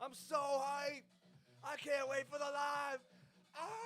I'm so hyped. I can't wait for the live. Ah!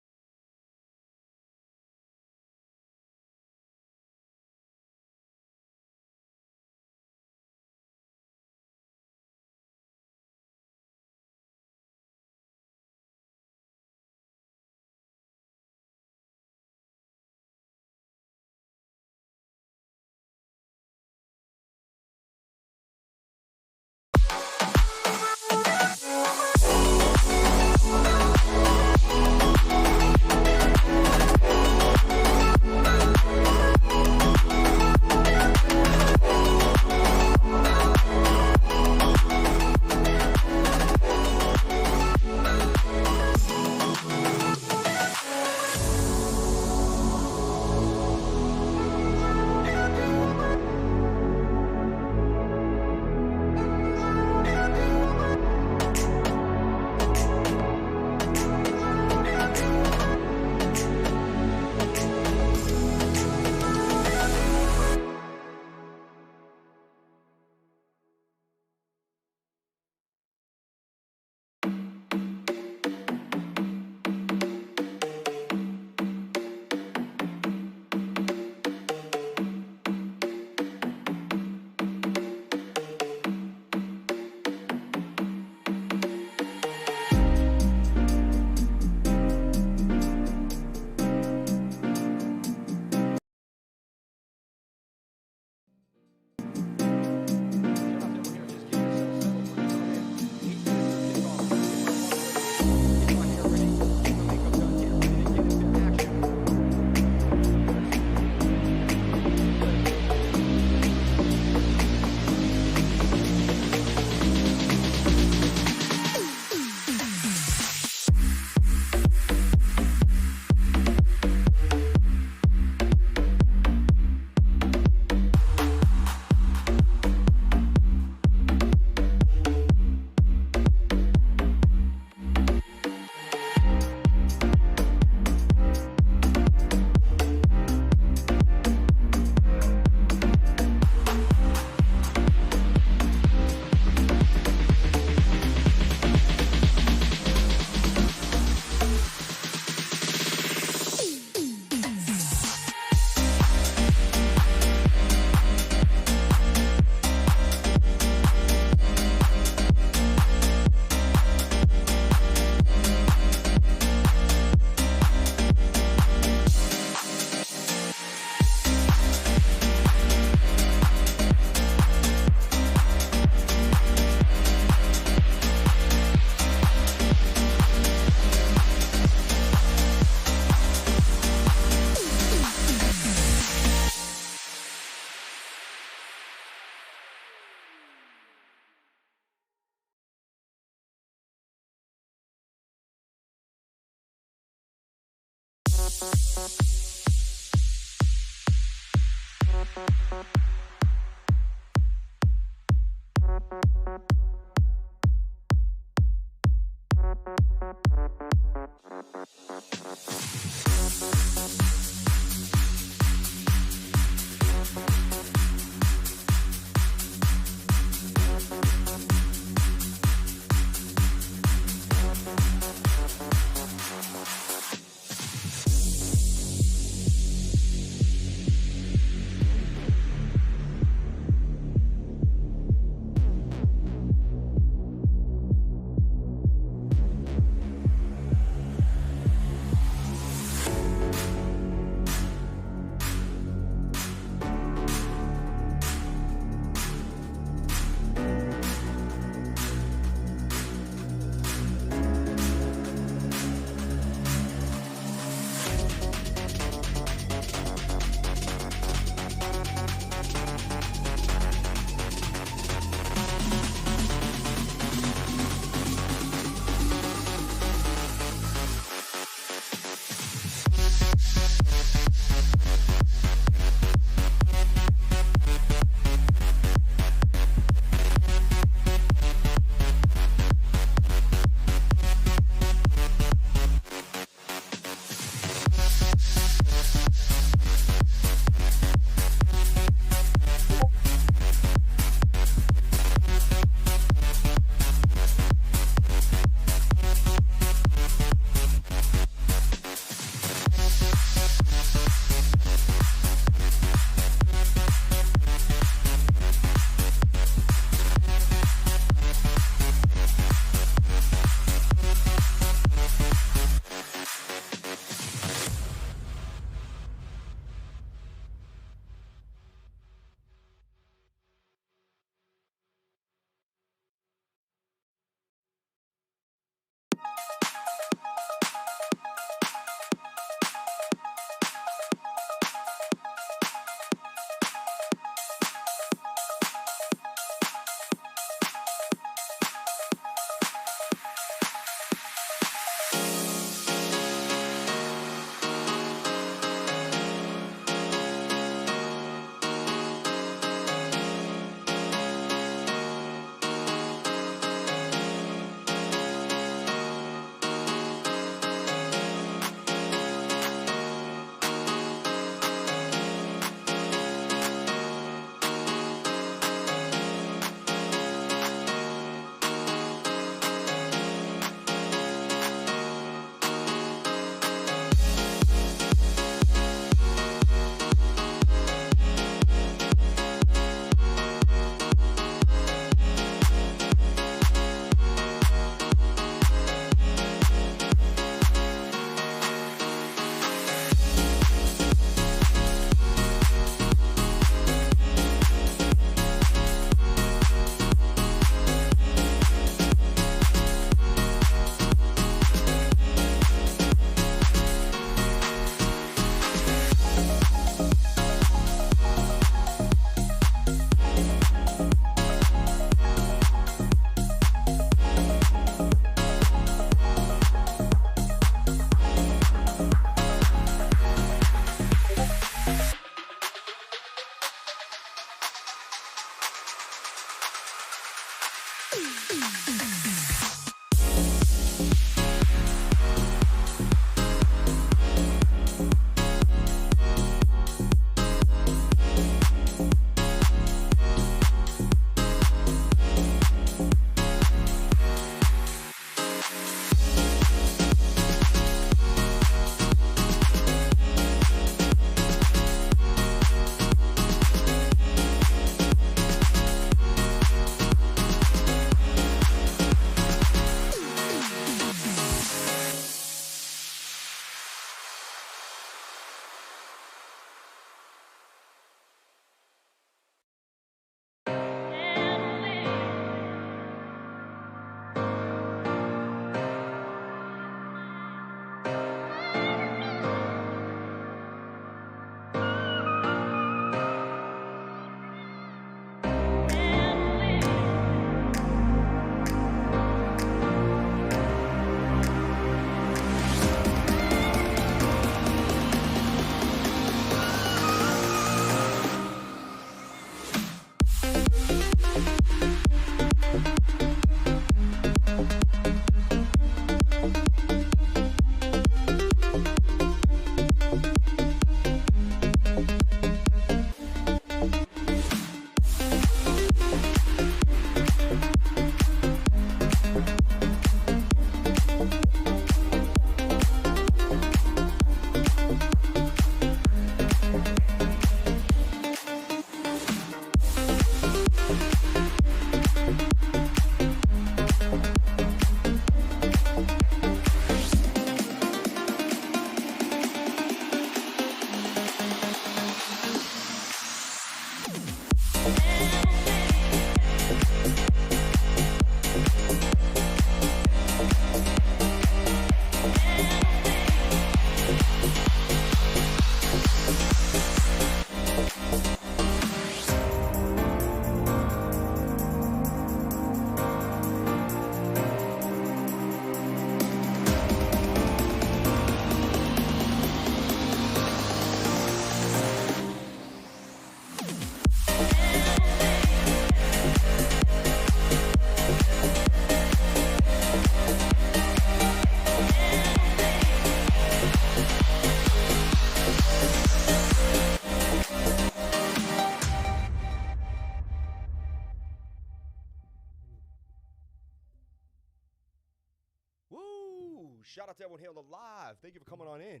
out to everyone here on the live. Thank you for coming on in.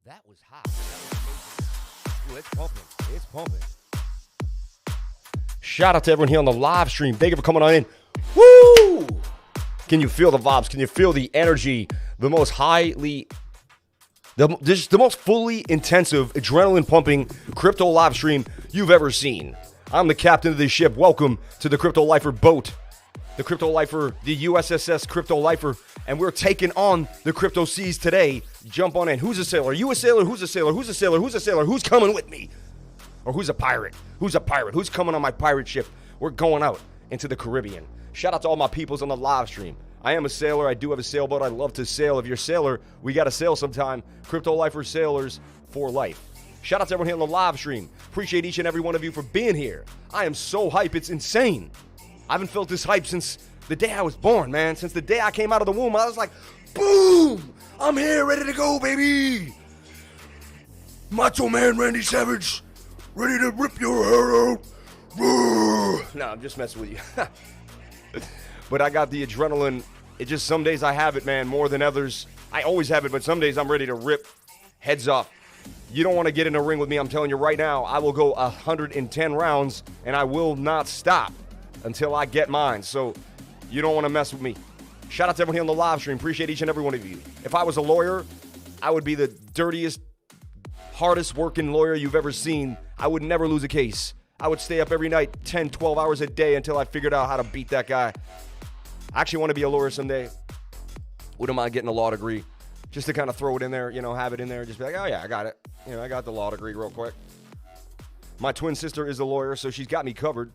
That was hot. That was amazing. Ooh, it's pumping. It's pumping. Shout out to everyone here on the live stream. Thank you for coming on in. Woo! Can you feel the vibes? Can you feel the energy? The most the most fully intensive, adrenaline pumping crypto live stream you've ever seen. I'm the captain of this ship. Welcome to the Crypto Lifer boat. The Crypto Lifer, the USSS Crypto Lifer, and we're taking on the crypto seas today. Jump on in. Who's a sailor? Are you a sailor? Who's a sailor? Who's a sailor? Who's a sailor? Who's coming with me? Or who's a pirate? Who's a pirate? Who's coming on my pirate ship? We're going out into the Caribbean. Shout out to all my peoples on the live stream. I am a sailor. I do have a sailboat. I love to sail. If you're a sailor, we got to sail sometime. Crypto Lifer sailors for life. Shout out to everyone here on the live stream. Appreciate each and every one of you for being here. I am so hype. It's insane. I haven't felt this hype since the day I was born, man. Since the day I came out of the womb, I was like, boom! I'm here, ready to go, baby! Macho Man Randy Savage, ready to rip your hair out. No, I'm just messing with you. But I got the adrenaline. It just, some days I have it, man, more than others. I always have it, but some days I'm ready to rip heads off. You don't want to get in a ring with me. I'm telling you right now, I will go 110 rounds, and I will not stop until I get mine. So you don't want to mess with me. Shout out to everyone here on the live stream. Appreciate each and every one of you. If I was a lawyer, I would be the dirtiest, hardest working lawyer you've ever seen. I would never lose a case. I would stay up every night 10, 12 hours a day until I figured out how to beat that guy. I actually want to be a lawyer someday. Wouldn't mind getting a law degree just to kind of throw it in there, have it in there. Just be like, oh yeah, I got it. I got the law degree real quick. My twin sister is a lawyer, so she's got me covered.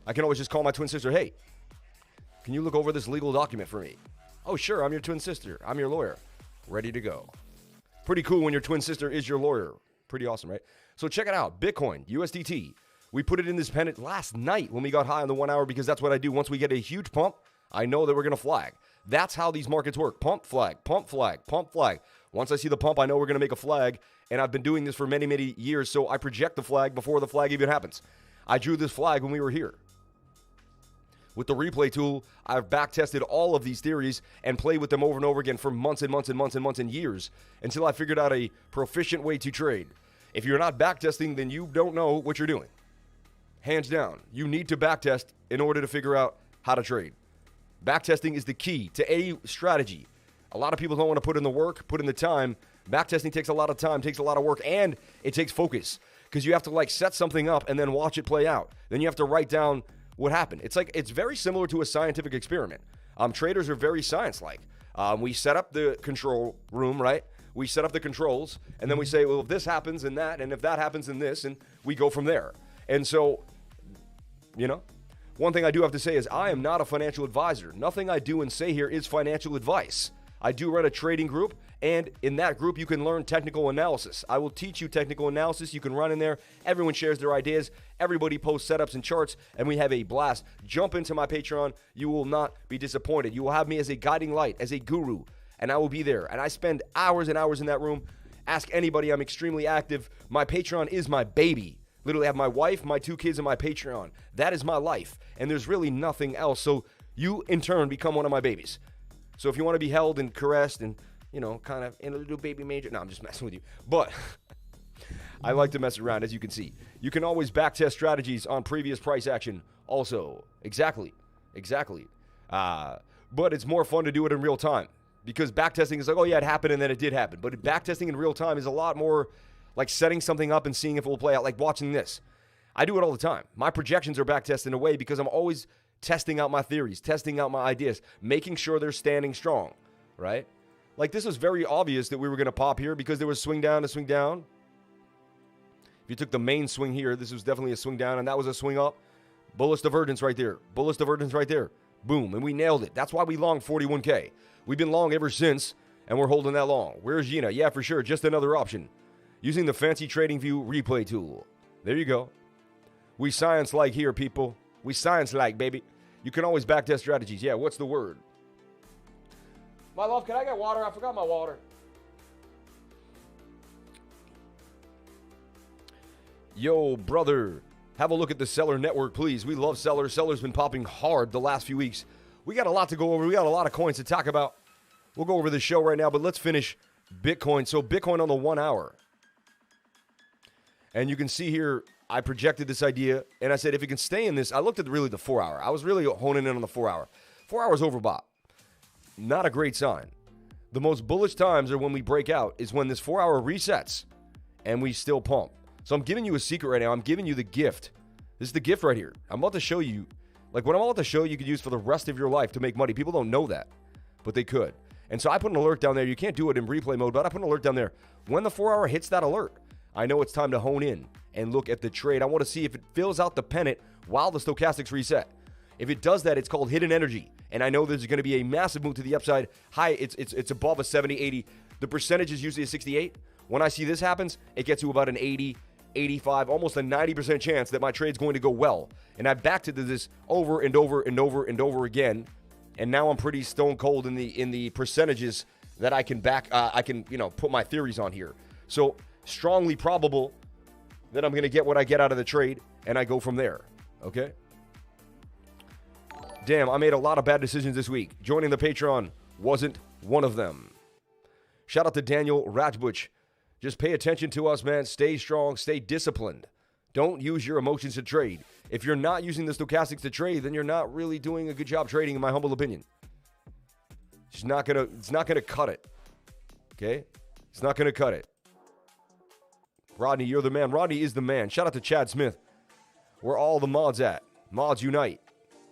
I can always just call my twin sister, hey, can you look over this legal document for me? Oh, sure, I'm your twin sister. I'm your lawyer. Ready to go. Pretty cool when your twin sister is your lawyer. Pretty awesome, right? So check it out. Bitcoin, USDT. We put it in this pennant last night when we got high on the 1 hour because that's what I do. Once we get a huge pump, I know that we're going to flag. That's how these markets work. Pump, flag, pump, flag, pump, flag. Once I see the pump, I know we're going to make a flag. And I've been doing this for many, many years, so I project the flag before the flag even happens. I drew this flag when we were here. With the replay tool, I've back-tested all of these theories and played with them over and over again for months and months and months and months and years until I figured out a proficient way to trade. If you're not back-testing, then you don't know what you're doing. Hands down, you need to back-test in order to figure out how to trade. Backtesting is the key to a strategy. A lot of people don't want to put in the work, put in the time. Backtesting takes a lot of time, takes a lot of work, and it takes focus because you have to set something up and then watch it play out. Then you have to write down what happened. It's very similar to a scientific experiment. Traders are very science-like. We set up the control room, right? We set up the controls, and then we say, well, if this happens and that, and if that happens and this, and we go from there. And so, one thing I do have to say is I am not a financial advisor. Nothing I do and say here is financial advice. I do run a trading group, and in that group, you can learn technical analysis. I will teach you technical analysis. You can run in there. Everyone shares their ideas. Everybody posts setups and charts, and we have a blast. Jump into my Patreon. You will not be disappointed. You will have me as a guiding light, as a guru, and I will be there. And I spend hours and hours in that room. Ask anybody. I'm extremely active. My Patreon is my baby. Literally, I have my wife, my 2 kids, and my Patreon. That is my life, and there's really nothing else. So you, in turn, become one of my babies. So if you want to be held and caressed and, kind of in a little baby manger. No, I'm just messing with you. But I like to mess around, as you can see. You can always backtest strategies on previous price action also. Exactly. But it's more fun to do it in real time because backtesting is like, oh, yeah, it happened and then it did happen. But backtesting in real time is a lot more like setting something up and seeing if it will play out, like watching this. I do it all the time. My projections are backtested in a way because I'm always testing out my theories, testing out my ideas, making sure they're standing strong, right? Like this was very obvious that we were going to pop here because there was swing down to swing down. If you took the main swing here, this was definitely a swing down, and that was a swing up. Bullish divergence right there. Bullish divergence right there. Boom, and we nailed it. That's why we long 41K. We've been long ever since, and we're holding that long. Where's Gina? Yeah, for sure, just another option. Using the fancy TradingView replay tool. There you go. We science-like here, people. We science-like, baby. You can always backtest strategies. Yeah, what's the word? My love, can I get water? I forgot my water. Yo, brother. Have a look at the seller network, please. We love sellers. Sellers been popping hard the last few weeks. We got a lot to go over. We got a lot of coins to talk about. We'll go over the show right now, but let's finish Bitcoin. So Bitcoin on the 1 hour. And you can see here, I projected this idea, and I said if it can stay in this, I looked at really the 4 hour. I was really honing in on the 4 hour. 4 hours overbought. Not a great sign. The most bullish times are when we break out, is when this 4 hour resets and we still pump. So I'm giving you a secret right now. I'm giving you the gift. This is the gift right here. I'm about to show you, like what I'm about to show you could use for the rest of your life to make money. People don't know that, but they could. And so I put an alert down there. You can't do it in replay mode, but I put an alert down there. When the 4 hour hits that alert, I know it's time to hone in and look at the trade. I want to see if it fills out the pennant while the stochastics reset. If it does that, it's called hidden energy. And I know there's going to be a massive move to the upside. High, it's above a 70, 80. The percentage is usually a 68. When I see this happens, it gets to about an 80, 85, almost a 90% chance that my trade's going to go well. And I've backed into this over and over and over and over again. And now I'm pretty stone cold in the percentages that I can back. I can put my theories on here. So strongly probable that I'm going to get what I get out of the trade, and I go from there. Okay. Damn, I made a lot of bad decisions this week. Joining the Patreon wasn't one of them. Shout out to Daniel Rajbuch. Just pay attention to us, man. Stay strong. Stay disciplined. Don't use your emotions to trade. If you're not using the stochastics to trade, then you're not really doing a good job trading, in my humble opinion. It's not gonna cut it. Okay? It's not gonna cut it. Rodney, you're the man. Rodney is the man. Shout out to Chad Smith. Where all the mods at? Mods unite.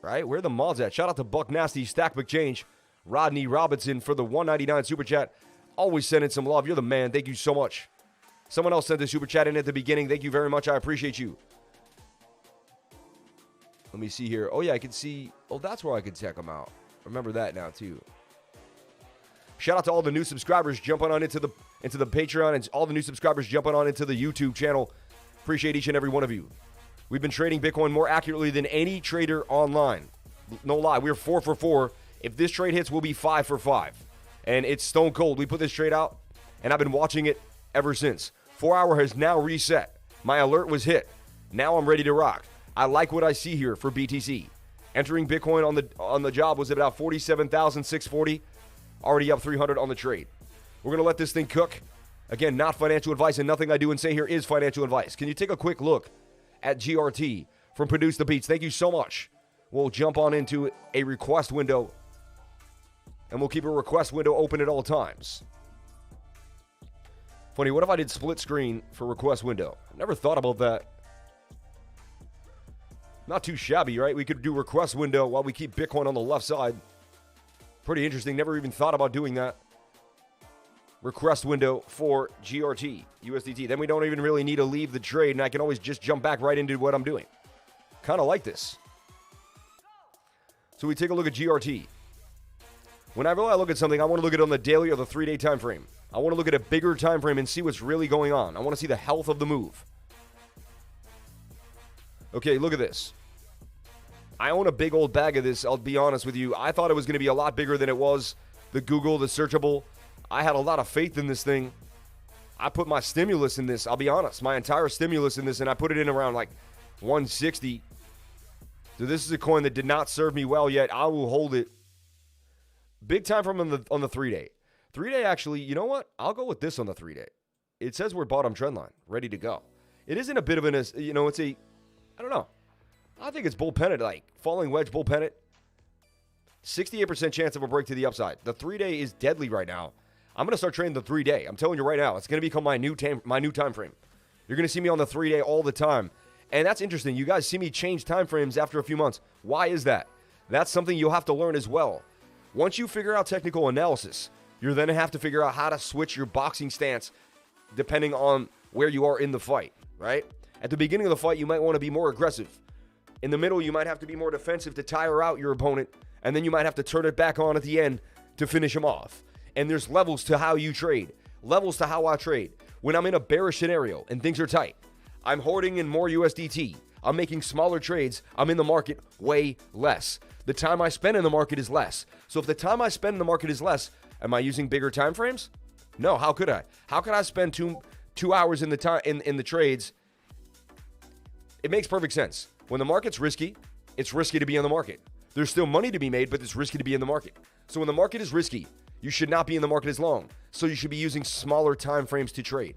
Right? Where are the mods at? Shout out to Buck Nasty, Stack McChange, Rodney Robinson for the 199 super chat. Always sending some love. You're the man. Thank you so much. Someone else sent the super chat in at the beginning. Thank you very much. I appreciate you. Let me see here. Oh, yeah, I can see. Oh, that's where I can check them out. Remember that now, too. Shout out to all the new subscribers jumping on into the Patreon and all the new subscribers jumping on into the YouTube channel. Appreciate each and every one of you. We've been trading Bitcoin more accurately than any trader online. No lie. We're 4 for 4. If this trade hits, we'll be 5 for 5. And it's stone cold. We put this trade out, and I've been watching it ever since. 4 hour has now reset. My alert was hit. Now I'm ready to rock. I like what I see here for BTC. Entering Bitcoin on the job was about 47,640. Already up 300 on the trade. We're going to let this thing cook. Again, not financial advice, and nothing I do and say here is financial advice. Can you take a quick look at GRT from Produce the Beats? Thank you so much. We'll jump on into a request window, and we'll keep a request window open at all times. Funny, what if I did split screen for request window? I've never thought about that. Not too shabby, right? We could do request window while we keep Bitcoin on the left side. Pretty interesting. Never even thought about doing that. Request window for GRT, USDT. Then we don't even really need to leave the trade, and I can always just jump back right into what I'm doing. Kind of like this. So we take a look at GRT. Whenever I look at something, I want to look at it on the daily or the 3-day time frame. I want to look at a bigger time frame and see what's really going on. I want to see the health of the move. Okay, look at this. I own a big old bag of this, I'll be honest with you. I thought it was going to be a lot bigger than it was. The Google, the searchable. I had a lot of faith in this thing. I put my stimulus in this, I'll be honest. My entire stimulus in this, and I put it in around like 160. So this is a coin that did not serve me well yet. I will hold it. Big time from on the 3-day. 3-day actually, you know what? I'll go with this on the 3-day. It says we're bottom trend line, ready to go. It isn't a bit of an, it's a, I don't know. I think it's bull pennant, like falling wedge bull pennant. 68% chance of a break to the upside. The 3-day is deadly right now. I'm going to start trading the 3-day. I'm telling you right now, it's going to become my new time frame. You're going to see me on the 3-day all the time. And that's interesting. You guys see me change time frames after a few months. Why is that? That's something you'll have to learn as well. Once you figure out technical analysis, you're then going to have to figure out how to switch your boxing stance depending on where you are in the fight, right? At the beginning of the fight, you might want to be more aggressive. In the middle, you might have to be more defensive to tire out your opponent, and then you might have to turn it back on at the end to finish him off. And there's levels to how you trade, levels to how I trade. When I'm in a bearish scenario and things are tight, I'm hoarding in more USDT. I'm making smaller trades. I'm in the market way less. The time I spend in the market is less. So if the time I spend in the market is less, am I using bigger time frames? No, how could I? How could I spend two hours in the trades? It makes perfect sense. When the market's risky, it's risky to be in the market. There's still money to be made, but it's risky to be in the market. So when the market is risky, you should not be in the market as long. So you should be using smaller time frames to trade.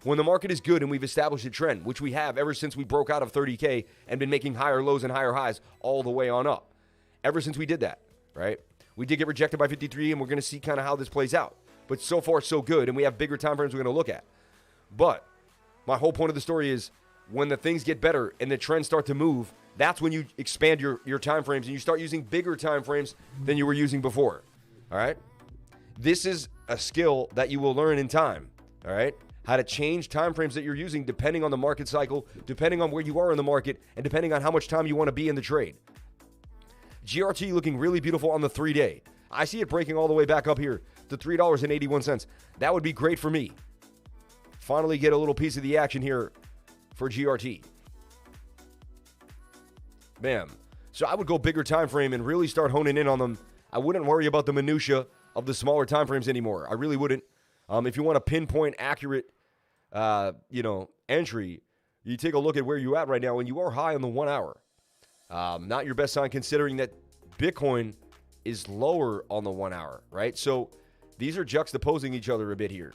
When the market is good and we've established a trend, which we have ever since we broke out of 30K and been making higher lows and higher highs all the way on up. Ever since we did that, right? We did get rejected by 53, and we're going to see kind of how this plays out. But so far, so good, and we have bigger time frames we're going to look at. But my whole point of the story is when the things get better and the trends start to move, that's when you expand your time frames and you start using bigger time frames than you were using before, all right? This is a skill that you will learn in time, all right? How to change time frames that you're using depending on the market cycle, depending on where you are in the market, and depending on how much time you want to be in the trade. GRT looking really beautiful on the 3-day. I see it breaking all the way back up here to $3.81. That would be great for me. Finally get a little piece of the action here for GRT. Bam. So I would go bigger time frame and really start honing in on them. I wouldn't worry about the minutia of the smaller time frames anymore. I really wouldn't. If you want a pinpoint accurate, entry, you take a look at where you're at right now, and you are high on the 1 hour. Not your best sign considering that Bitcoin is lower on the 1 hour, right? So these are juxtaposing each other a bit here.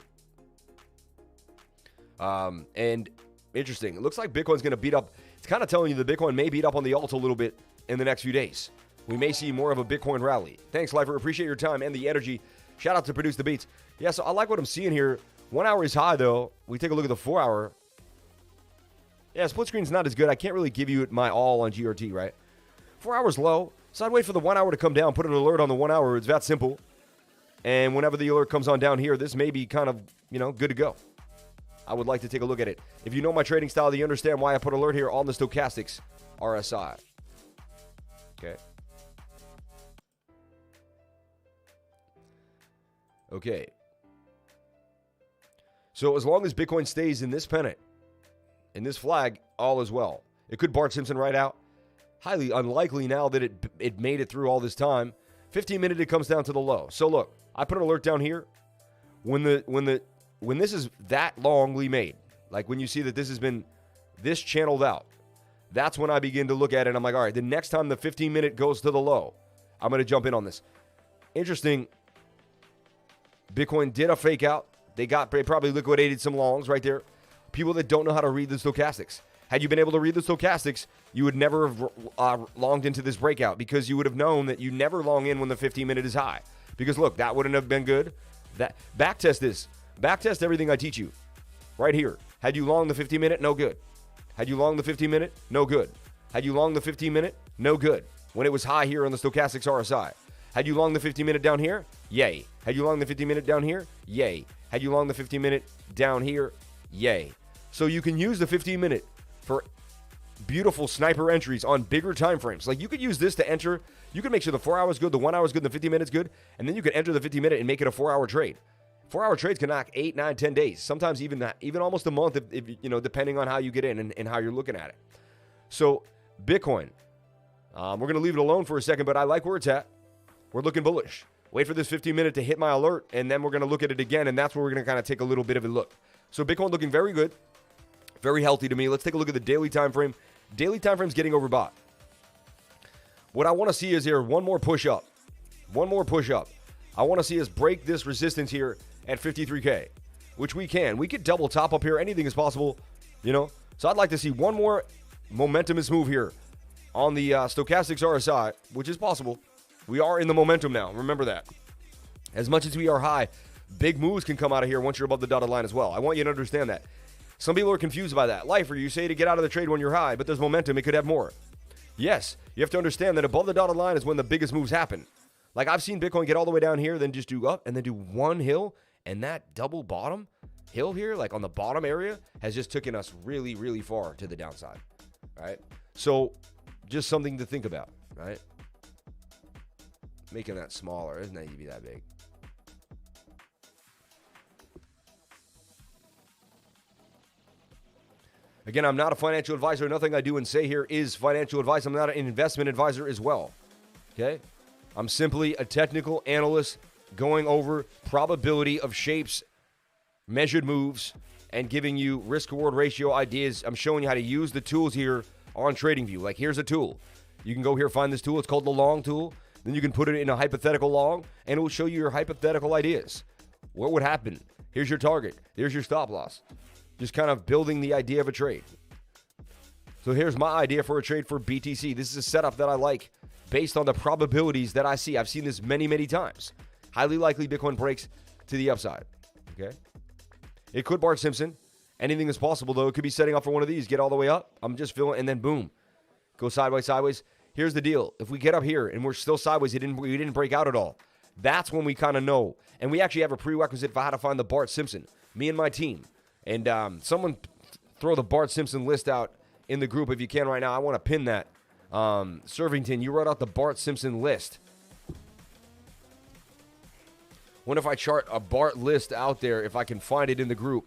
And interesting. It looks like Bitcoin's going to beat up. It's kind of telling you that Bitcoin may beat up on the alt a little bit in the next few days. We may see more of a Bitcoin rally. Thanks, Lifer. Appreciate your time and the energy. Shout out to Produce the Beats. Yeah, so I like what I'm seeing here. 1 hour is high, though. We take a look at the 4 hour. Yeah, split screen's not as good. I can't really give you my all on GRT, right? 4 hours low. So I'd wait for the 1 hour to come down, put an alert on the 1 hour. It's that simple. And whenever the alert comes on down here, this may be kind of, good to go. I would like to take a look at it. If you know my trading style, you understand why I put alert here on the stochastics RSI. Okay. Okay. So as long as Bitcoin stays in this pennant, in this flag, all is well. It could Bart Simpson right out. Highly unlikely now that it made it through all this time. 15-minute, it comes down to the low. So look, I put an alert down here. When this is that longly made, like when you see that this has been this channeled out, that's when I begin to look at it. I'm like, all right, the next time the 15-minute goes to the low, I'm going to jump in on this. Interesting. Bitcoin did a fake out. They probably liquidated some longs right there. People that don't know how to read the stochastics. Had you been able to read the stochastics, you would never have longed into this breakout because you would have known that you never long in when the 15-minute is high. Because look, that wouldn't have been good. Backtest this. Backtest everything I teach you. Right here. Had you long the 15-minute? No good. Had you long the 15-minute? No good. Had you long the 15-minute? No good. When it was high here on the stochastics RSI. Had you long the 15-minute down here? Yay. Had you long the 15-minute down here? Yay. Had you long the 15-minute down here? Yay. So you can use the 15-minute for beautiful sniper entries on bigger time frames. Like you could use this to enter. You could make sure the 4 hours good, the 1 hour is good, and the 15 minutes good, and then you could enter the 15-minute and make it a 4 hour trade. 4 hour trades can knock 8, 9, 10 days. Sometimes even almost a month, if depending on how you get in and how you're looking at it. So Bitcoin, we're going to leave it alone for a second, but I like where it's at. We're looking bullish. Wait for this 15-minute to hit my alert, and then we're going to look at it again, and that's where we're going to kind of take a little bit of a look. So Bitcoin looking very good, very healthy to me. Let's take a look at the daily time frame. Daily time frame's getting overbought. What I want to see is here one more push up. One more push up. I want to see us break this resistance here at 53K, which we can. We could double top up here. Anything is possible, So I'd like to see one more momentumous move here on the stochastics RSI, which is possible. We are in the momentum now. Remember that. As much as we are high, big moves can come out of here once you're above the dotted line as well. I want you to understand that. Some people are confused by that. Lifer, you say to get out of the trade when you're high, but there's momentum. It could have more. Yes, you have to understand that above the dotted line is when the biggest moves happen. Like I've seen Bitcoin get all the way down here, then just do up, and then do one hill, and that double bottom hill here, like on the bottom area, has just taken us really, really far to the downside, right? So just something to think about, right? Making that smaller. It doesn't need to be that big. Again, I'm not a financial advisor. Nothing I do and say here is financial advice. I'm not an investment advisor as well. Okay? I'm simply a technical analyst going over probability of shapes, measured moves, and giving you risk-reward ratio ideas. I'm showing you how to use the tools here on TradingView. Like, here's a tool. You can go here, find this tool. It's called the long tool. Then you can put it in a hypothetical long, and it will show you your hypothetical ideas. What would happen? Here's your target. Here's your stop loss. Just kind of building the idea of a trade. So here's my idea for a trade for BTC. This is a setup that I like based on the probabilities that I see. I've seen this many, many times. Highly likely Bitcoin breaks to the upside. Okay? It could Bart Simpson. Anything is possible, though. It could be setting up for one of these. Get all the way up. I'm just feeling, and then boom. Go sideways, sideways. Here's the deal. If we get up here and we're still sideways, we didn't break out at all. That's when we kind of know. And we actually have a prerequisite for how to find the Bart Simpson. Me and my team. And someone throw the Bart Simpson list out in the group if you can right now. I want to pin that. Servington, you wrote out the Bart Simpson list. What if I chart a Bart list out there if I can find it in the group?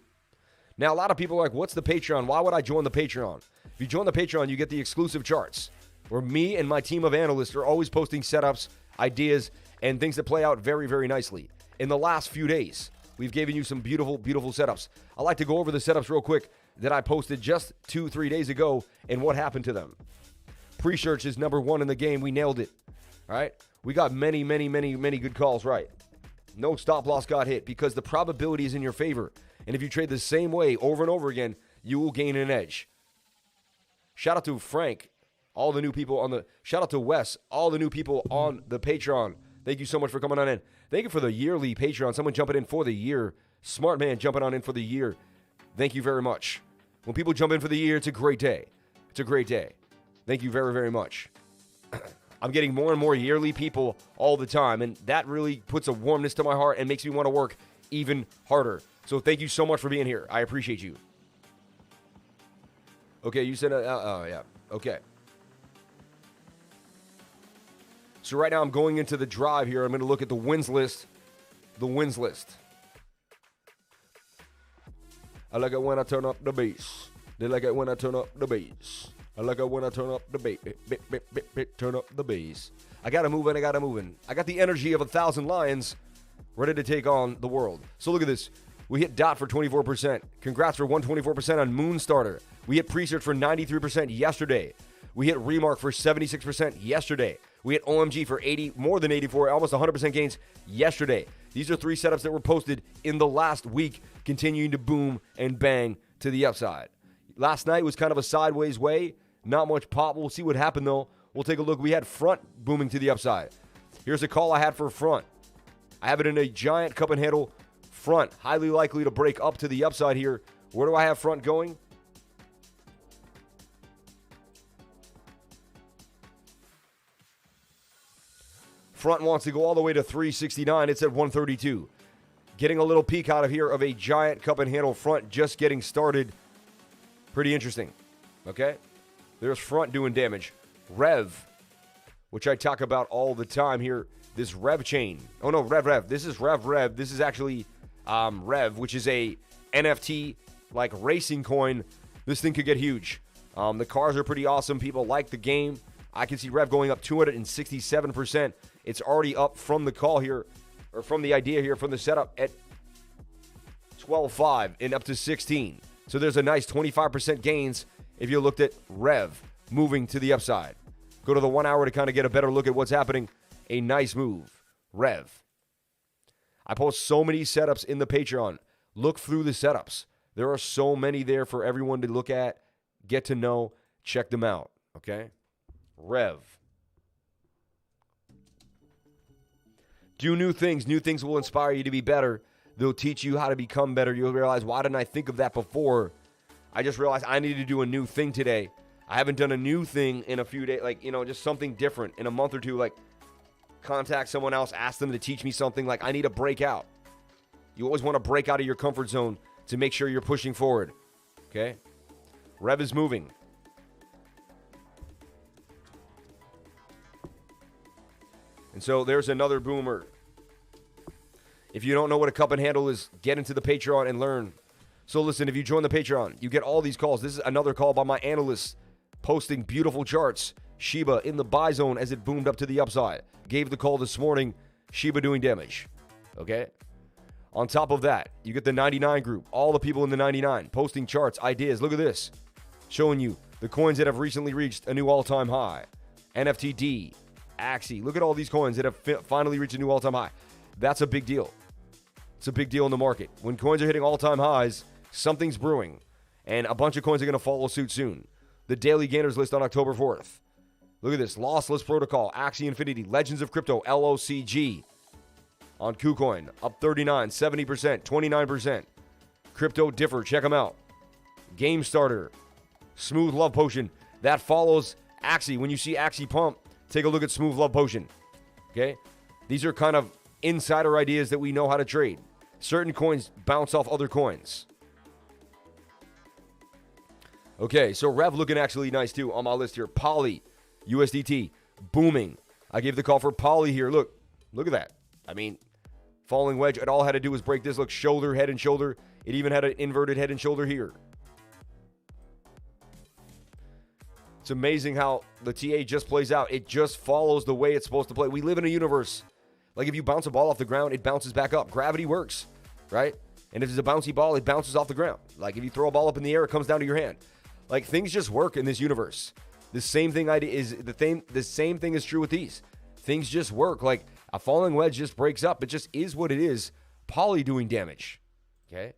Now, a lot of people are like, what's the Patreon? Why would I join the Patreon? If you join the Patreon, you get the exclusive charts where me and my team of analysts are always posting setups, ideas, and things that play out very, very nicely. In the last few days, we've given you some beautiful, beautiful setups. I'd like to go over the setups real quick that I posted just 2-3 days ago and what happened to them. Pre-search is number one in the game. We nailed it. All right? We got many, many, many, many good calls right. No stop loss got hit because the probability is in your favor. And if you trade the same way over and over again, you will gain an edge. Shout out to Frank, all the new people on the... Shout out to Wes, all the new people on the Patreon. Thank you so much for coming on in. Thank you for the yearly Patreon. Someone jumping in for the year. Smart man jumping on in for the year. Thank you very much. When people jump in for the year, it's a great day. It's a great day. Thank you very, very much. I'm getting more and more yearly people all the time, and that really puts a warmness to my heart and makes me want to work even harder. So thank you so much for being here. I appreciate you. Okay, you said, yeah, okay. So right now I'm going into the drive here. I'm going to look at the wins list. The wins list. I like it when I turn up the bass. They like it when I turn up the bass. I like it when I turn up the bass. Turn up the bass. I got to move in. I got to move in. I got the energy of 1,000 lions ready to take on the world. So look at this. We hit DOT for 24%. Congrats for 124% on Moonstarter. We hit Presearch for 93% yesterday. We hit Remark for 76% yesterday. We hit OMG for 80, more than 84, almost 100% gains yesterday. These are three setups that were posted in the last week, continuing to boom and bang to the upside. Last night was kind of a sideways way. Not much pop. We'll see what happened, though. We'll take a look. We had Front booming to the upside. Here's a call I had for Front. I have it in a giant cup and handle Front. Highly likely to break up to the upside here. Where do I have Front going? Front wants to go all the way to 369. It's at 132. Getting a little peek out of here of a giant cup and handle Front just getting started. Pretty interesting. Okay? There's Front doing damage. Rev, which I talk about all the time here. This Rev chain. Oh, no, Rev. This is Rev. This is actually Rev, which is a NFT, like racing coin. This thing could get huge. The cars are pretty awesome. People like the game. I can see Rev going up 267%. It's already up from the call here, or from the idea here, from the setup at 12.5 and up to 16. So there's a nice 25% gains if you looked at Rev moving to the upside. Go to the 1 hour to kind of get a better look at what's happening. A nice move. Rev. I post so many setups in the Patreon. Look through the setups. There are so many there for everyone to look at, get to know, check them out. Okay? Rev. Do new things. New things will inspire you to be better. They'll teach you how to become better. You'll realize, why didn't I think of that before? I just realized I need to do a new thing today. I haven't done a new thing in a few days. Like, just something different in a month or two. Like, contact someone else, ask them to teach me something. Like, I need to break out. You always want to break out of your comfort zone to make sure you're pushing forward. Okay? Rev is moving. And so there's another boomer. If you don't know what a cup and handle is, get into the Patreon and learn. So listen, if you join the Patreon, you get all these calls. This is another call by my analysts posting beautiful charts. SHIB in the buy zone as it boomed up to the upside. Gave the call this morning. SHIB doing damage. Okay? On top of that, you get the 99 group. All the people in the 99 posting charts, ideas. Look at this. Showing you the coins that have recently reached a new all-time high. NFT.D, Axie. Look at all these coins that have finally reached a new all-time high. That's a big deal. It's a big deal in the market. When coins are hitting all-time highs, something's brewing. And a bunch of coins are going to follow suit soon. The daily gainers list on October 4th. Look at this. Lossless Protocol, Axie Infinity, Legends of Crypto, LOCG. On KuCoin, up 39, 70%, 29%. Crypto Differ, check them out. Game Starter, Smooth Love Potion. That follows Axie. When you see Axie pump, take a look at Smooth Love Potion. Okay? These are kind of insider ideas that we know how to trade. Certain coins bounce off other coins. Okay, so Rev looking actually nice too on my list here. Poly, USDT, booming. I gave the call for Poly here. Look at that. I mean, falling wedge. It all had to do was break this. Look, shoulder, head and shoulder. It even had an inverted head and shoulder here. It's amazing how the TA just plays out. It just follows the way it's supposed to play. We live in a universe. Like if you bounce a ball off the ground, it bounces back up. Gravity works, right? And if it's a bouncy ball, it bounces off the ground. Like if you throw a ball up in the air, it comes down to your hand. Like things just work in this universe. The same thing is true with these. Things just work. Like a falling wedge just breaks up. It just is what it is. Poly doing damage. Okay.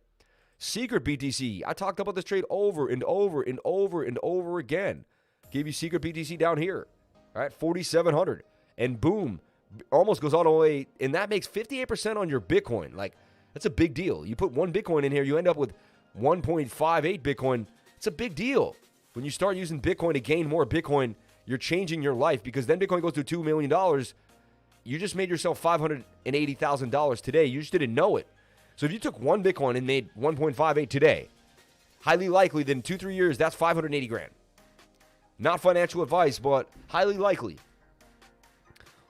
Secret BTC. I talked about this trade over and over and over and over again. Gave you Secret BTC down here. All right, 4,700. And boom, almost goes all the way. And that makes 58% on your Bitcoin. Like, that's a big deal. You put one Bitcoin in here, you end up with 1.58 Bitcoin. It's a big deal. When you start using Bitcoin to gain more Bitcoin, you're changing your life because then Bitcoin goes to $2 million. You just made yourself $580,000 today. You just didn't know it. So if you took one Bitcoin and made 1.58 today, highly likely that in 2-3 years, that's 580 grand. Not financial advice, but highly likely.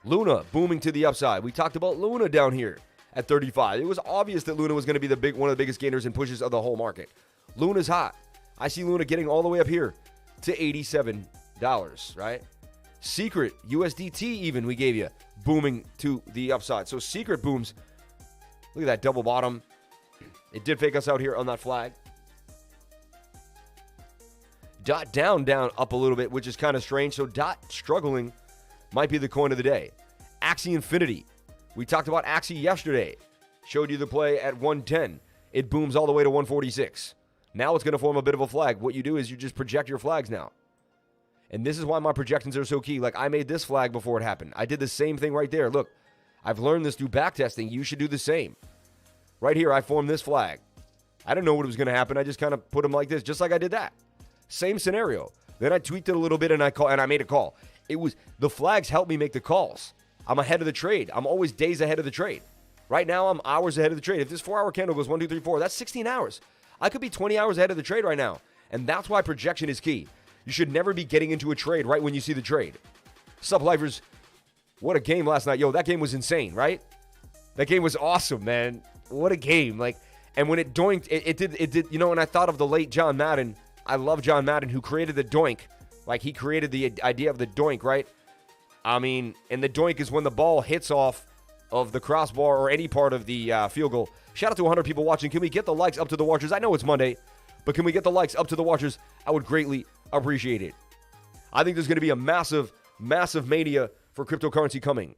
Luna booming to the upside. We talked about Luna down here at 35. It was obvious that Luna was going to be one of the biggest gainers and pushes of the whole market. Luna's hot. I see Luna getting all the way up here to $87, right? Secret, USDT even, we gave you, booming to the upside. So Secret booms. Look at that double bottom. It did fake us out here on that flag. Dot down, up a little bit, which is kind of strange. So Dot struggling might be the coin of the day. Axie Infinity. We talked about Axie yesterday. Showed you the play at 110. It booms all the way to 146. Now it's going to form a bit of a flag. What you do is you just project your flags now. And this is why my projections are so key. Like, I made this flag before it happened. I did the same thing right there. Look, I've learned this through backtesting. You should do the same. Right here, I formed this flag. I didn't know what was going to happen. I just kind of put them like this, just like I did that. Same scenario. Then I tweaked it a little bit and I made a call. The flags help me make the calls. I'm ahead of the trade. I'm always days ahead of the trade. Right now, I'm hours ahead of the trade. If this 4-hour candle goes 1, 2, 3, 4, that's 16 hours. I could be 20 hours ahead of the trade right now. And that's why projection is key. You should never be getting into a trade right when you see the trade. Sup-lifers, what a game last night. Yo, that game was insane, right? That game was awesome, man. What a game. Like, and when it doinked, it did, you know, and I thought of the late John Madden. I love John Madden, who created the doink. Like, he created the idea of the doink, right? I mean, and the doink is when the ball hits off of the crossbar or any part of the field goal. Shout out to 100 people watching. Can we get the likes up to the watchers? I know it's Monday, but can we get the likes up to the watchers? I would greatly appreciate it. I think there's going to be a massive, massive mania for cryptocurrency coming.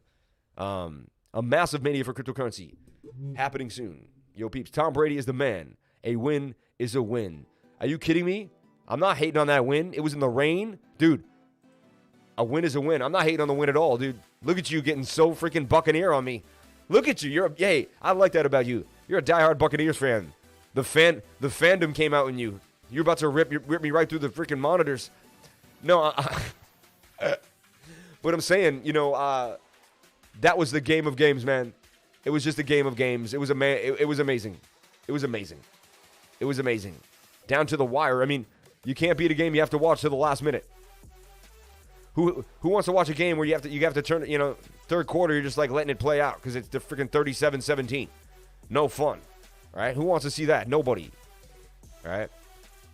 A massive mania for cryptocurrency happening soon. Yo, peeps, Tom Brady is the man. A win is a win. Are you kidding me? I'm not hating on that win. It was in the rain. Dude, a win is a win. I'm not hating on the win at all, dude. Look at you getting so freaking Buccaneer on me. Look at you. Hey, I like that about you. You're a diehard Buccaneers fan. The fandom came out in you. You're about to rip me right through the freaking monitors. No, but I'm saying, you know, that was the game of games, man. It was just a game of games. It was it was amazing. It was amazing. It was amazing. Down to the wire. I mean, you can't beat a game you have to watch to the last minute. Who wants to watch a game where you have to turn, you know, third quarter, you're just like letting it play out because it's the freaking 37-17. No fun. All right? Who wants to see that? Nobody. All right?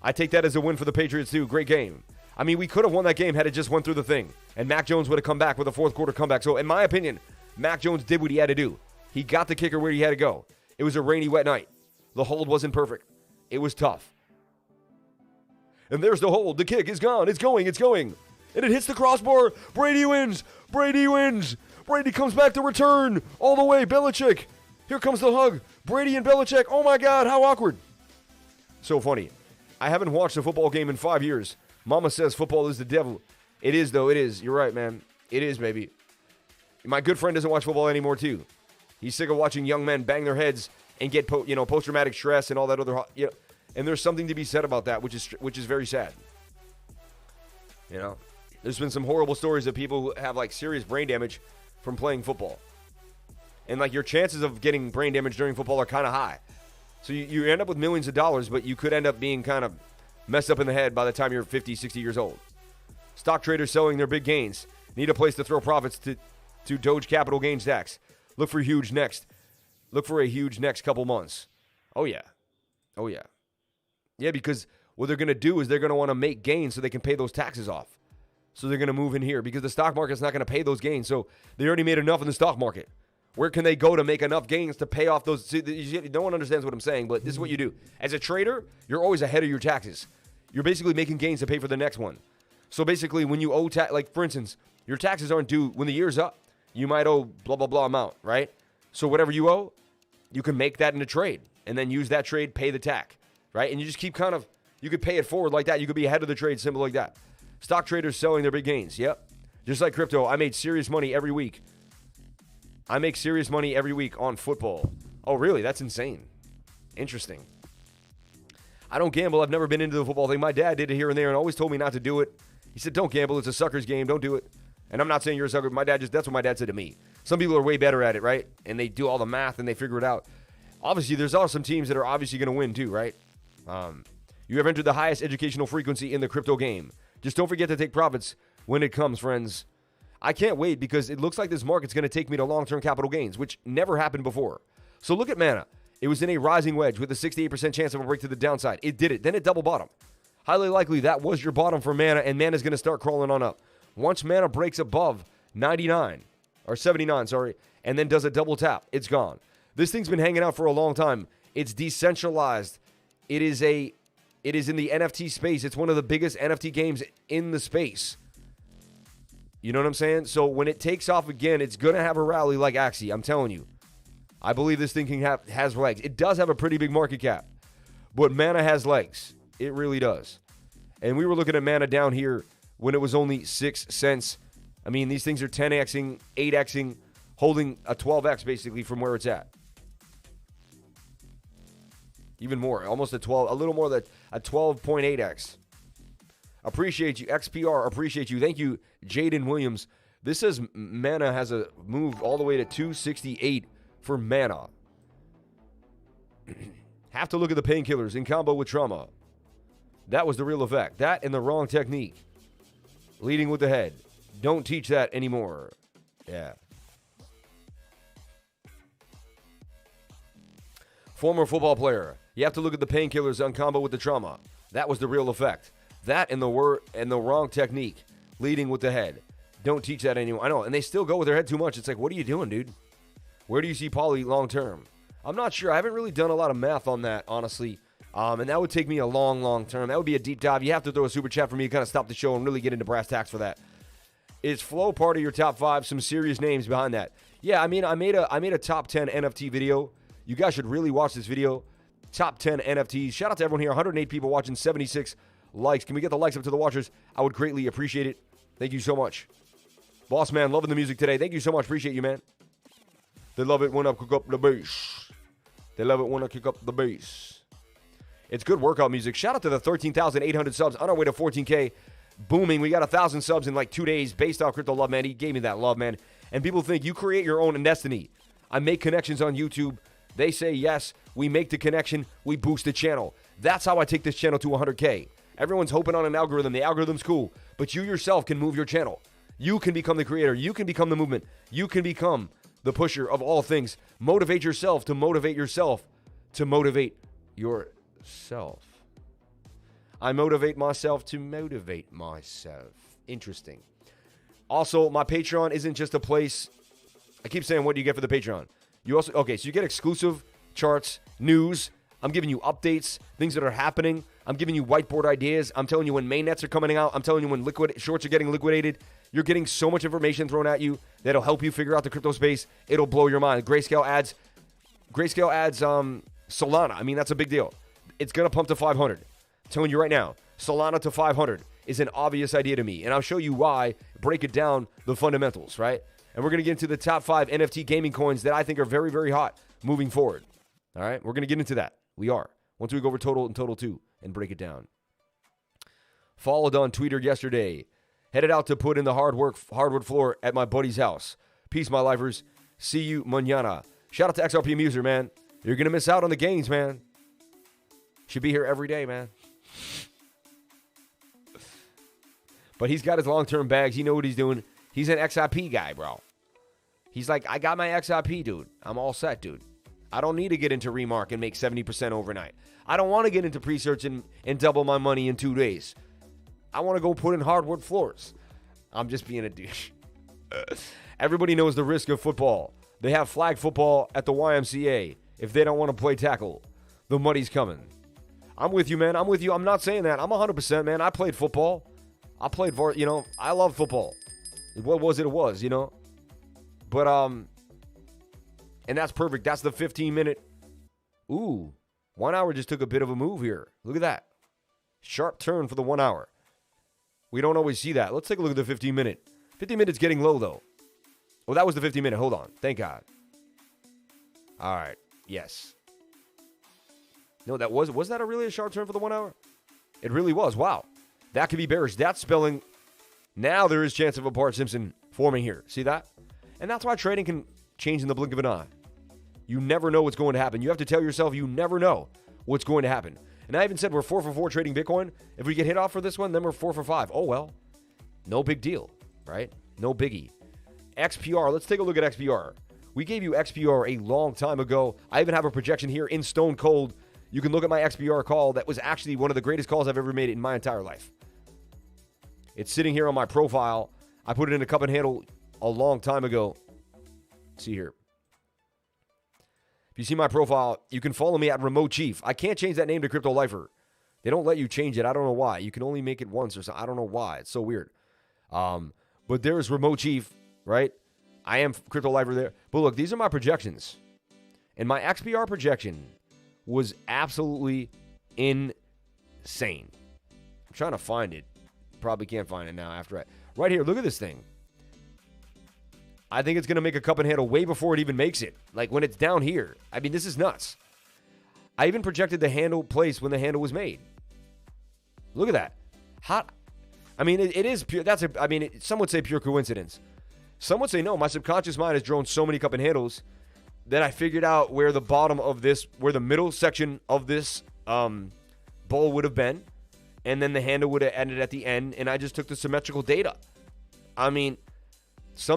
I take that as a win for the Patriots too. Great game. I mean, we could have won that game had it just went through the thing. And Mac Jones would have come back with a fourth quarter comeback. So in my opinion, Mac Jones did what he had to do. He got the kicker where he had to go. It was a rainy, wet night. The hold wasn't perfect. It was tough. And there's the hold. The kick is gone. It's going. It's going. And it hits the crossbar. Brady wins. Brady wins. Brady comes back to return all the way. Belichick. Here comes the hug. Brady and Belichick. Oh, my God. How awkward. So funny. I haven't watched a football game in 5 years. Mama says football is the devil. It is, though. It is. You're right, man. It is, baby. My good friend doesn't watch football anymore, too. He's sick of watching young men bang their heads and get post-traumatic stress and all that other. And there's something to be said about that, which is very sad. You know, there's been some horrible stories of people who have like serious brain damage from playing football, and like your chances of getting brain damage during football are kind of high. So you end up with millions of dollars, but you could end up being kind of messed up in the head by the time you're 50, 60 years old. Stock traders selling their big gains need a place to throw profits to Doge capital gains tax. Look for a huge next couple months. Oh yeah. Yeah, because what they're going to do is they're going to want to make gains so they can pay those taxes off. So they're going to move in here because the stock market's not going to pay those gains. So they already made enough in the stock market. Where can they go to make enough gains to pay off those? See, no one understands what I'm saying, but this is what you do. As a trader, you're always ahead of your taxes. You're basically making gains to pay for the next one. So basically, when you owe like for instance, your taxes aren't due when the year's up. You might owe blah, blah, blah amount, right? So whatever you owe, you can make that in a trade and then use that trade, pay the tax, right? And you just keep you could pay it forward like that. You could be ahead of the trade, simple like that. Stock traders selling their big gains. Yep. Just like crypto, I made serious money every week. I make serious money every week on football. Oh, really? That's insane. Interesting. I don't gamble. I've never been into the football thing. My dad did it here and there and always told me not to do it. He said, don't gamble. It's a sucker's game. Don't do it. And I'm not saying you're a sucker. That's what my dad said to me. Some people are way better at it, right? And they do all the math and they figure it out. Obviously, there's also some teams that are obviously going to win too, right? You have entered the highest educational frequency in the crypto game. Just don't forget to take profits when it comes, friends. I can't wait because it looks like this market's going to take me to long-term capital gains, which never happened before. So look at Mana. It was in a rising wedge with a 68% chance of a break to the downside. It did it. Then it double bottom. Highly likely that was your bottom for Mana, and Mana's going to start crawling on up. Once Mana breaks above 79, and then does a double tap, it's gone. This thing's been hanging out for a long time. It's decentralized. It is in the NFT space. It's one of the biggest NFT games in the space. You know what I'm saying? So when it takes off again, it's going to have a rally like Axie. I'm telling you. I believe this thing has legs. It does have a pretty big market cap. But Mana has legs. It really does. And we were looking at Mana down here when it was only 6 cents. I mean, these things are 10xing, 8xing, holding a 12x basically from where it's at. Even more, almost a little more than a 12.8x. Appreciate you, XPR, appreciate you. Thank you, Jaden Williams. This says Mana has a move all the way to 268 for Mana. Have to look at the painkillers in combo with trauma. That was the real effect. That and the wrong technique. Leading with the head. Don't teach that anymore. Yeah. Former football player. You have to look at the painkillers on combo with the trauma. That was the real effect. That and the wrong technique. Leading with the head. Don't teach that anymore. I know, and they still go with their head too much. It's like, what are you doing, dude? Where do you see Pauly long term? I'm not sure. I haven't really done a lot of math on that, honestly. And that would take me a long term. That would be a deep dive. You have to throw a super chat for me to kind of stop the show and really get into brass tacks for that. Is Flow part of your top 5? Some serious names behind that. Yeah, I mean, I made a top 10 NFT video. You guys should really watch this video. Top 10 NFTs. Shout out to everyone here. 108 people watching, 76 likes. Can we get the likes up to the watchers? I would greatly appreciate it. Thank you so much. Boss man, loving the music today. Thank you so much. Appreciate you, man. They love it when I kick up the bass. They love it when I kick up the bass. It's good workout music. Shout out to the 13,800 subs on our way to 14K. Booming. We got 1,000 subs in like 2 days based off Crypto Love, man. He gave me that love, man. And people think you create your own destiny. I make connections on YouTube. They say yes. We make the connection. We boost the channel. That's how I take this channel to 100K. Everyone's hoping on an algorithm. The algorithm's cool. But you yourself can move your channel. You can become the creator. You can become the movement. You can become the pusher of all things. Motivate yourself to motivate yourself to motivate yourself. I motivate myself to motivate myself. Interesting. Also, my Patreon isn't just a place. I keep saying, what do you get for the Patreon? You also, okay, so you get exclusive charts, news. I'm giving you updates, things that are happening. I'm giving you whiteboard ideas. I'm telling you when mainnets are coming out. I'm telling you when shorts are getting liquidated. You're getting so much information thrown at you that'll help you figure out the crypto space. It'll blow your mind. Grayscale adds Solana. I mean, that's a big deal. It's going to pump to 500. I'm telling you right now, Solana to 500 is an obvious idea to me. And I'll show you why, break it down, the fundamentals, right? And we're going to get into the top 5 NFT gaming coins that I think are very, very hot moving forward. All right? We're going to get into that. We are. Once we go over total and total 2 and break it down. Followed on Twitter yesterday. Headed out to put in the hardwood floor at my buddy's house. Peace, my lifers. See you mañana. Shout out to XRP Muser, man. You're going to miss out on the gains, man. Should be here every day, man. But he's got his long-term bags. He knows what he's doing. He's an XRP guy, bro. He's like, I got my XRP, dude. I'm all set, dude. I don't need to get into remark and make 70% overnight. I don't want to get into pre-search and double my money in 2 days. I want to go put in hardwood floors. I'm just being a douche. Everybody knows the risk of football. They have flag football at the YMCA if they don't want to play tackle. The money's coming. I'm with you, man. I'm with you. I'm not saying that. I'm 100%, man. I played football. I played, I love football. What was it? It was, But, and that's perfect. That's the 15-minute. Ooh, 1 hour just took a bit of a move here. Look at that. Sharp turn for the 1 hour. We don't always see that. Let's take a look at the 15-minute. 15 minutes getting low, though. Oh, that was the 15-minute. Hold on. Thank God. All right. Yes. No, that was that really a sharp turn for the 1 hour? It really was. Wow. That could be bearish. That's spelling now there is chance of a Bart Simpson forming here. See that? And that's why trading can change in the blink of an eye. You never know what's going to happen. You have to tell yourself you never know what's going to happen. And I even said we're 4 for 4 trading Bitcoin. If we get hit off for this one, then we're 4 for 5. Oh, well. No big deal, right? No biggie. XPR. Let's take a look at XPR. We gave you XPR a long time ago. I even have a projection here in stone cold. You can look at my XPR call. That was actually one of the greatest calls I've ever made in my entire life. It's sitting here on my profile. I put it in a cup and handle a long time ago. Let's see here. If you see my profile, you can follow me at Remote Chief. I can't change that name to Crypto Lifer. They don't let you change it. I don't know why. You can only make it once or something. I don't know why. It's so weird. But there is Remote Chief, right? I am Crypto Lifer there. But look, these are my projections. And my XPR projection was absolutely insane. I'm trying to find it. Probably can't find it now after I... Right here, look at this thing. I think it's going to make a cup and handle way before it even makes it. Like when it's down here. I mean, this is nuts. I even projected the handle place when the handle was made. Look at that. Hot. I mean, it is pure. Some would say pure coincidence. Some would say no. My subconscious mind has drawn so many cup and handles that I figured out where the bottom of this, where the middle section of this bowl would have been. And then the handle would have ended at the end. And I just took the symmetrical data. I mean,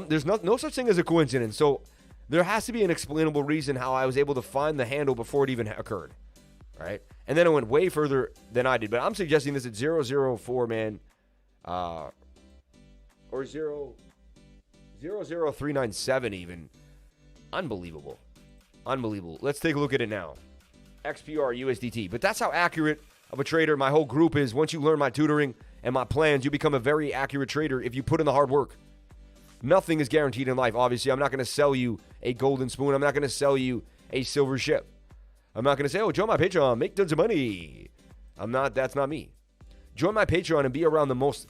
there's no such thing as a coincidence. So there has to be an explainable reason how I was able to find the handle before it even occurred. Right? And then it went way further than I did. But I'm suggesting this at 004, man. Or 00397 even. Unbelievable. Let's take a look at it now. XPR USDT. But that's how accurate of a trader my whole group is. Once you learn my tutoring and my plans, you become a very accurate trader if you put in the hard work. Nothing is guaranteed in life, obviously. I'm not going to sell you a golden spoon. I'm not going to sell you a silver ship. I'm not going to say, oh, join my Patreon, make tons of money. That's not me. Join my Patreon and be around the most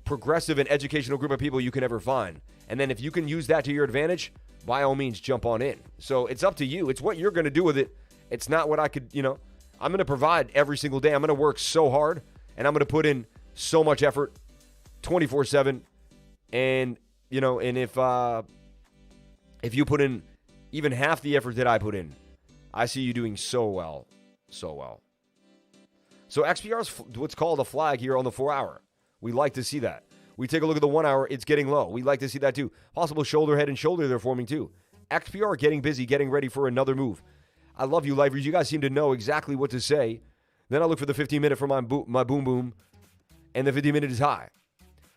progressive and educational group of people you can ever find. And then if you can use that to your advantage, by all means, jump on in. So it's up to you. It's what you're going to do with it. It's not what I could, I'm going to provide every single day. I'm going to work so hard, and I'm going to put in so much effort 24/7. And, and if you put in even half the effort that I put in, I see you doing so well. So XPR is what's called a flag here on the 4 hour. We like to see that. We take a look at the 1 hour. It's getting low. We like to see that too. Possible shoulder, head, and shoulder they're forming too. XPR getting busy, getting ready for another move. I love you, lifers. You guys seem to know exactly what to say. Then I look for the 15-minute for my boom boom, and the 15-minute is high.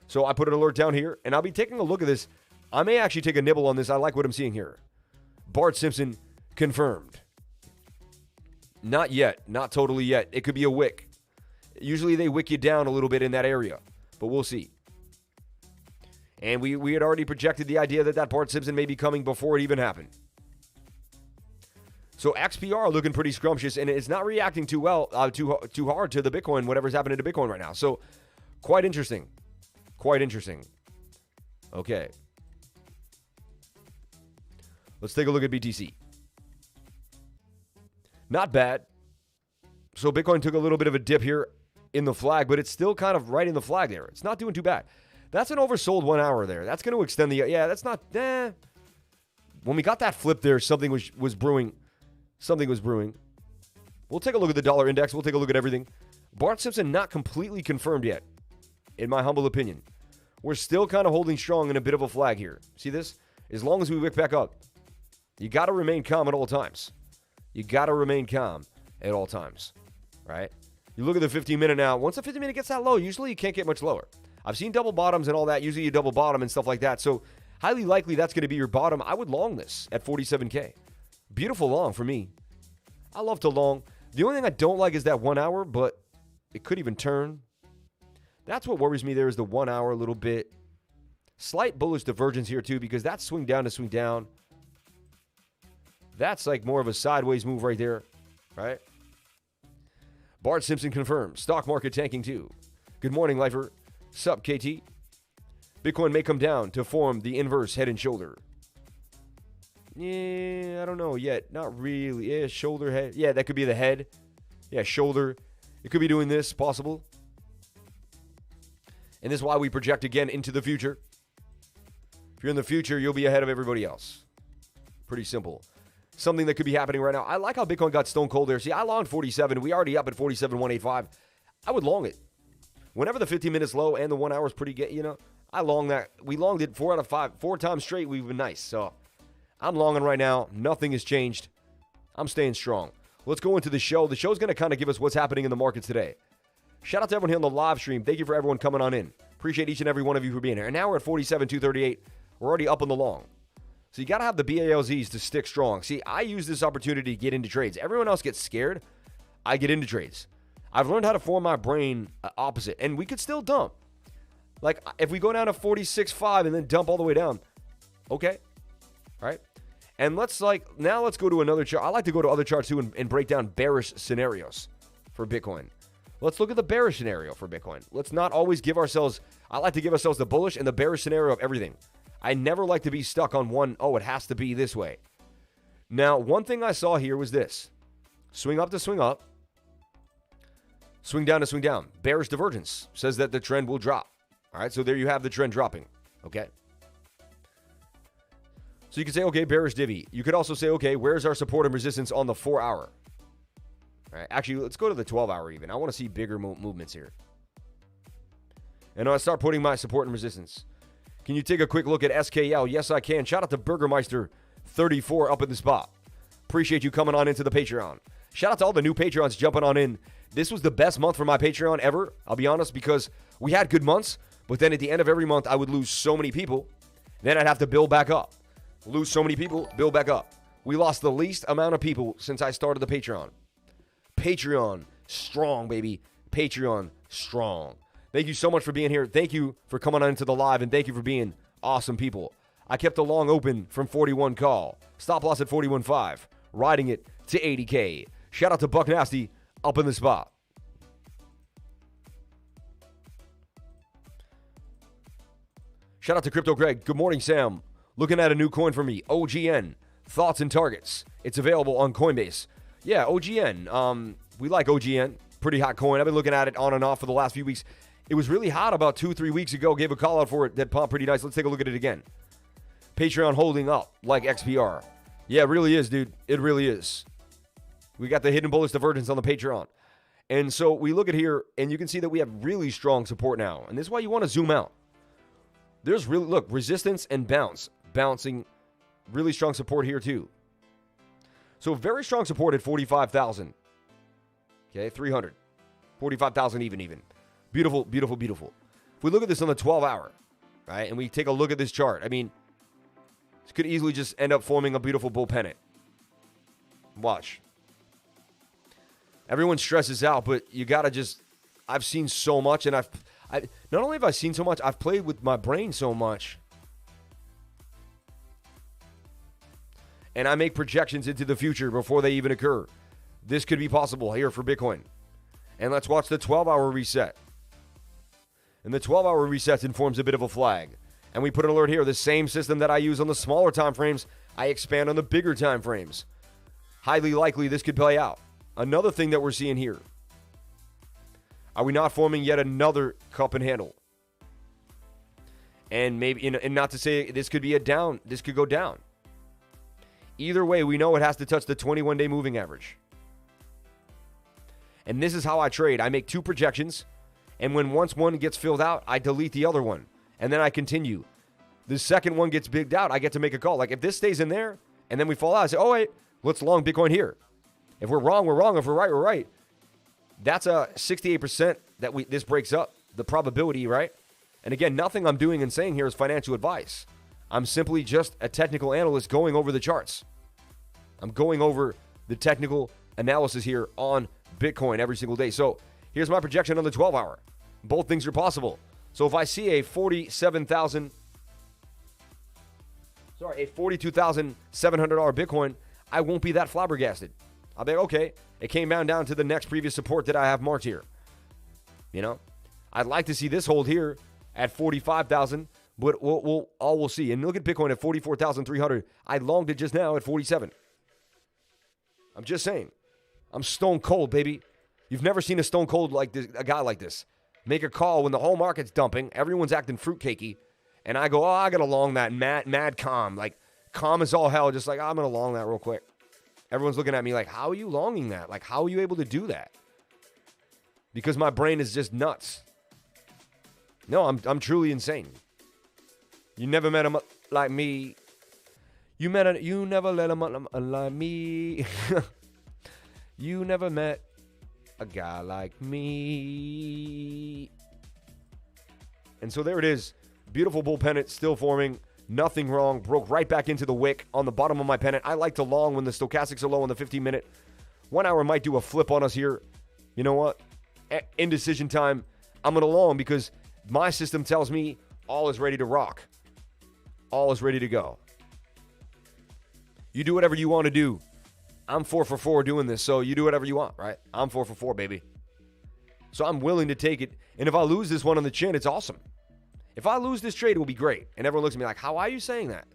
So I put an alert down here, and I'll be taking a look at this. I may actually take a nibble on this. I like what I'm seeing here. Bart Simpson confirmed. Not yet. Not totally yet. It could be a wick. Usually they wick you down a little bit in that area, but we'll see. And we had already projected the idea that Bart Simpson may be coming before it even happened. So XPR looking pretty scrumptious, and it's not reacting too well, too hard to the Bitcoin, whatever's happening to Bitcoin right now. So quite interesting. Quite interesting. Okay. Let's take a look at BTC. Not bad. So Bitcoin took a little bit of a dip here in the flag, but it's still kind of right in the flag there. It's not doing too bad. That's an oversold 1 hour there. That's going to extend the... Yeah, that's not... When we got that flip there, something was brewing. Something was brewing. We'll take a look at the dollar index. We'll take a look at everything. Bart Simpson not completely confirmed yet, in my humble opinion. We're still kind of holding strong in a bit of a flag here. See this? As long as we wick back up, you got to remain calm at all times. You got to remain calm at all times, right? You look at the 15-minute now. Once the 15-minute gets that low, usually you can't get much lower. I've seen double bottoms and all that. Usually you double bottom and stuff like that. So highly likely that's going to be your bottom. I would long this at 47K. Beautiful long for me. I love to long. The only thing I don't like is that 1 hour, but it could even turn. That's what worries me there is the 1 hour a little bit. Slight bullish divergence here too, because that's swing down to swing down. That's like more of a sideways move right there, right? Bart Simpson confirms. Stock market tanking too. Good morning, Lifer. Sup, KT? Bitcoin may come down to form the inverse head and shoulder. Yeah, I don't know yet. Not really. Yeah, shoulder, head. Yeah, that could be the head. Yeah, shoulder. It could be doing this, possible. And this is why we project again into the future. If you're in the future, you'll be ahead of everybody else. Pretty simple. Something that could be happening right now. I like how Bitcoin got stone cold there. See, I longed 47. We already up at 47,185. I would long it. Whenever the 15 minutes low and the 1 hour is pretty good, I long that. We longed it 4 out of 5. 4 times straight, we've been nice. So I'm longing right now. Nothing has changed. I'm staying strong. Let's go into the show. The show's going to kind of give us what's happening in the markets today. Shout out to everyone here on the live stream. Thank you for everyone coming on in. Appreciate each and every one of you for being here. And now we're at 47,238. We're already up on the long. So you got to have the BALZs to stick strong. See, I use this opportunity to get into trades. Everyone else gets scared. I get into trades. I've learned how to form my brain opposite. And we could still dump. Like, if we go down to 46.5 and then dump all the way down. Okay. All right. And let's go to another chart. I like to go to other charts too and break down bearish scenarios for Bitcoin. Let's look at the bearish scenario for Bitcoin. Let's not always give ourselves, I like to give ourselves the bullish and the bearish scenario of everything. I never like to be stuck on one, it has to be this way. Now, one thing I saw here was this. Swing up to swing up. Swing down to swing down. Bearish divergence says that the trend will drop. All right, so there you have the trend dropping. Okay. So you could say, okay, bearish divvy. You could also say, okay, where's our support and resistance on the 4 hour? All right, actually, let's go to the 12 hour even. I want to see bigger movements here. And I start putting my support and resistance. Can you take a quick look at SKL? Yes, I can. Shout out to Burgermeister34 up in the spot. Appreciate you coming on into the Patreon. Shout out to all the new Patreons jumping on in. This was the best month for my Patreon ever, I'll be honest, because we had good months, but then at the end of every month, I would lose so many people. Then I'd have to build back up. Lose so many people, build back up. We lost the least amount of people since I started the Patreon. Patreon strong, baby. Patreon strong. Thank you so much for being here. Thank you for coming on into the live, and thank you for being awesome people. I kept the long open from 41 call. Stop loss at 41.5. Riding it to 80K. Shout out to Buck Nasty up in the spot. Shout out to Crypto Greg. Good morning, Sam. Looking at a new coin for me. OGN. Thoughts and targets. It's available on Coinbase. Yeah, OGN. We like OGN. Pretty hot coin. I've been looking at it on and off for the last few weeks. It was really hot about 2-3 weeks ago. Gave a call out for it. That pumped pretty nice. Let's take a look at it again. Patreon holding up like XPR. Yeah, it really is, dude. It really is. We got the hidden bullish divergence on the Patreon. And so we look at here, and you can see that we have really strong support now. And this is why you want to zoom out. There's really, look, resistance and bounce. Bouncing. Really strong support here, too. So very strong support at 45,000. Okay, 300. 45,000 even. Beautiful, beautiful, beautiful. If we look at this on the 12 hour, right, and we take a look at this chart, I mean, this could easily just end up forming a beautiful bull pennant. Watch. Everyone stresses out, but you got to just, I've seen so much, and not only have I seen so much, I've played with my brain so much. And I make projections into the future before they even occur. This could be possible here for Bitcoin. And let's watch the 12-hour reset. And the 12-hour reset informs a bit of a flag. And we put an alert here. The same system that I use on the smaller time frames, I expand on the bigger time frames. Highly likely this could play out. Another thing that we're seeing here. Are we not forming yet another cup and handle? And maybe, and not to say this could be a down, this could go down. Either way, we know it has to touch the 21-day moving average. And this is how I trade. I make two projections, and once one gets filled out, I delete the other one, and then I continue. The second one gets bigged out, I get to make a call. Like if this stays in there, and then we fall out, I say, oh wait, let's long Bitcoin here. If we're wrong, we're wrong. If we're right, we're right. That's a 68% that this breaks up, the probability, right? And again, nothing I'm doing and saying here is financial advice. I'm simply just a technical analyst going over the charts. I'm going over the technical analysis here on Bitcoin every single day. So here's my projection on the 12-hour. Both things are possible. So if I see a $42,700 Bitcoin, I won't be that flabbergasted. I'll be like, okay, it came down to the next previous support that I have marked here. You know, I'd like to see this hold here at 45,000, but we'll see. And look at Bitcoin at 44,300. I longed it just now at 47. I'm just saying. I'm stone cold, baby. You've never seen a stone cold like this, a guy like this. Make a call when the whole market's dumping. Everyone's acting fruitcakey. And I go, oh, I got to long that mad calm. Like, calm as all hell. Just like, I'm going to long that real quick. Everyone's looking at me like, how are you longing that? Like, how are you able to do that? Because my brain is just nuts. No, I'm truly insane. You never met him like me. You never let him like me. You never met a guy like me. And so there it is. Beautiful bull pennant still forming. Nothing wrong. Broke right back into the wick on the bottom of my pennant. I like to long when the stochastics are low on the 15-minute. 1 hour might do a flip on us here. You know what? Indecision time. I'm going to long because my system tells me all is ready to rock. All is ready to go. You do whatever you want to do. I'm 4 for 4 doing this, so you do whatever you want, right? I'm 4 for 4, baby. So I'm willing to take it. And if I lose this one on the chin, it's awesome. If I lose this trade, it will be great. And everyone looks at me like, how are you saying that?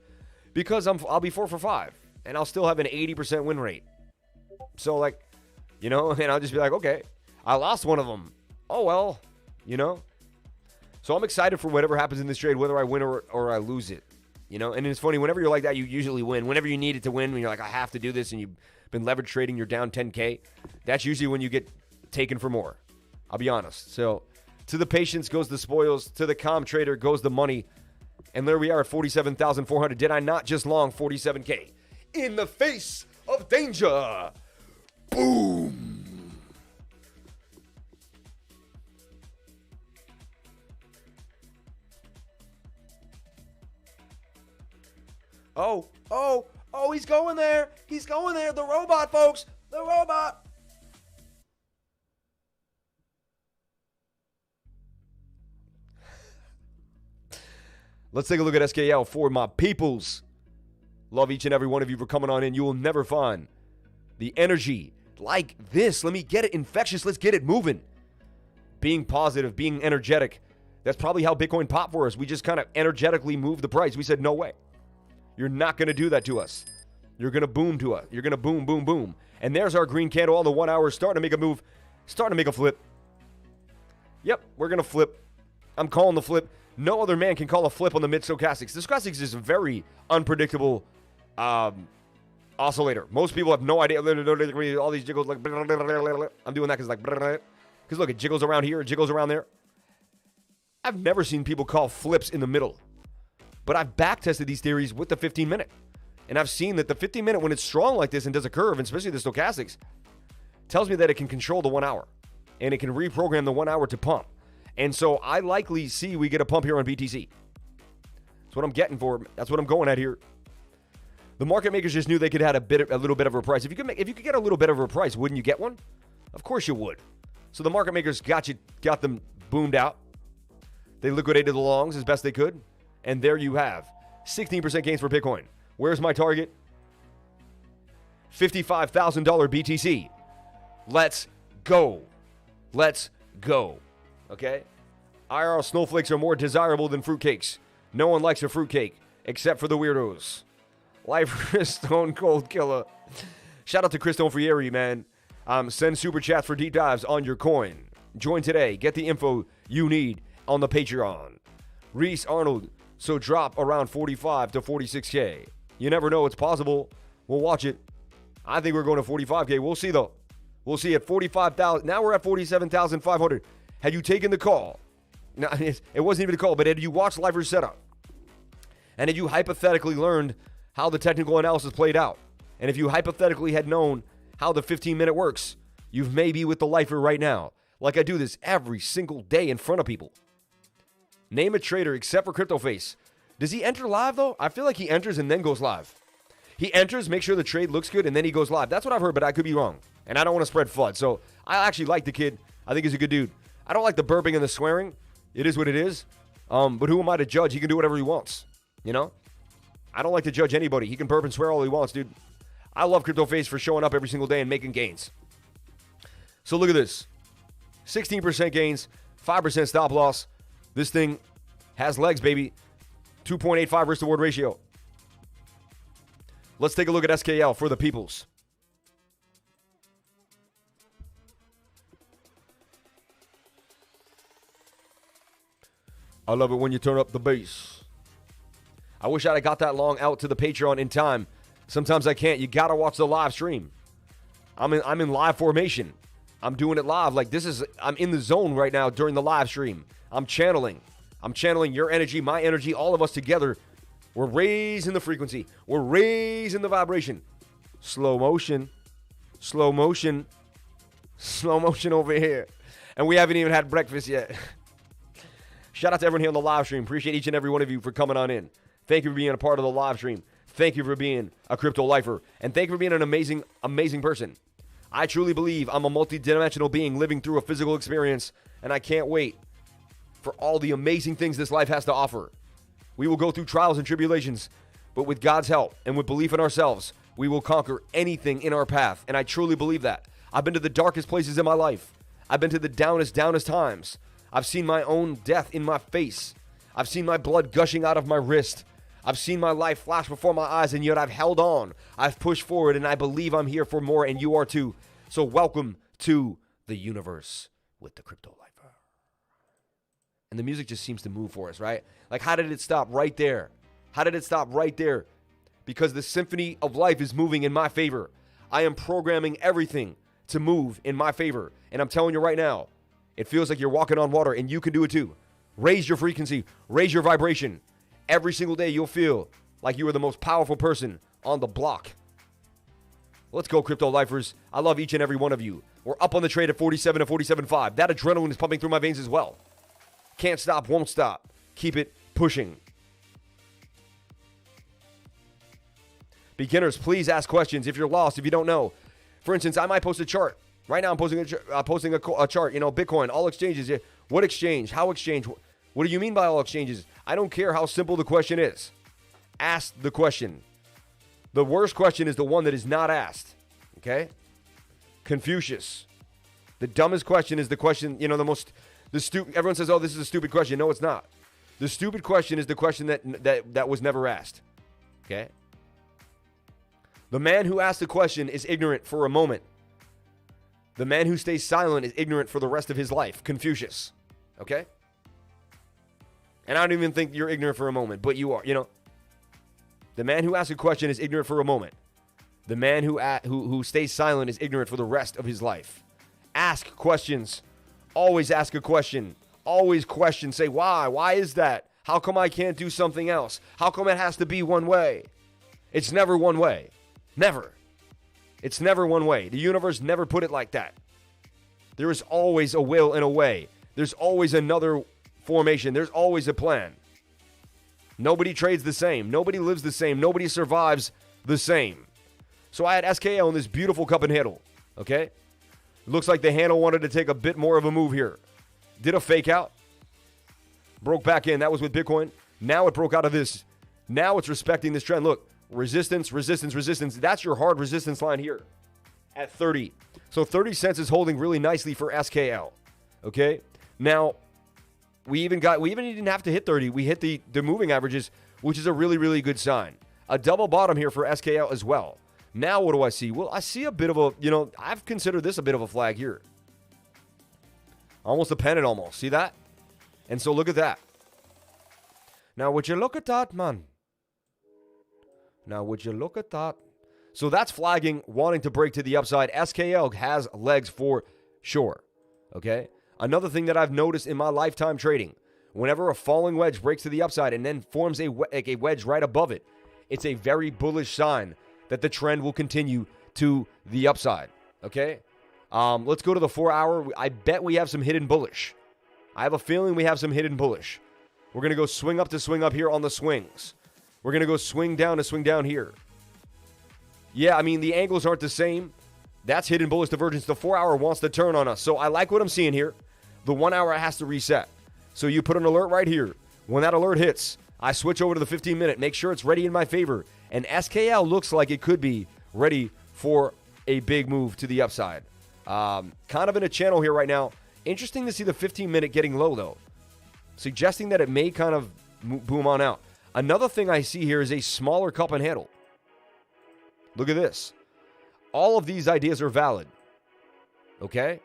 Because I'll be 4 for 5, and I'll still have an 80% win rate. So, like, you know, and I'll just be like, okay, I lost one of them. Oh, well, you know. So I'm excited for whatever happens in this trade, whether I win or I lose it. You know, and it's funny, whenever you're like that, you usually win. Whenever you need it to win, when you're like, I have to do this, and you've been leverage trading, you're down 10K, that's usually when you get taken for more. I'll be honest. So to the patience goes the spoils. To the calm trader goes the money. And there we are at 47,400. Did I not just long 47K? In the face of danger. Boom. Oh, he's going there. He's going there. The robot, folks. The robot. Let's take a look at SKL for my peoples. Love each and every one of you for coming on in. You will never find the energy like this. Let me get it infectious. Let's get it moving. Being positive, being energetic. That's probably how Bitcoin popped for us. We just kind of energetically moved the price. We said, no way. You're not going to do that to us. You're going to boom to us. You're going to boom, boom, boom. And there's our green candle on the 1 hour. Starting to make a move. Starting to make a flip. Yep, we're going to flip. I'm calling the flip. No other man can call a flip on the mid-stochastics. The stochastics is a very unpredictable oscillator. Most people have no idea. All these jiggles like... I'm doing that because because look, it jiggles around here. It jiggles around there. I've never seen people call flips in the middle. But I've backtested these theories with the 15-minute. And I've seen that the 15-minute, when it's strong like this and does a curve, and especially the stochastics, tells me that it can control the 1 hour. And it can reprogram the 1 hour to pump. And so I likely see we get a pump here on BTC. That's what I'm getting for. That's what I'm going at here. The market makers just knew they could have a little bit of a price. If you could get a little bit of a price, wouldn't you get one? Of course you would. So the market makers got them boomed out. They liquidated the longs as best they could. And there you have 16% gains for Bitcoin. Where's my target? $55,000 BTC. Let's go. Let's go. Okay? IRL snowflakes are more desirable than fruitcakes. No one likes a fruitcake except for the weirdos. Life is stone cold killer. Shout out to Chris Frieri, man. Send super chats for deep dives on your coin. Join today. Get the info you need on the Patreon. Reese Arnold. So drop around 45 to 46K. You never know. It's possible. We'll watch it. I think we're going to 45K. We'll see, though. We'll see at 45,000. Now we're at 47,500. Had you taken the call? No, it wasn't even a call, but had you watched Lifer's setup? And had you hypothetically learned how the technical analysis played out? And if you hypothetically had known how the 15-minute works, you've maybe with the Lifer right now. Like I do this every single day in front of people. Name a trader except for CryptoFace. Does he enter live, though? I feel like he enters and then goes live. He enters, make sure the trade looks good, and then he goes live. That's what I've heard, but I could be wrong. And I don't want to spread FUD. So I actually like the kid. I think he's a good dude. I don't like the burping and the swearing. It is what it is. But who am I to judge? He can do whatever he wants. You know? I don't like to judge anybody. He can burp and swear all he wants, dude. I love CryptoFace for showing up every single day and making gains. So look at this. 16% gains, 5% stop loss. This thing has legs, baby. 2.85 risk to reward ratio. Let's take a look at SKL for the peoples. I love it when you turn up the bass. I wish I'd have got that long out to the Patreon in time. Sometimes I can't. You gotta watch the live stream. I'm in live formation. I'm doing it live. Like I'm in the zone right now during the live stream. I'm channeling your energy, my energy, all of us together. We're raising the frequency. We're raising the vibration. Slow motion over here. And we haven't even had breakfast yet. Shout out to everyone here on the live stream. Appreciate each and every one of you for coming on in. Thank you for being a part of the live stream. Thank you for being a crypto lifer. And thank you for being an amazing, amazing person. I truly believe I'm a multidimensional being living through a physical experience, and I can't wait for all the amazing things this life has to offer. We will go through trials and tribulations, but with God's help and with belief in ourselves, we will conquer anything in our path, and I truly believe that. I've been to the darkest places in my life. I've been to the downest times. I've seen my own death in my face. I've seen my blood gushing out of my wrist. I've seen my life flash before my eyes, and yet I've held on. I've pushed forward, and I believe I'm here for more, and you are too. So welcome to the universe with the Crypto Lifer. And the music just seems to move for us, right? Like, how did it stop right there? How did it stop right there? Because the symphony of life is moving in my favor. I am programming everything to move in my favor. And I'm telling you right now, it feels like you're walking on water, and you can do it too. Raise your frequency. Raise your vibration. Every single day, you'll feel like you are the most powerful person on the block. Let's go, Crypto Lifers. I love each and every one of you. We're up on the trade at 47 to 47.5. That adrenaline is pumping through my veins as well. Can't stop, won't stop. Keep it pushing. Beginners, please ask questions if you're lost, if you don't know. For instance, I might post a chart. Right now, I'm posting a chart. You know, Bitcoin, all exchanges. What exchange? How exchange? What do you mean by all exchanges? I don't care how simple the question is. Ask the question. The worst question is the one that is not asked. Okay? Confucius. The dumbest question is the question, you know, everyone says, oh, this is a stupid question. No, it's not. The stupid question is the question that was never asked. Okay? The man who asked the question is ignorant for a moment. The man who stays silent is ignorant for the rest of his life. Confucius. Okay? And I don't even think you're ignorant for a moment, but you are, you know. The man who asks a question is ignorant for a moment. The man who stays silent is ignorant for the rest of his life. Ask questions. Always ask a question. Always question. Say, why? Why is that? How come I can't do something else? How come it has to be one way? It's never one way. Never. It's never one way. The universe never put it like that. There is always a will and a way. There's always another formation. There's always a plan. Nobody trades the same. Nobody lives the same. Nobody survives the same. So I had SKL in this beautiful cup and handle. Okay? Looks like the handle wanted to take a bit more of a move here. Did a fake out. Broke back in. That was with Bitcoin. Now it broke out of this. Now it's respecting this trend. Look, resistance, resistance, resistance. That's your hard resistance line here at 30. So 30 cents is holding really nicely for SKL. Okay? Now, we even didn't have to hit 30. We hit the moving averages, which is a really, really good sign. A double bottom here for SKL as well. Now what do I see? Well, I see a bit of a, I've considered this a bit of a flag here. Almost a pennant almost. See that? And so look at that. Now, would you look at that, man? Now, would you look at that? So that's flagging, wanting to break to the upside. SKL has legs for sure. Okay? Another thing that I've noticed in my lifetime trading, whenever a falling wedge breaks to the upside and then forms a wedge right above it, it's a very bullish sign that the trend will continue to the upside. Okay? Let's go to the 4 hour. I bet we have some hidden bullish. I have a feeling we have some hidden bullish. We're going to go swing up to swing up here on the swings. We're going to go swing down to swing down here. Yeah, I mean, the angles aren't the same. That's hidden bullish divergence. The 4 hour wants to turn on us. So I like what I'm seeing here. The 1 hour has to reset. So you put an alert right here. When that alert hits, I switch over to the 15 minute. Make sure it's ready in my favor. And SKL looks like it could be ready for a big move to the upside. Kind of in a channel here right now. Interesting to see the 15 minute getting low, though. Suggesting that it may kind of boom on out. Another thing I see here is a smaller cup and handle. Look at this. All of these ideas are valid. Okay?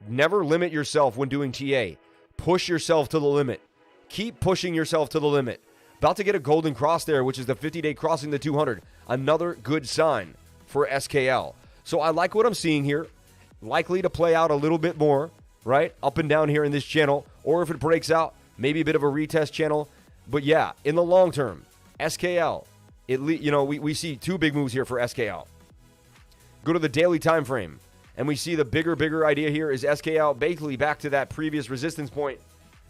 Never limit yourself when doing TA. Push yourself to the limit. Keep pushing yourself to the limit. About to get a golden cross there, which is the 50-day crossing the 200. Another good sign for SKL. So I like what I'm seeing here. Likely to play out a little bit more, right? Up and down here in this channel. Or if it breaks out, maybe a bit of a retest channel. But yeah, in the long term, SKL, we see two big moves here for SKL. Go to the daily time frame, and we see the bigger idea here is SKL basically back to that previous resistance point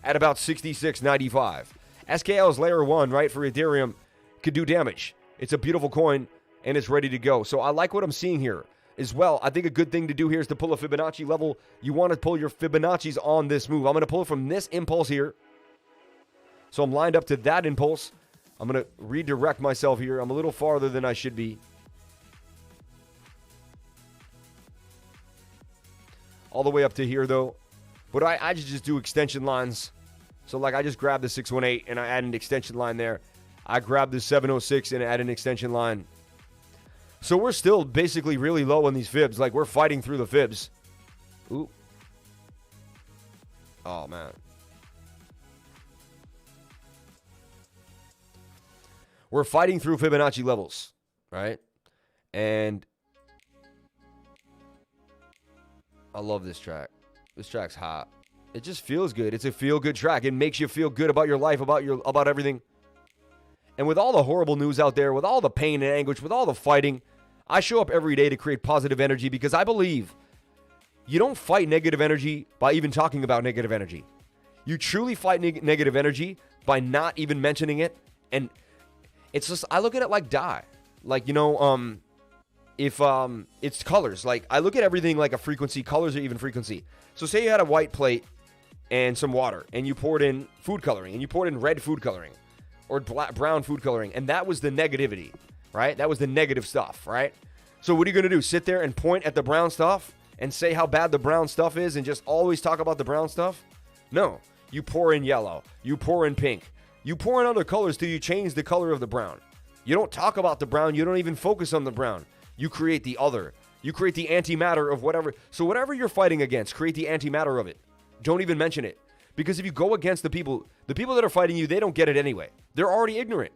at about 66.95. SKL is layer 1, right, for Ethereum, could do damage. It's a beautiful coin, and it's ready to go. So I like what I'm seeing here as well. I think a good thing to do here is to pull a Fibonacci level. You want to pull your Fibonacci's on this move. I'm going to pull it from this impulse here. So I'm lined up to that impulse. I'm going to redirect myself here. I'm a little farther than I should be. All the way up to here, though. But I just do extension lines. So, like, I just grab the 618 and I add an extension line there. I grab the 706 and add an extension line. So we're still basically really low on these fibs. Like, we're fighting through the fibs. Ooh. Oh, man. We're fighting through Fibonacci levels, right? And I love this track. This track's hot. It just feels good. It's a feel-good track. It makes you feel good about your life, about everything. And with all the horrible news out there, with all the pain and anguish, with all the fighting, I show up every day to create positive energy because I believe you don't fight negative energy by even talking about negative energy. You truly fight negative energy by not even mentioning it. And it's just, I look at it like dye. Like, if it's colors. Like, I look at everything like a frequency. Colors are even frequency. So say you had a white plate and some water, and you poured in food coloring, and you poured in red food coloring, or brown food coloring, and that was the negativity, right? That was the negative stuff, right? So what are you going to do? Sit there and point at the brown stuff and say how bad the brown stuff is and just always talk about the brown stuff? No. You pour in yellow. You pour in pink. You pour in other colors till you change the color of the brown. You don't talk about the brown. You don't even focus on the brown. You create the other. You create the antimatter of whatever. So whatever you're fighting against, create the antimatter of it. Don't even mention it. Because if you go against the people that are fighting you, they don't get it anyway. They're already ignorant.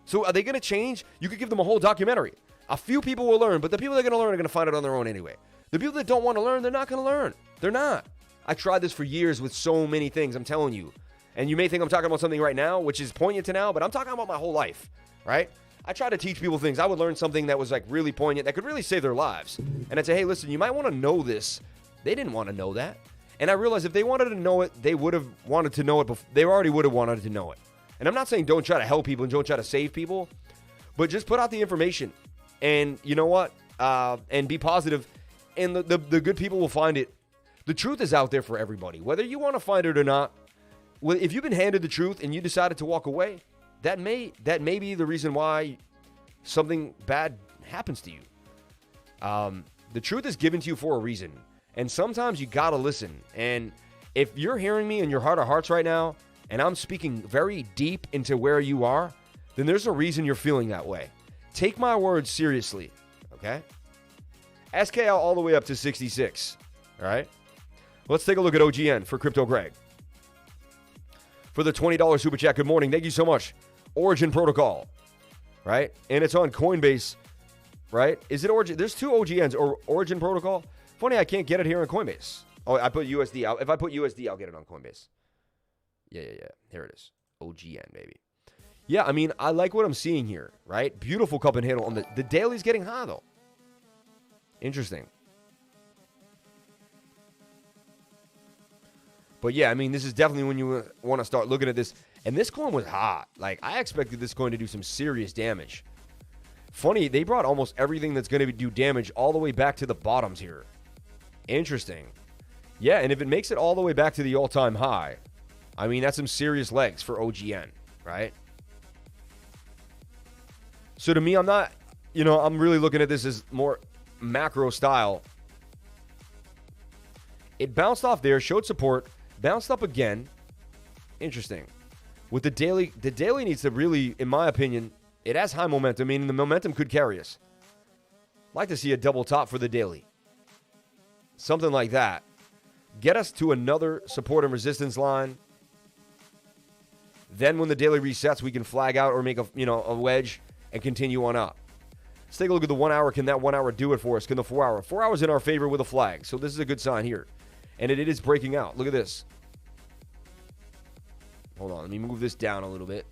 So are they going to change? You could give them a whole documentary. A few people will learn, but the people that are going to learn are going to find it on their own anyway. The people that don't want to learn, they're not going to learn. They're not. I tried this for years with so many things, I'm telling you. And you may think I'm talking about something right now, which is poignant to now, but I'm talking about my whole life, right? I try to teach people things. I would learn something that was like really poignant, that could really save their lives. And I'd say, hey, listen, you might want to know this. They didn't want to know that. And I realized if they wanted to know it, they would have wanted to know it before. They already would have wanted to know it. And I'm not saying don't try to help people and don't try to save people, but just put out the information. And you know what? And be positive. and the good people will find it. The truth is out there for everybody, whether you want to find it or not. Well, if you've been handed the truth and you decided to walk away, that may be the reason why something bad happens to you. The truth is given to you for a reason, and sometimes you gotta listen. And if you're hearing me in your heart of hearts right now, and I'm speaking very deep into where you are, then there's a reason you're feeling that way. Take my words seriously, okay? SKL all the way up to 66, all right? Let's take a look at OGN for Crypto Greg. For the $20 super chat, good morning. Thank you so much. Origin Protocol, right? And it's on Coinbase, right? Is it Origin? There's two OGNs, or Origin Protocol. Funny, I can't get it here on Coinbase. Oh, I put USD. If I put USD, I'll get it on Coinbase. Yeah. Here it is. OGN, baby. Yeah, I mean, I like what I'm seeing here, right? Beautiful cup and handle. On the daily's getting high, though. Interesting. But yeah, I mean, this is definitely when you want to start looking at this. And this coin was hot. Like, I expected this coin to do some serious damage. Funny, they brought almost everything that's going to do damage all the way back to the bottoms here. Interesting. Yeah, and if it makes it all the way back to the all-time high, I mean, that's some serious legs for OGN, right? So to me, I'm not, I'm really looking at this as more macro style. It bounced off there, showed support, bounced up again. Interesting. With the daily needs to really, in my opinion, it has high momentum, meaning the momentum could carry us. I'd like to see a double top for the daily. Something like that. Get us to another support and resistance line. Then when the daily resets, we can flag out or make a wedge and continue on up. Let's take a look at the 1 hour. Can that 1 hour do it for us? Can the 4 hour? 4 hours in our favor with a flag. So this is a good sign here. And it is breaking out. Look at this. Hold on. Let me move this down a little bit.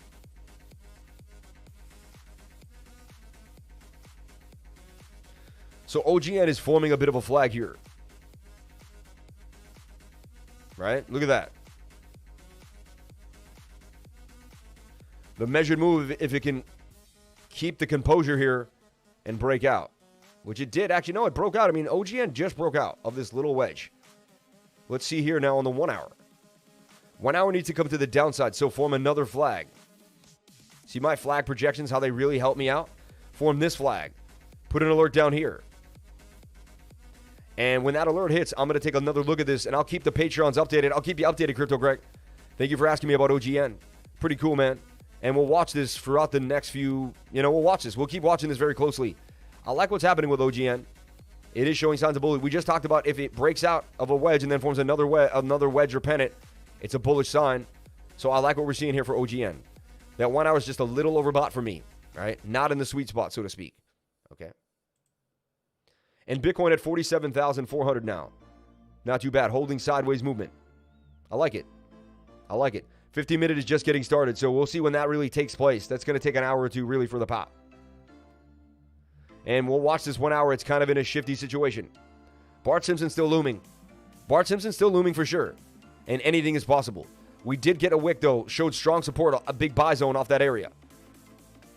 So OGN is forming a bit of a flag here. Right? Look at that. The measured move, if it can keep the composure here and break out, which it did. Actually, no, it broke out. I mean, OGN just broke out of this little wedge. Let's see here now on the 1 hour. 1 hour needs to come to the downside, so form another flag. See my flag projections, how they really help me out? Form this flag. Put an alert down here. And when that alert hits, I'm going to take another look at this, and I'll keep the Patreons updated. I'll keep you updated, Crypto Greg. Thank you for asking me about OGN. Pretty cool, man. And we'll watch this throughout the next few, we'll watch this. We'll keep watching this very closely. I like what's happening with OGN. It is showing signs of bullish. We just talked about if it breaks out of a wedge and then forms another wedge or pennant, it's a bullish sign. So I like what we're seeing here for OGN. That 1 hour is just a little overbought for me, right? Not in the sweet spot, so to speak. Okay. And Bitcoin at 47,400 now. Not too bad. Holding sideways movement. I like it. 15-minute is just getting started, so we'll see when that really takes place. That's going to take an hour or two really for the pop. And we'll watch this 1 hour. It's kind of in a shifty situation. Bart Simpson still looming. Bart Simpson still looming for sure. And anything is possible. We did get a wick, though. Showed strong support, a big buy zone off that area.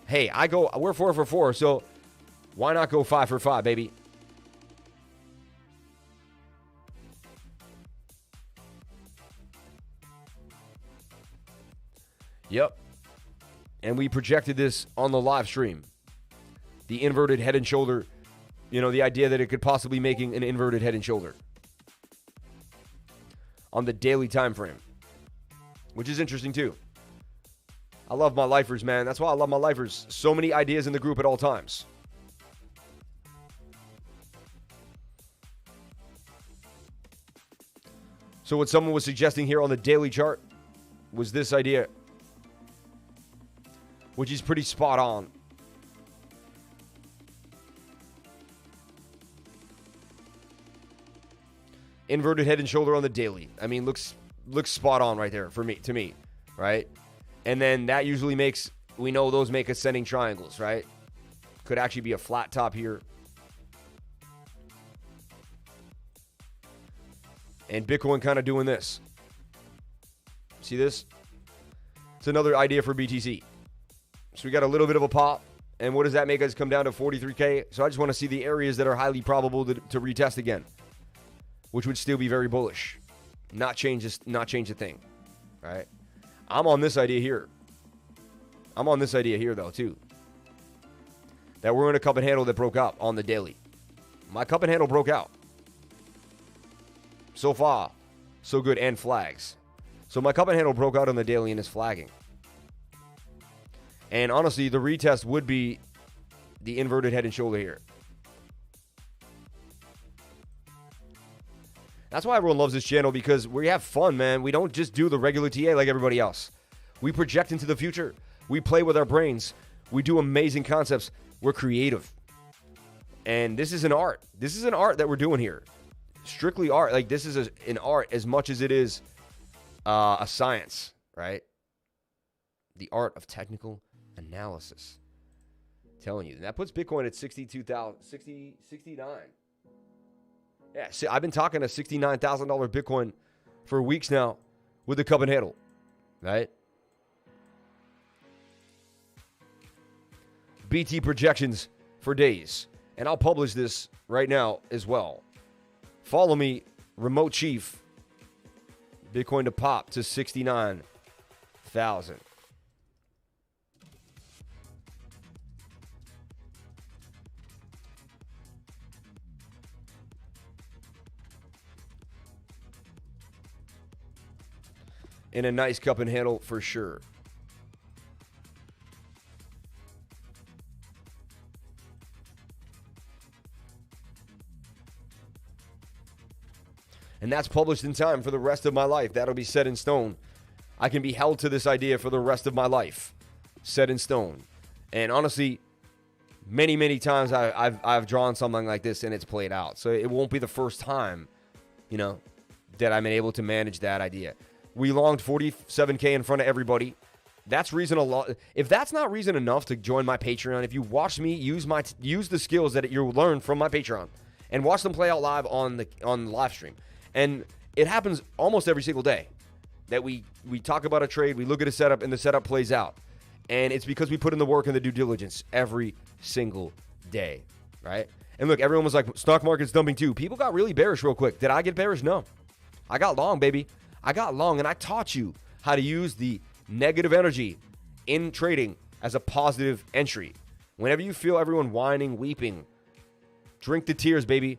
Hey, we're 4 for 4, so why not go 5 for 5, baby? Yep. And we projected this on the live stream. The inverted head and shoulder, the idea that it could possibly making an inverted head and shoulder on the daily time frame, which is interesting too. I love my lifers, man. That's why I love my lifers. So many ideas in the group at all times. So what someone was suggesting here on the daily chart was this idea, which is pretty spot on. Inverted head and shoulder on the daily. I mean, looks spot on right there to me, right? And then that usually we know those make ascending triangles, right? Could actually be a flat top here. And Bitcoin kind of doing this. See this? It's another idea for BTC. So we got a little bit of a pop, And what does that make us come down to 43K? So I just want to see the areas that are highly probable to retest again, which would still be very bullish. Not change a thing, right? I'm on this idea here. I'm on this idea here, though, too. That we're in a cup and handle that broke out on the daily. My cup and handle broke out. So far, so good, and flags. So my cup and handle broke out on the daily and is flagging. And honestly, the retest would be the inverted head and shoulder here. That's why everyone loves this channel, because we have fun, man. We don't just do the regular TA like everybody else. We project into the future. We play with our brains. We do amazing concepts. We're creative. And this is an art. This is an art that we're doing here. Strictly art. Like, this is an art as much as it is a science, right? The art of technical analysis. I'm telling you. And that puts Bitcoin at 69. Yeah, see, I've been talking a $69,000 Bitcoin for weeks now with the cup and handle, right? BT projections for days. And I'll publish this right now as well. Follow me, Remote Chief. Bitcoin to pop to 69,000. In a nice cup and handle for sure. And that's published in time for the rest of my life. That'll be set in stone. I can be held to this idea for the rest of my life. Set in stone. And honestly, many, many times I've drawn something like this and it's played out. So it won't be the first time, that I'm able to manage that idea. We longed 47K in front of everybody. That's reason a lot. If that's not reason enough to join my Patreon, if you watch me use the skills that you learn from my Patreon and watch them play out live on the live stream. And it happens almost every single day that we talk about a trade, we look at a setup, and the setup plays out. And it's because we put in the work and the due diligence every single day, right? And look, everyone was like, stock market's dumping too. People got really bearish real quick. Did I get bearish? No. I got long, baby. I got long, and I taught you how to use the negative energy in trading as a positive entry. Whenever you feel everyone whining, weeping, drink the tears, baby.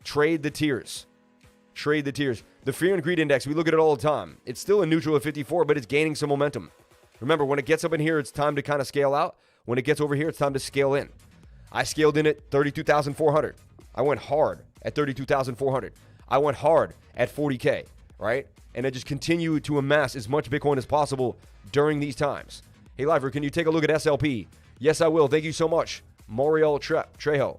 Trade the tears. Trade the tears. The fear and greed index, we look at it all the time. It's still in neutral at 54, but it's gaining some momentum. Remember, when it gets up in here, it's time to kind of scale out. When it gets over here, it's time to scale in. I scaled in at 32,400. I went hard at 32,400. I went hard at 40K, right? And I just continue to amass as much Bitcoin as possible during these times. Hey, Lifer, can you take a look at SLP? Yes, I will. Thank you so much. Moriel Trejo.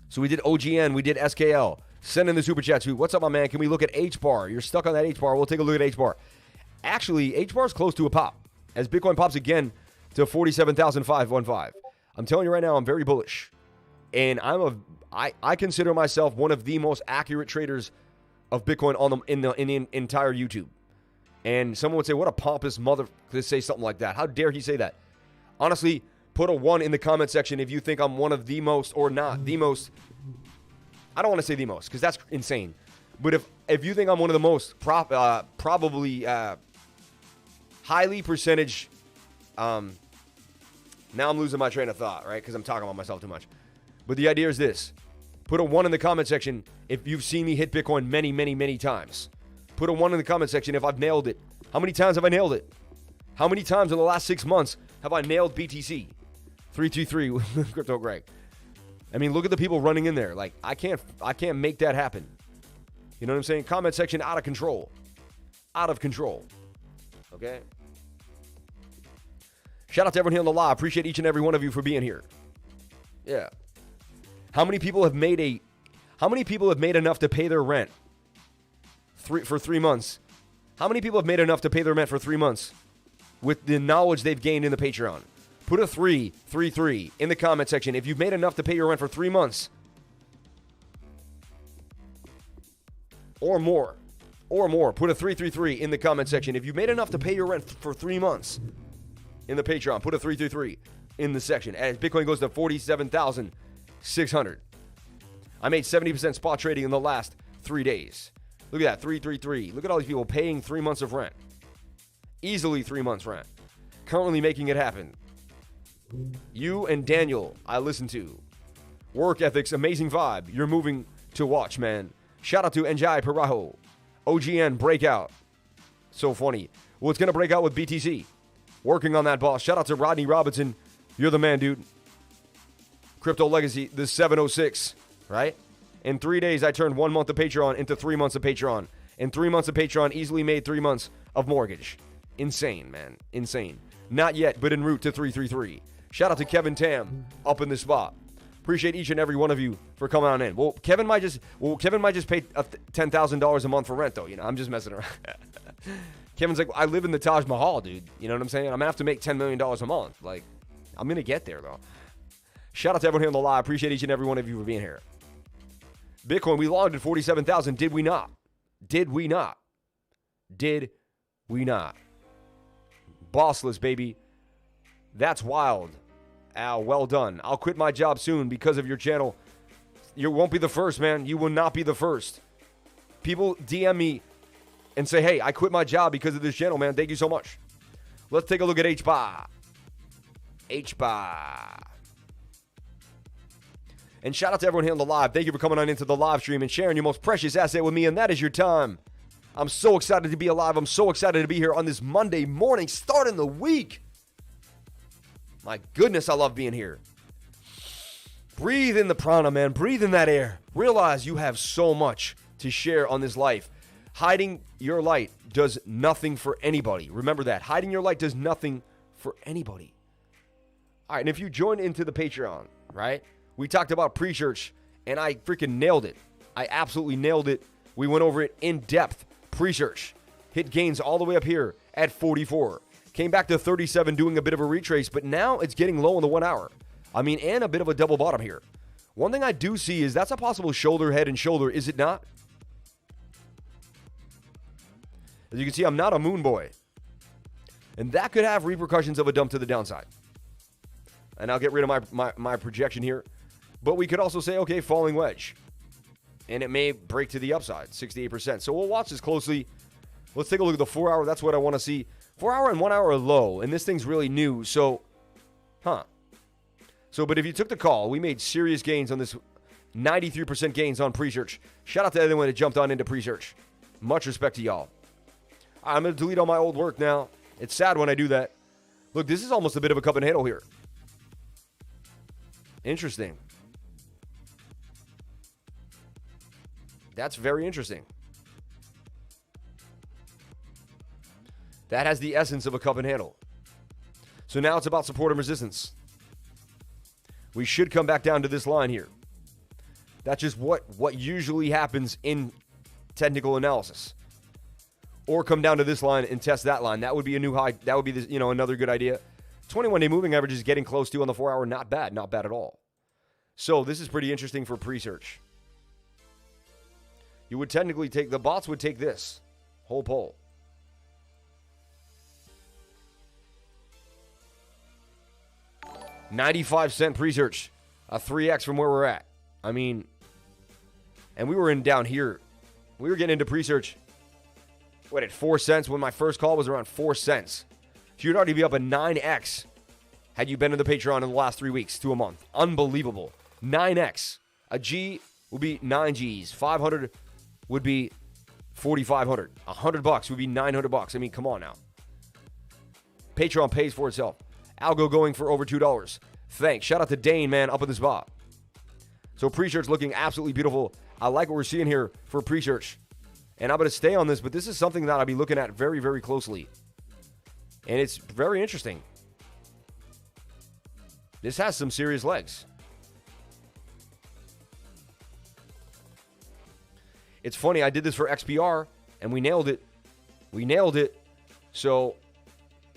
So we did OGN, we did SKL. Send in the super chat too. What's up, my man? Can we look at HBAR? You're stuck on that HBAR. We'll take a look at HBAR. Actually, HBAR is close to a pop. As Bitcoin pops again to 47,515. I'm telling you right now, I'm very bullish. And I consider myself one of the most accurate traders of Bitcoin in the entire YouTube. And someone would say, what a pompous mother to say something like that. How dare he say that? Honestly, put a 1 in the comment section if you think I'm one of the most or not the most. I don't want to say the most because that's insane. But if you think I'm one of the most probably highly percentage. Now I'm losing my train of thought, right? Because I'm talking about myself too much. But the idea is this. Put a 1 in the comment section if you've seen me hit Bitcoin many, many, many times. Put a 1 in the comment section if I've nailed it. How many times have I nailed it? How many times in the last 6 months have I nailed BTC? 323 with Crypto Greg. I mean, look at the people running in there. Like, I can't make that happen. You know what I'm saying? Comment section out of control. Out of control. Okay? Shout out to everyone here on the live. Appreciate each and every one of you for being here. Yeah. How many people have made enough to pay their rent for 3 months? How many people have made enough to pay their rent for 3 months with the knowledge they've gained in the Patreon? Put a 333 in the comment section if you've made enough to pay your rent for 3 months. Or more. Put a 333 in the comment section if you've made enough to pay your rent for 3 months. in the Patreon. Put a 333 in the section. As Bitcoin goes to 47,600. I made 70% spot trading in the last 3 days. Look at that, 333. Look at all these people paying 3 months of rent. Easily 3 months rent. Currently making it happen. You and Daniel, I listen to. Work ethics, amazing vibe. You're moving to watch, man. Shout out to Njai Parajo. OGN breakout. So funny. Well, it's going to break out with BTC. Working on that, boss. Shout out to Rodney Robinson. You're the man, dude. Crypto Legacy, the 706, right? In 3 days, I turned 1 month of Patreon into 3 months of Patreon. In 3 months of Patreon, easily made 3 months of mortgage. Insane, man. Insane. Not yet, but en route to 333. Shout out to Kevin Tam up in this spot. Appreciate each and every one of you for coming on in. Well, Kevin might just pay $10,000 a month for rent, though. You know, I'm just messing around. Kevin's like, I live in the Taj Mahal, dude. You know what I'm saying? I'm going to have to make $10 million a month. Like, I'm going to get there, though. Shout out to everyone here on the live. Appreciate each and every one of you for being here. Bitcoin, we logged at 47,000. Did we not? Did we not? Did we not? Bossless, baby. That's wild. Al, well done. I'll quit my job soon because of your channel. You won't be the first, man. You will not be the first. People DM me and say, hey, I quit my job because of this channel, man. Thank you so much. Let's take a look at HBAR. HBAR. And shout out to everyone here on the live. Thank you for coming on into the live stream and sharing your most precious asset with me, and that is your time. I'm so excited to be alive. I'm so excited to be here on this Monday morning, starting the week. My goodness, I love being here. Breathe in the prana, man. Breathe in that air. Realize you have so much to share on this life. Hiding your light does nothing for anybody. Remember that. Hiding your light does nothing for anybody. All right, and if you join into the Patreon, right? We talked about pre-church, and I freaking nailed it. I absolutely nailed it. We went over it in depth. Pre-church. Hit gains all the way up here at 44. Came back to 37 doing a bit of a retrace, but now it's getting low in the 1 hour. I mean, and a bit of a double bottom here. One thing I do see is that's a possible shoulder, head, and shoulder, is it not? As you can see, I'm not a moon boy. And that could have repercussions of a dump to the downside. And I'll get rid of my projection here. But we could also say, okay, falling wedge. And it may break to the upside, 68%. So we'll watch this closely. Let's take a look at the 4 hour. That's what I want to see. 4 hour and 1 hour are low, and this thing's really new. So, but if you took the call, we made serious gains on this, 93% gains on pre-search. Shout out to everyone that jumped on into pre-search. Much respect to y'all. I'm going to delete all my old work now. It's sad when I do that. Look, this is almost a bit of a cup and handle here. Interesting. That's very interesting. That has the essence of a cup and handle. So now it's about support and resistance. We should come back down to this line here. That's just what usually happens in technical analysis. Or come down to this line and test that line. That would be a new high. That would be another good idea. 21-day moving average is getting close to on the 4 hour. Not bad. Not bad at all. So this is pretty interesting for pre-search. You would technically take, the bots would take this whole poll. $0.95 pre-search, a 3x from where we're at. I mean, and we were in down here. We were getting into pre-search, at 4 cents when my first call was around 4 cents. So you'd already be up a 9x had you been in the Patreon in the last 3 weeks to a month. Unbelievable. 9x. A G would be 9 Gs. 500 would be 4,500. $100 would be $900. I mean, come on now. Patreon pays for itself. Algo going for over $2. Thanks. Shout out to Dane, man, up in the spot. So pre-search looking absolutely beautiful. I like what we're seeing here for pre-search. And I'm going to stay on this, but this is something that I'll be looking at very, very closely. And it's very interesting. This has some serious legs. It's funny, I did this for XBR, and we nailed it. We nailed it. So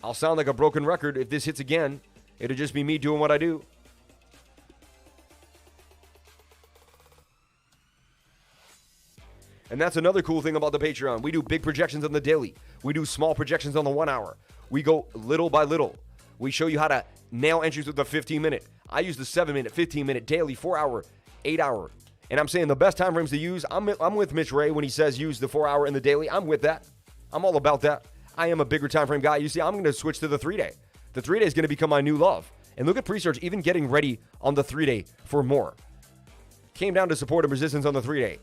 I'll sound like a broken record. If this hits again, it'll just be me doing what I do. And that's another cool thing about the Patreon. We do big projections on the daily. We do small projections on the 1 hour. We go little by little. We show you how to nail entries with the 15-minute. I use the 7-minute, 15-minute, daily, 4-hour, 8-hour. And I'm saying the best time frames to use, I'm with Mitch Ray when he says use the 4-hour and the daily. I'm with that. I'm all about that. I am a bigger time frame guy. You see, I'm going to switch to the 3-day. The 3-day is going to become my new love. And look at pre-search even getting ready on the 3-day for more. Came down to support and resistance on the 3-day.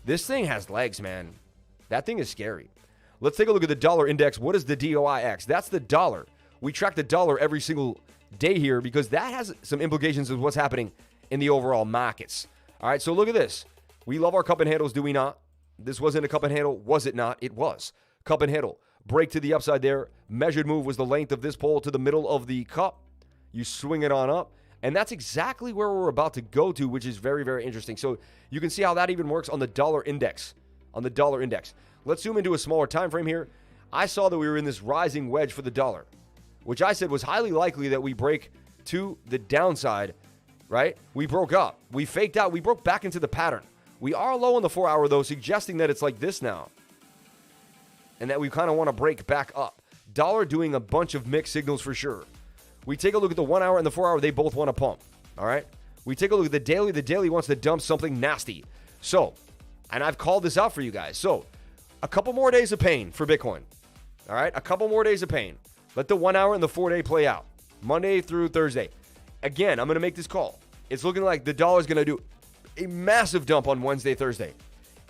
This thing has legs, man. That thing is scary. Let's take a look at the dollar index. What is the DOIX? That's the dollar. We track the dollar every single day here because that has some implications of what's happening in the overall markets. All right, so look at this. We love our cup and handles, do we not? This wasn't a cup and handle, was it not? It was. Cup and handle. Break to the upside there. Measured move was the length of this pole to the middle of the cup. You swing it on up. And that's exactly where we're about to go to, which is very, very interesting. So you can see how that even works on the dollar index. Let's zoom into a smaller time frame here. I saw that we were in this rising wedge for the dollar, which I said was highly likely that we break to the downside, right? We broke up. We faked out. We broke back into the pattern. We are low on the 4-hour, though, suggesting that it's like this now and that we kind of want to break back up. Dollar doing a bunch of mixed signals for sure. We take a look at the 1-hour and the 4-hour. They both want to pump, all right? We take a look at the daily. The daily wants to dump something nasty. So, and I've called this out for you guys. So, a couple more days of pain for Bitcoin, all right? A couple more days of pain. Let the 1-hour and the 4-day play out, Monday through Thursday. Again, I'm going to make this call. It's looking like the dollar is going to do a massive dump on Wednesday, Thursday,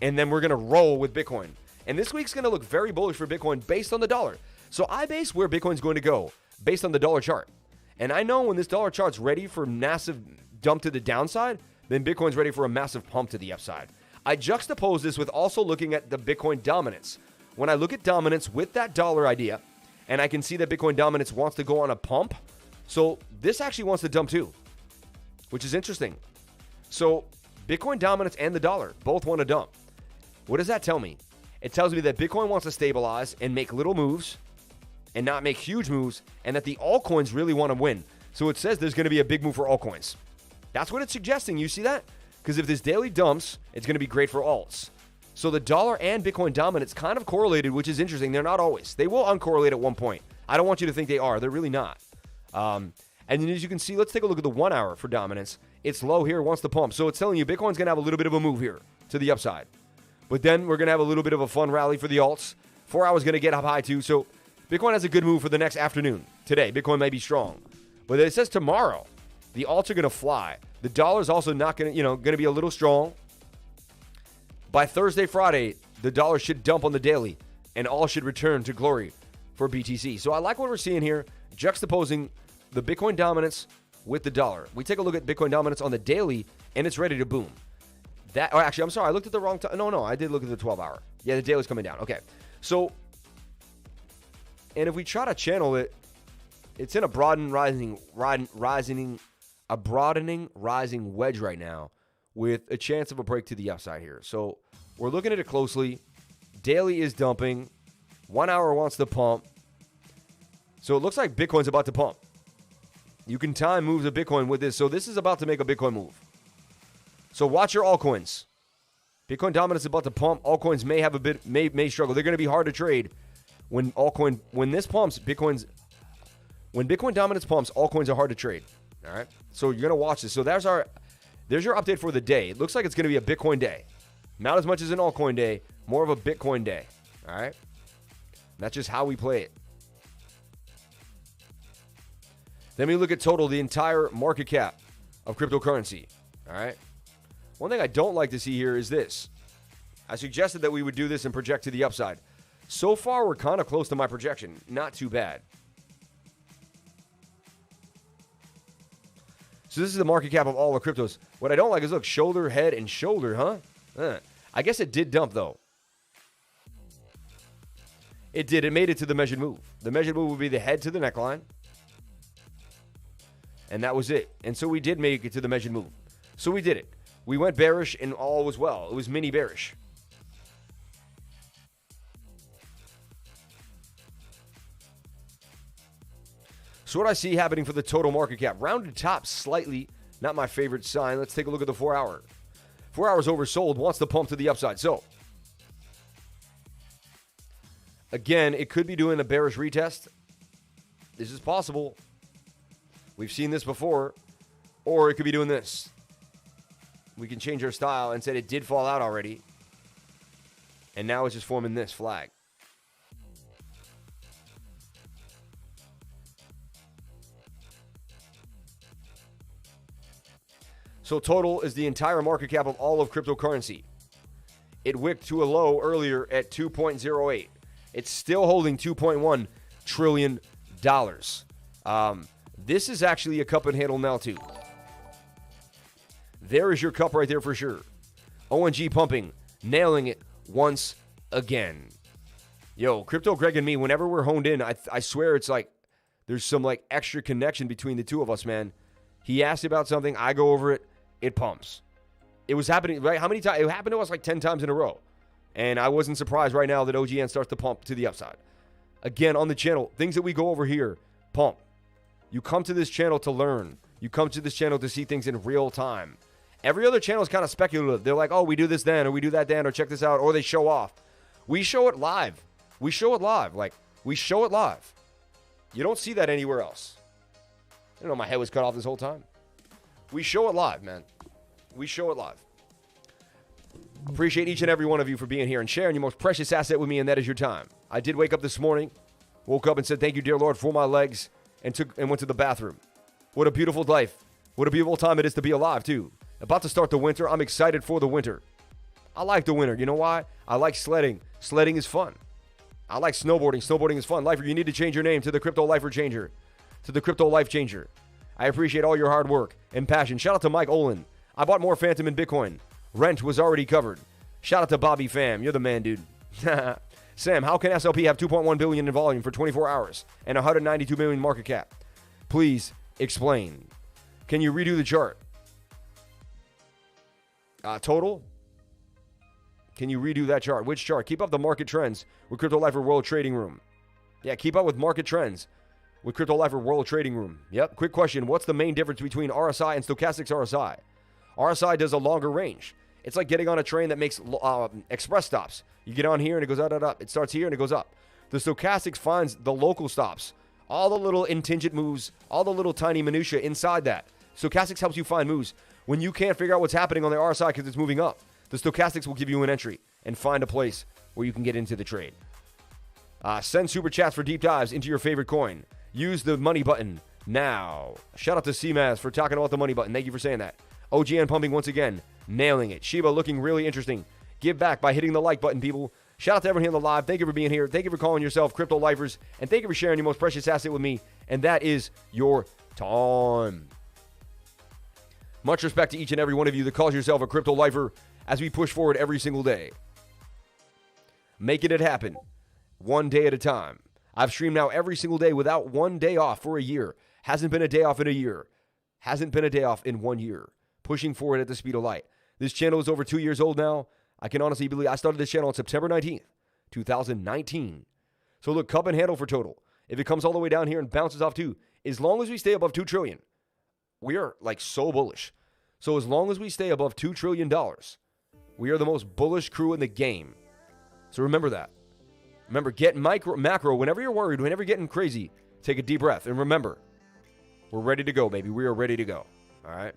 and then we're going to roll with Bitcoin. And this week's going to look very bullish for Bitcoin based on the dollar. So I base where Bitcoin's going to go based on the dollar chart. And I know when this dollar chart's ready for massive dump to the downside, then Bitcoin's ready for a massive pump to the upside. I juxtapose this with also looking at the Bitcoin dominance. When I look at dominance with that dollar idea, and I can see that Bitcoin dominance wants to go on a pump, so this actually wants to dump too, which is interesting. So Bitcoin dominance and the dollar both want to dump. What does that tell me? It tells me that Bitcoin wants to stabilize and make little moves and not make huge moves, and that the altcoins really want to win. So it says there's going to be a big move for altcoins. That's what it's suggesting. You see that? Because if this daily dumps, it's going to be great for alts. So the dollar and Bitcoin dominance kind of correlated, which is interesting. They're not always. They will uncorrelate at one point. I don't want you to think they are. They're really not. And then as you can see, let's take a look at the 1-hour for dominance. It's low here, wants to pump. So it's telling you Bitcoin's going to have a little bit of a move here to the upside. But then we're going to have a little bit of a fun rally for the alts. 4 hours going to get up high too. So Bitcoin has a good move for the next afternoon. Today, Bitcoin may be strong. But it says tomorrow, the alts are going to fly. The dollar's also not going to, going to be a little strong. By Thursday, Friday, the dollar should dump on the daily, and all should return to glory for BTC. So I like what we're seeing here, juxtaposing the Bitcoin dominance with the dollar. We take a look at Bitcoin dominance on the daily, and it's ready to boom. Actually, I'm sorry, I looked at the wrong time. No, I did look at the 12-hour. Yeah, the daily's coming down. Okay, so, and if we try to channel it, it's in a broadening rising wedge right now with a chance of a break to the upside here. So we're looking at it closely. Daily is dumping. 1 hour wants to pump. So it looks like Bitcoin's about to pump. You can time moves of Bitcoin with this. So this is about to make a Bitcoin move. So watch your altcoins. Bitcoin dominance is about to pump. Altcoins may have a bit, may struggle. They're going to be hard to trade when this pumps. When Bitcoin dominance pumps, altcoins are hard to trade. All right. So you're going to watch this. So there's your update for the day. It looks like it's going to be a Bitcoin day. Not as much as an altcoin day, more of a Bitcoin day. All right. That's just how we play it. Then we look at total, the entire market cap of cryptocurrency. All right. One thing I don't like to see here is this. I suggested that we would do this and project to the upside. So far, we're kind of close to my projection. Not too bad. So this is the market cap of all the cryptos. What I don't like is, look, shoulder, head, and shoulder, huh? I guess it did dump, though. It did. It made it to the measured move. The measured move would be the head to the neckline. And that was it. And so we did make it to the measured move. So we did it. We went bearish and all was well. It was mini bearish. So what I see happening for the total market cap, rounded top slightly, not my favorite sign. Let's take a look at the 4 hour. 4 hours oversold, wants to pump to the upside. So, again, it could be doing a bearish retest. This is possible. We've seen this before. Or it could be doing this. We can change our style and said it did fall out already. And now it's just forming this flag. So total is the entire market cap of all of cryptocurrency. It wicked to a low earlier at 2.08. It's still holding $2.1 trillion. This is actually a cup and handle now too. There is your cup right there for sure. ONG pumping, nailing it once again. Yo, Crypto Greg and me, whenever we're honed in, I swear it's like there's some like extra connection between the two of us, man. He asked about something, I go over it, it pumps. It was happening, right? How many times? It happened to us like 10 times in a row. And I wasn't surprised right now that OGN starts to pump to the upside. Again, on the channel, things that we go over here, pump. You come to this channel to learn. You come to this channel to see things in real time. Every other channel is kind of speculative. They're like, oh, we do this then, or we do that then, or check this out, or they show off. We show it live. We show it live. Like, we show it live. You don't see that anywhere else. I didn't know my head was cut off this whole time. We show it live, man. We show it live. Appreciate each and every one of you for being here and sharing your most precious asset with me, and that is your time. I did wake up this morning, woke up and said, thank you, dear Lord, for my legs, and went to the bathroom. What a beautiful life. What a beautiful time it is to be alive, too. About to start the winter. I'm excited for the winter. I like the winter. You know why? I like sledding. Sledding is fun. I like snowboarding. Snowboarding is fun. Lifer, you need to change your name to the Crypto Lifer Changer. To the Crypto Life Changer. I appreciate all your hard work and passion. Shout out to Mike Olin. I bought more Phantom in Bitcoin. Rent was already covered. Shout out to Bobby Fam. You're the man, dude. Sam, how can SLP have 2.1 billion in volume for 24 hours and 192 million market cap? Please explain. Can you redo the chart? Total? Can you redo that chart? Which chart? Keep up the market trends with Crypto Lifer World Trading Room. Yeah, keep up with market trends with Crypto Lifer World Trading Room. Yep. Quick question. What's the main difference between RSI and Stochastics RSI? RSI does a longer range. It's like getting on a train that makes express stops. You get on here and it goes up. It starts here and it goes up. The Stochastics finds the local stops. All the little intingent moves, all the little tiny minutia inside that. Stochastics helps you find moves. When you can't figure out what's happening on the RSI because it's moving up, the Stochastics will give you an entry and find a place where you can get into the trade. Send super chats for deep dives into your favorite coin. Use the money button now. Shout out to CMAS for talking about the money button. Thank you for saying that. OGN pumping once again. Nailing it. Shiba looking really interesting. Give back by hitting the like button, people. Shout out to everyone here on the live. Thank you for being here. Thank you for calling yourself Crypto Lifers. And thank you for sharing your most precious asset with me. And that is your time. Much respect to each and every one of you that calls yourself a Crypto Lifer as we push forward every single day. Making it happen. One day at a time. I've streamed now every single day without one day off for a year. Hasn't been a day off in a year. Hasn't been a day off in 1 year. Pushing forward at the speed of light. This channel is over 2 years old now. I can honestly believe I started this channel on September 19th, 2019. So look, cup and handle for total. If it comes all the way down here and bounces off too, as long as we stay above $2 trillion, we are like so bullish. So as long as we stay above $2 trillion, we are the most bullish crew in the game. So remember that. Remember, get macro. Whenever you're worried, whenever you're getting crazy, take a deep breath. And remember, we're ready to go, baby. We are ready to go. All right.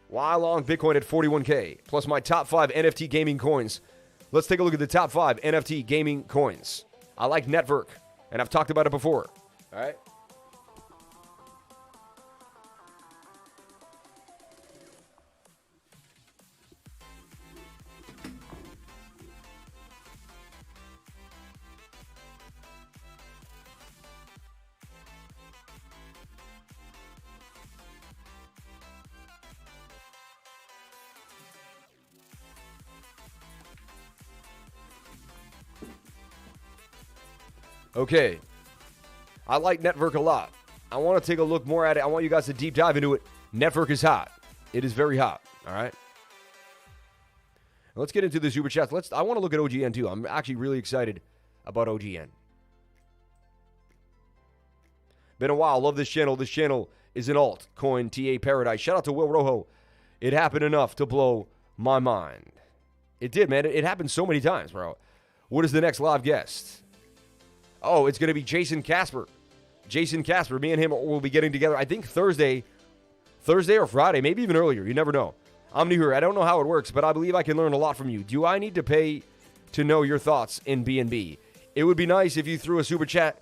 Why long Bitcoin at 41K? Plus my top 5 NFT gaming coins. Let's take a look at the top 5 NFT gaming coins. I like Network, and I've talked about it before. All right. Okay, I like Network a lot. I want to take a look more at it. I want you guys to deep dive into it. Network is hot. It is very hot, all right? Let's get into the super chat. I want to look at OGN too. I'm actually really excited about OGN. Been a while. Love this channel. This channel is an altcoin TA paradise. Shout out to Will Rojo. It happened enough to blow my mind. It did, man. It happened so many times, bro. What is the next live guest? Oh, it's going to be Jason Casper. Jason Casper, me and him will be getting together, I think Thursday or Friday, maybe even earlier. You never know. I'm new here. I don't know how it works, but I believe I can learn a lot from you. Do I need to pay to know your thoughts in BNB? It would be nice if you threw a super chat.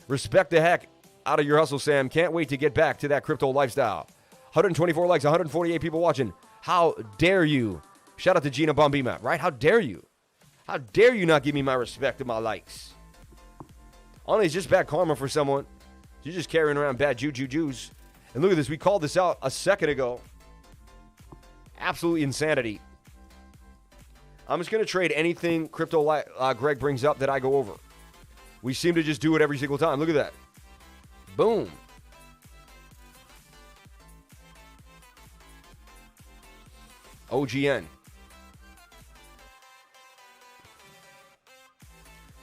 Respect the heck out of your hustle, Sam. Can't wait to get back to that crypto lifestyle. 124 likes, 148 people watching. How dare you? Shout out to Gina Bombima, right? How dare you? How dare you not give me my respect and my likes? Honestly, it's just bad karma for someone. You're just carrying around bad juju. And look at this. We called this out a second ago. Absolutely insanity. I'm just going to trade anything crypto Greg brings up that I go over. We seem to just do it every single time. Look at that. Boom. OGN.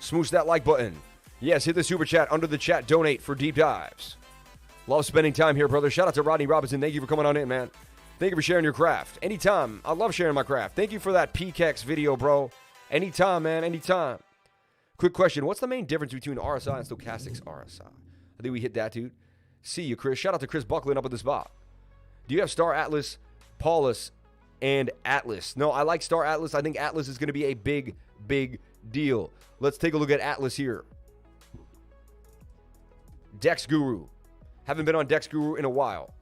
Smoosh that like button. Yes, hit the super chat under the chat. Donate for deep dives. Love spending time here, brother. Shout out to Rodney Robinson. Thank you for coming on in, man. Thank you for sharing your craft. Anytime. I love sharing my craft. Thank you for that PKEX video, bro. Anytime, man. Anytime. Quick question. What's the main difference between RSI and stochastics RSI? I think we hit that, dude. See you, Chris. Shout out to Chris Buckland up at the spot. Do you have Star Atlas, Paulus, and Atlas? No, I like Star Atlas. I think Atlas is going to be a big, big deal. Let's take a look at Atlas here. Dex Guru. Haven't been on Dex Guru in a while.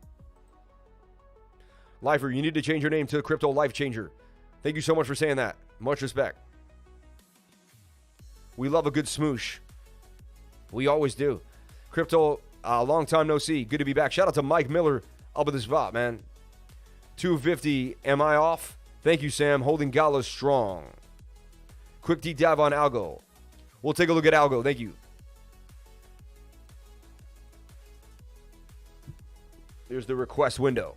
Lifer, you need to change your name to Crypto Life Changer. Thank you so much for saying that. Much respect. We love a good smoosh. We always do. Crypto, long time no see. Good to be back. Shout out to Mike Miller up at the spot, man. 250, am I off? Thank you, Sam. Holding Gala strong. Quick deep dive on ALGO. We'll take a look at ALGO. Thank you. There's the request window.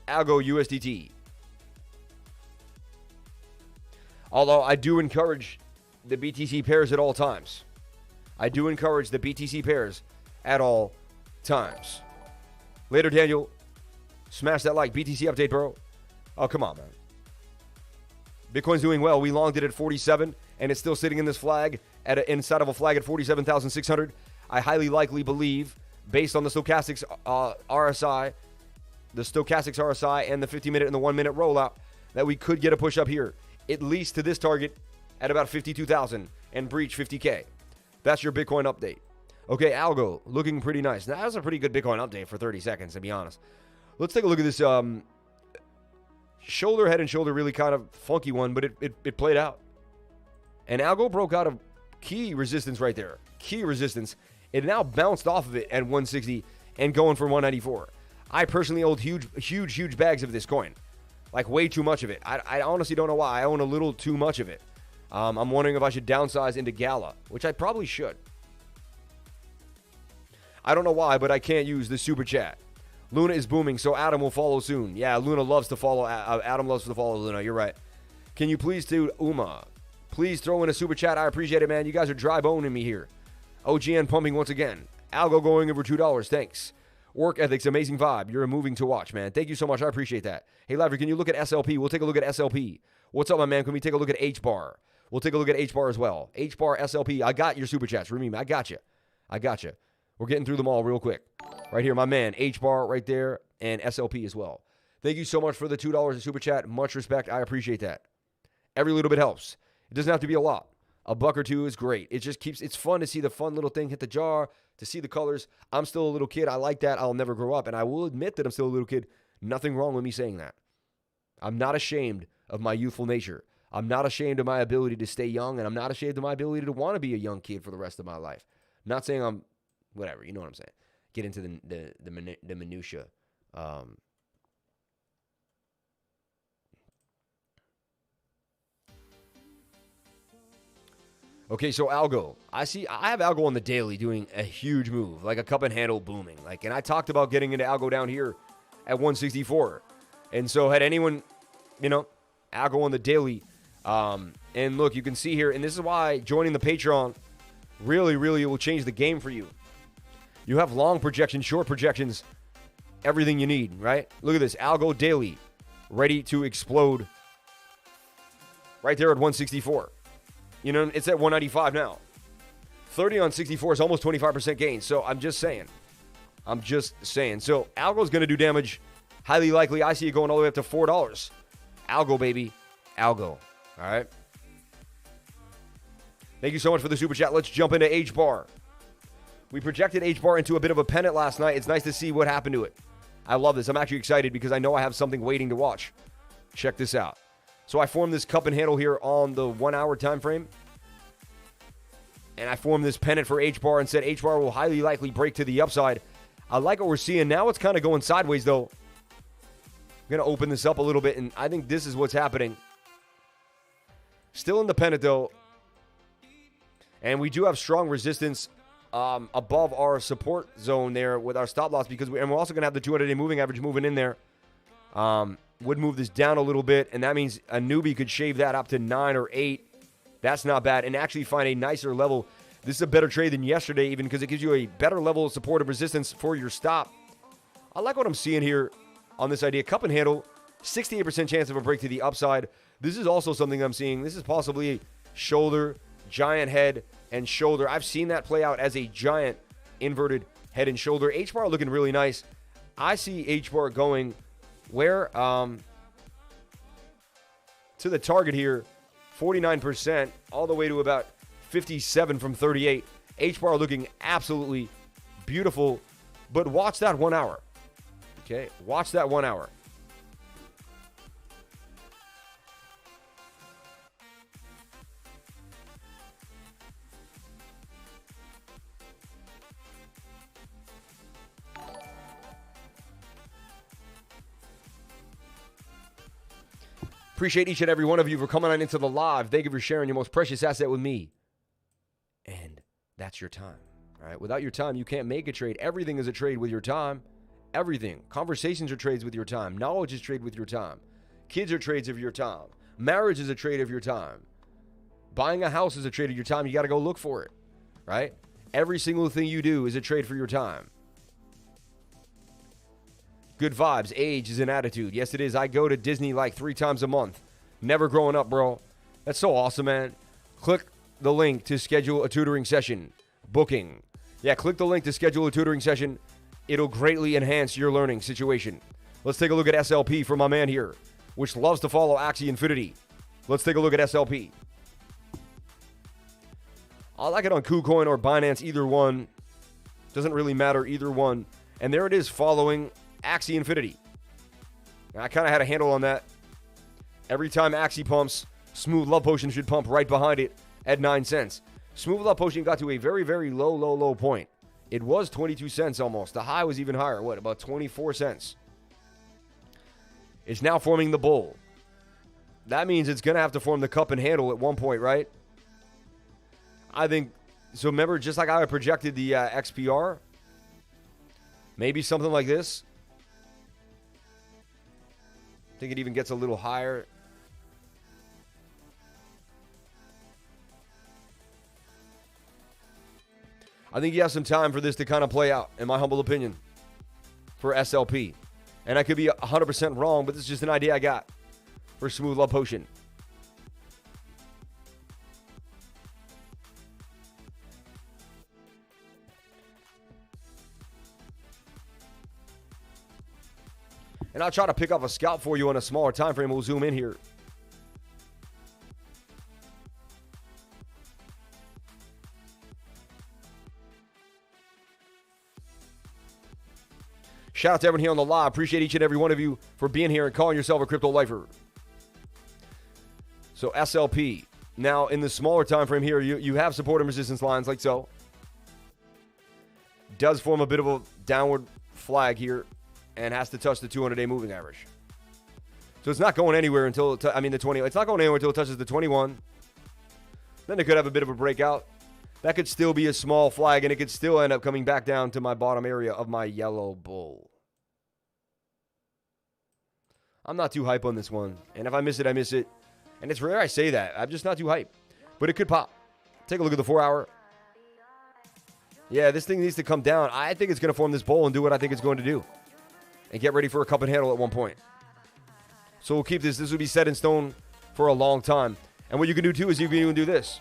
ALGO USDT. Although I do encourage the BTC pairs at all times. I do encourage the BTC pairs at all times. Later, Daniel. Smash that like. BTC update, bro. Oh, come on, man. Bitcoin's doing well. We longed it at 47, and it's still sitting in this flag inside of a flag at 47,600. I highly likely believe, based on the stochastics RSI, the stochastics RSI, and the 50-minute and the 1-minute rollout, that we could get a push up here, at least to this target at about 52,000 and breach 50K. That's your Bitcoin update. Okay, ALGO, looking pretty nice. Now, that was a pretty good Bitcoin update for 30 seconds, to be honest. Let's take a look at this shoulder, head and shoulder, really kind of funky one, but it played out. And ALGO broke out of key resistance right there. Key resistance. It now bounced off of it at 160 and going for 194. I personally hold huge bags of this coin. Like way too much of it. I honestly don't know why. I own a little too much of it. I'm wondering if I should downsize into Gala, which I probably should. I don't know why, but I can't use the super chat. Luna is booming, so Adam will follow soon. Yeah, Luna loves to follow. Adam loves to follow Luna. You're right. Can you please do Uma? Please throw in a super chat. I appreciate it, man. You guys are dry boning me here. OGN pumping once again. ALGO going over $2. Thanks. Work ethics, amazing vibe. You're a moving to watch, man. Thank you so much. I appreciate that. Hey, Lavry, can you look at SLP? We'll take a look at SLP. What's up, my man? Can we take a look at HBAR? We'll take a look at HBAR as well. HBAR, SLP. I got your super chats. Remember, I got you. We're getting through them all real quick. Right here, my man. HBAR right there and SLP as well. Thank you so much for the $2 in super chat. Much respect. I appreciate that. Every little bit helps. It doesn't have to be a lot. A buck or two is great. It just keeps, it's fun to see the fun little thing hit the jar, to see the colors. I'm still a little kid. I like that. I'll never grow up. And I will admit that I'm still a little kid. Nothing wrong with me saying that. I'm not ashamed of my youthful nature. I'm not ashamed of my ability to stay young, and I'm not ashamed of my ability to want to be a young kid for the rest of my life. I'm not saying I'm, whatever, you know what I'm saying. Get into the minutia. Okay, so ALGO. I have ALGO on the daily doing a huge move, like a cup and handle booming. And I talked about getting into ALGO down here at 164. And so had anyone, ALGO on the daily. And look, you can see here, and this is why joining the Patreon really will change the game for you. You have long projections, short projections, everything you need, right? Look at this, ALGO daily, ready to explode right there at 164. It's at 195 now. 30 on 64 is almost 25% gain. So I'm just saying. So ALGO is going to do damage. Highly likely. I see it going all the way up to $4. ALGO, baby. ALGO. All right. Thank you so much for the super chat. Let's jump into HBAR. We projected HBAR into a bit of a pennant last night. It's nice to see what happened to it. I love this. I'm actually excited because I know I have something waiting to watch. Check this out. So I formed this cup and handle here on the 1 hour time frame. And I formed this pennant for HBAR and said HBAR will highly likely break to the upside. I like what we're seeing. Now it's kind of going sideways, though. I'm going to open this up a little bit, and I think this is what's happening. Still in the pennant, though. And we do have strong resistance above our support zone there with our stop loss, because we're also going to have the 200-day moving average moving in there. Would move this down a little bit, and that means a newbie could shave that up to 9 or 8. That's not bad, and actually find a nicer level. This is a better trade than yesterday, even because it gives you a better level of support and resistance for your stop. I like what I'm seeing here on this idea. Cup and handle, 68% chance of a break to the upside. This is also something I'm seeing. This is possibly a shoulder, giant head, and shoulder. I've seen that play out as a giant inverted head and shoulder. HBAR looking really nice. I see HBAR going where? To the target here. 49%, all the way to about 57 from 38. HBAR looking absolutely beautiful, but watch that 1 hour. Okay, watch that 1 hour. Appreciate each and every one of you for coming on into the live. Thank you for sharing your most precious asset with me. And that's your time. All right. Without your time, you can't make a trade. Everything is a trade with your time. Everything. Conversations are trades with your time. Knowledge is trade with your time. Kids are trades of your time. Marriage is a trade of your time. Buying a house is a trade of your time. You got to go look for it. Right? Every single thing you do is a trade for your time. Good vibes. Age is an attitude. Yes, it is. I go to Disney like 3 times a month. Never growing up, bro. That's so awesome, man. Click the link to schedule a tutoring session. Booking. Yeah, click the link to schedule a tutoring session. It'll greatly enhance your learning situation. Let's take a look at SLP for my man here, which loves to follow Axie Infinity. Let's take a look at SLP. I like it on KuCoin or Binance, either one. Doesn't really matter, either one. And there it is, following Axie Infinity. I kind of had a handle on that. Every time Axie pumps, Smooth Love Potion should pump right behind it at 9 cents. Smooth Love Potion got to a very, very low point. It was 22 cents almost. The high was even higher. What, about 24 cents? It's now forming the bull. That means it's going to have to form the cup and handle at one point, right? I think, so remember, just like how I projected the XPR, maybe something like this. I think it even gets a little higher. I think you have some time for this to kind of play out, in my humble opinion, for SLP. And I could be 100% wrong, but this is just an idea I got for Smooth Love Potion. And I'll try to pick up a scalp for you on a smaller time frame. We'll zoom in here. Shout out to everyone here on the live. Appreciate each and every one of you for being here and calling yourself a crypto lifer. So SLP. Now, in the smaller time frame here, you have support and resistance lines like so. Does form a bit of a downward flag here and has to touch the 200-day moving average. So it's not going anywhere until, the 20. It's not going anywhere until it touches the 21. Then it could have a bit of a breakout. That could still be a small flag, and it could still end up coming back down to my bottom area of my yellow bull. I'm not too hype on this one. And if I miss it, I miss it. And it's rare I say that. I'm just not too hype. But it could pop. Take a look at the 4 hour. Yeah, this thing needs to come down. I think it's going to form this bull and do what I think it's going to do. And get ready for a cup and handle at one point. So we'll keep this. This will be set in stone for a long time. And what you can do, too, is you can even do this.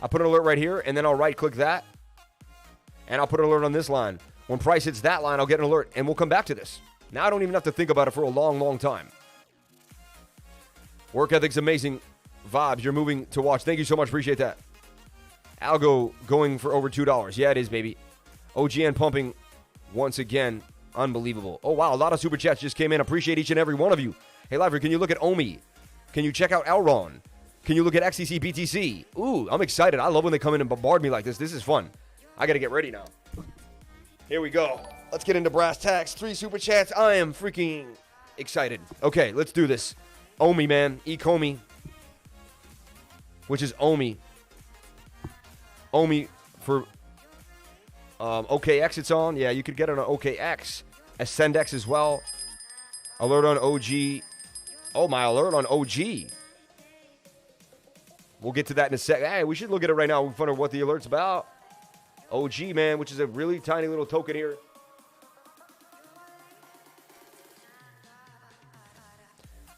I put an alert right here, and then I'll right-click that, and I'll put an alert on this line. When price hits that line, I'll get an alert, and we'll come back to this. Now I don't even have to think about it for a long, long time. Work ethic's amazing. Vibes, you're moving to watch. Thank you so much. Appreciate that. Algo going for over $2. Yeah, it is, baby. OGN pumping once again. Unbelievable. Oh, wow. A lot of super chats just came in. Appreciate each and every one of you. Hey, Lifer, can you look at Omi? Can you check out Elron? Can you look at XCC BTC? Ooh, I'm excited. I love when they come in and bombard me like this. This is fun. I got to get ready now. Here we go. Let's get into brass tacks. 3 super chats. I am freaking excited. Okay, let's do this. Omi, man. Ecomi. Which is Omi. Omi for OKX it's on. Yeah, you could get it on OKX. Ascendex as well. Alert on OG. Oh, my alert on OG. We'll get to that in a sec. Hey, we should look at it right now. We'll find out what the alert's about. OG, man, which is a really tiny little token here.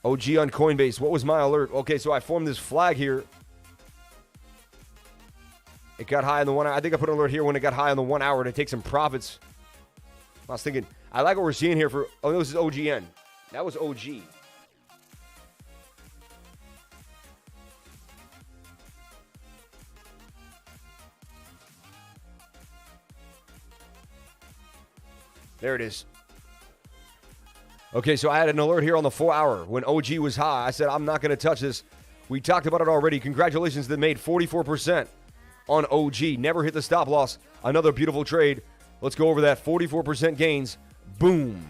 OG on Coinbase. What was my alert? Okay, so I formed this flag here. It got high in the 1 hour. I think I put an alert here when it got high in the 1 hour to take some profits. I was thinking, I like what we're seeing here for... Oh, this is OGN. That was OG. There it is. Okay, so I had an alert here on the 4 hour. When OG was high, I said, I'm not going to touch this. We talked about it already. Congratulations, they made 44% on OG. Never hit the stop loss. Another beautiful trade. Let's go over that. 44% gains. Boom.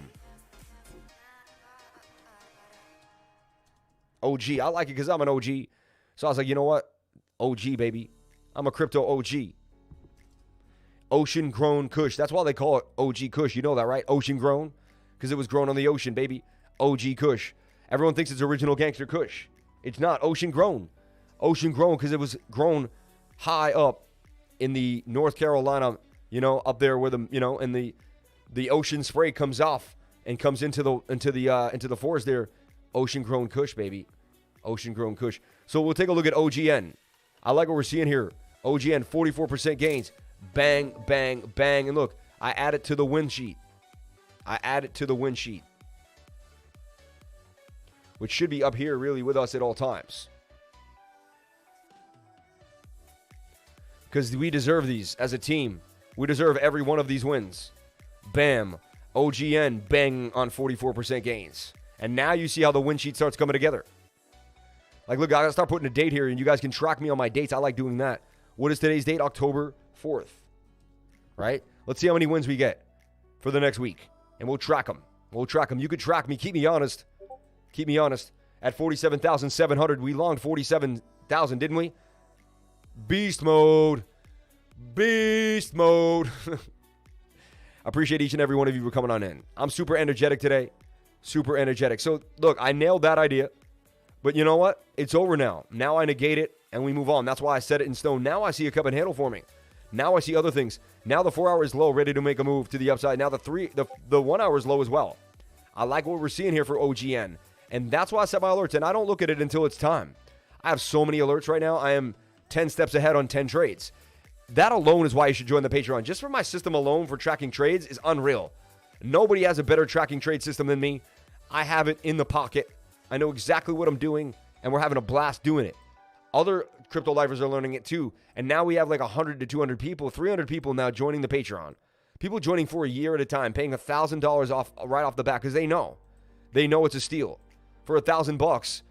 OG. I like it because I'm an OG. So I was like, you know what? OG, baby. I'm a crypto OG. Ocean grown Kush. That's why they call it OG Kush. You know that, right? Ocean grown. Because it was grown on the ocean, baby. OG Kush. Everyone thinks it's original gangster Kush. It's not. Ocean grown. Ocean grown because it was grown high up in the North Carolina, up there where and the ocean spray comes off and comes into the forest there. Ocean grown Kush, baby. Ocean grown Kush. So we'll take a look at OGN. I like what we're seeing here. OGN 44% gains. Bang, bang, bang. And look, I add it to the win sheet. Which should be up here really with us at all times. Because we deserve these as a team. We deserve every one of these wins. Bam. OGN bang on 44% gains. And now you see how the win sheet starts coming together. Like, look, I got to start putting a date here, and you guys can track me on my dates. I like doing that. What is today's date? October 4th. Right? Let's see how many wins we get for the next week. And we'll track them. You could track me. Keep me honest. At 47,700, we longed 47,000, didn't we? Beast mode. Appreciate each and every one of you for coming on in. I'm super energetic today. So, look, I nailed that idea. But you know what? It's over now. Now I negate it, and we move on. That's why I set it in stone. Now I see a cup and handle forming. Now I see other things. Now the 4 hour is low, ready to make a move to the upside. Now the 1 hour is low as well. I like what we're seeing here for OGN. And that's why I set my alerts, and I don't look at it until it's time. I have so many alerts right now. I am 10 steps ahead on 10 trades. That alone is why you should join the Patreon. Just for my system alone for tracking trades is unreal. Nobody has a better tracking trade system than me. I have it in the pocket. I know exactly what I'm doing, and we're having a blast doing it. Other crypto lifers are learning it too. And now we have like 100 to 200 people, 300 people now joining the Patreon. People joining for a year at a time, paying $1,000 off right off the bat because they know it's a steal. For $1,000,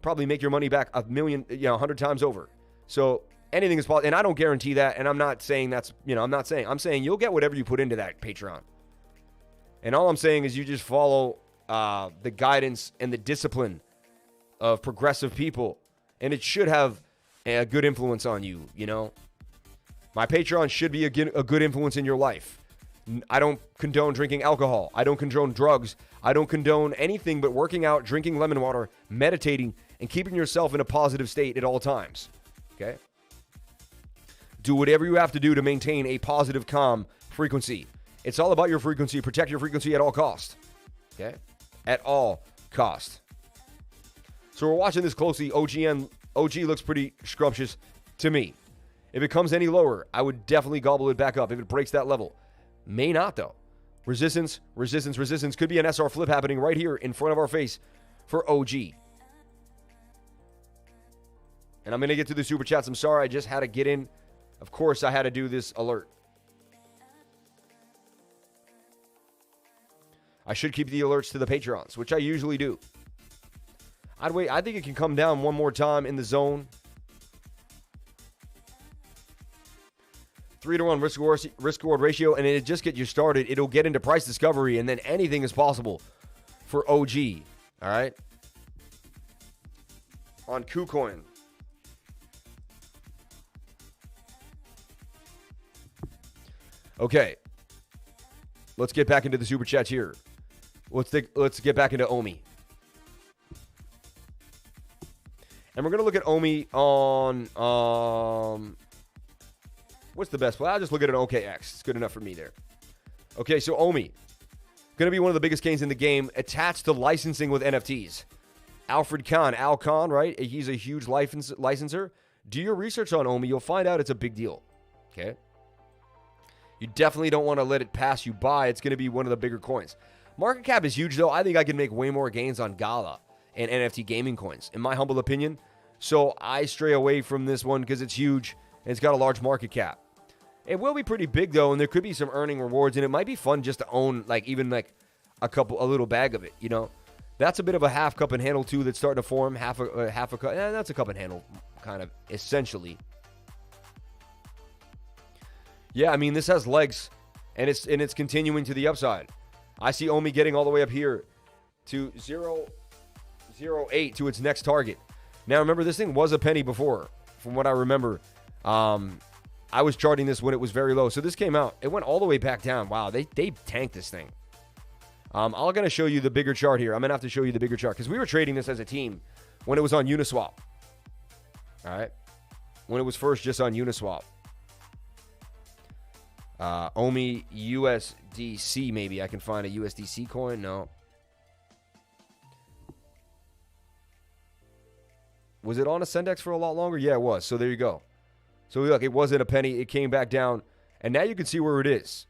probably make your money back 100 times over. So anything is possible, and I don't guarantee that. And I'm not saying I'm saying you'll get whatever you put into that Patreon. And all I'm saying is you just follow the guidance and the discipline of progressive people, and it should have a good influence on you. My Patreon should be a good influence in your life. I don't condone drinking alcohol. I don't condone drugs. I don't condone anything but working out, drinking lemon water, meditating, and keeping yourself in a positive state at all times. Okay? Do whatever you have to do to maintain a positive, calm frequency. It's all about your frequency. Protect your frequency at all cost. Okay? At all cost. So we're watching this closely. OG looks pretty scrumptious. to me. If it comes any lower, I would definitely gobble it back up if it breaks that level. May not, though. Resistance, resistance, resistance. Could be an SR flip happening right here in front of our face for OG. And I'm going to get to the super chats. I'm sorry, I just had to get in. Of course, I had to do this alert. I should keep the alerts to the Patreons, which I usually do. I'd wait. I think it can come down one more time in the zone. 3-to-1 risk reward ratio, and it just get you started. It'll get into price discovery, and then anything is possible for OG. All right. On KuCoin. Okay. Let's get back into the super chats here. Let's get back into OMI. And we're going to look at OMI on, what's the best play? I'll just look at an OKX. It's good enough for me there. Okay, so OMI. Going to be one of the biggest gains in the game, attached to licensing with NFTs. Alfred Kahn, Al Kahn, right? He's a huge licenser. Do your research on OMI. You'll find out it's a big deal. Okay? You definitely don't want to let it pass you by. It's going to be one of the bigger coins. Market cap is huge, though. I think I can make way more gains on Gala and NFT gaming coins, in my humble opinion. So I stray away from this one because it's huge and it's got a large market cap. It will be pretty big, though, and there could be some earning rewards, and it might be fun just to own, like, even like a little bag of it, you know? That's a bit of a half cup and handle, too, that's starting to form. Half a cup. That's a cup and handle, kind of, essentially. Yeah, I mean, this has legs, and it's continuing to the upside. I see OMI getting all the way up here to 0.08 to its next target. Now, remember, this thing was a penny before, from what I remember. I was charting this when it was very low. So this came out. It went all the way back down. Wow, they tanked this thing. I'm going to show you the bigger chart here. I'm going to have to show you the bigger chart because we were trading this as a team when it was on Uniswap. All right? When it was first just on Uniswap. OMI USDC, maybe. I can find a USDC coin. No. Was it on Ascendex for a lot longer? Yeah, it was. So there you go. So look, it wasn't a penny. It came back down. And now you can see where it is.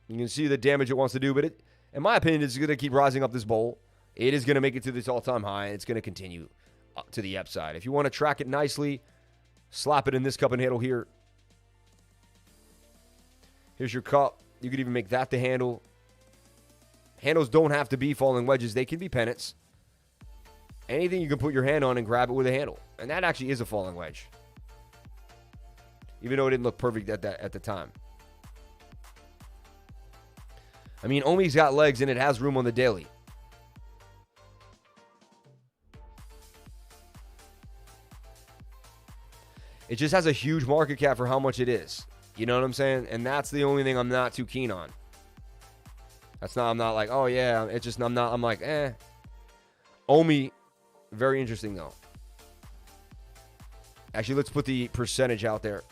You can see the damage it wants to do. But it, in my opinion, it's going to keep rising up this bowl. It is going to make it to this all-time high. And it's going to continue up to the upside. If you want to track it nicely, slap it in this cup and handle here. Here's your cup. You could even make that the handle. Handles don't have to be falling wedges. They can be pennants. Anything you can put your hand on and grab it with a handle. And that actually is a falling wedge. Even though it didn't look perfect at the time. I mean, OMI's got legs and it has room on the daily. It just has a huge market cap for how much it is. You know what I'm saying? And that's the only thing I'm not too keen on. I'm not like, oh yeah, it's just, I'm like, eh. OMI, very interesting though. Actually, let's put the percentage out there.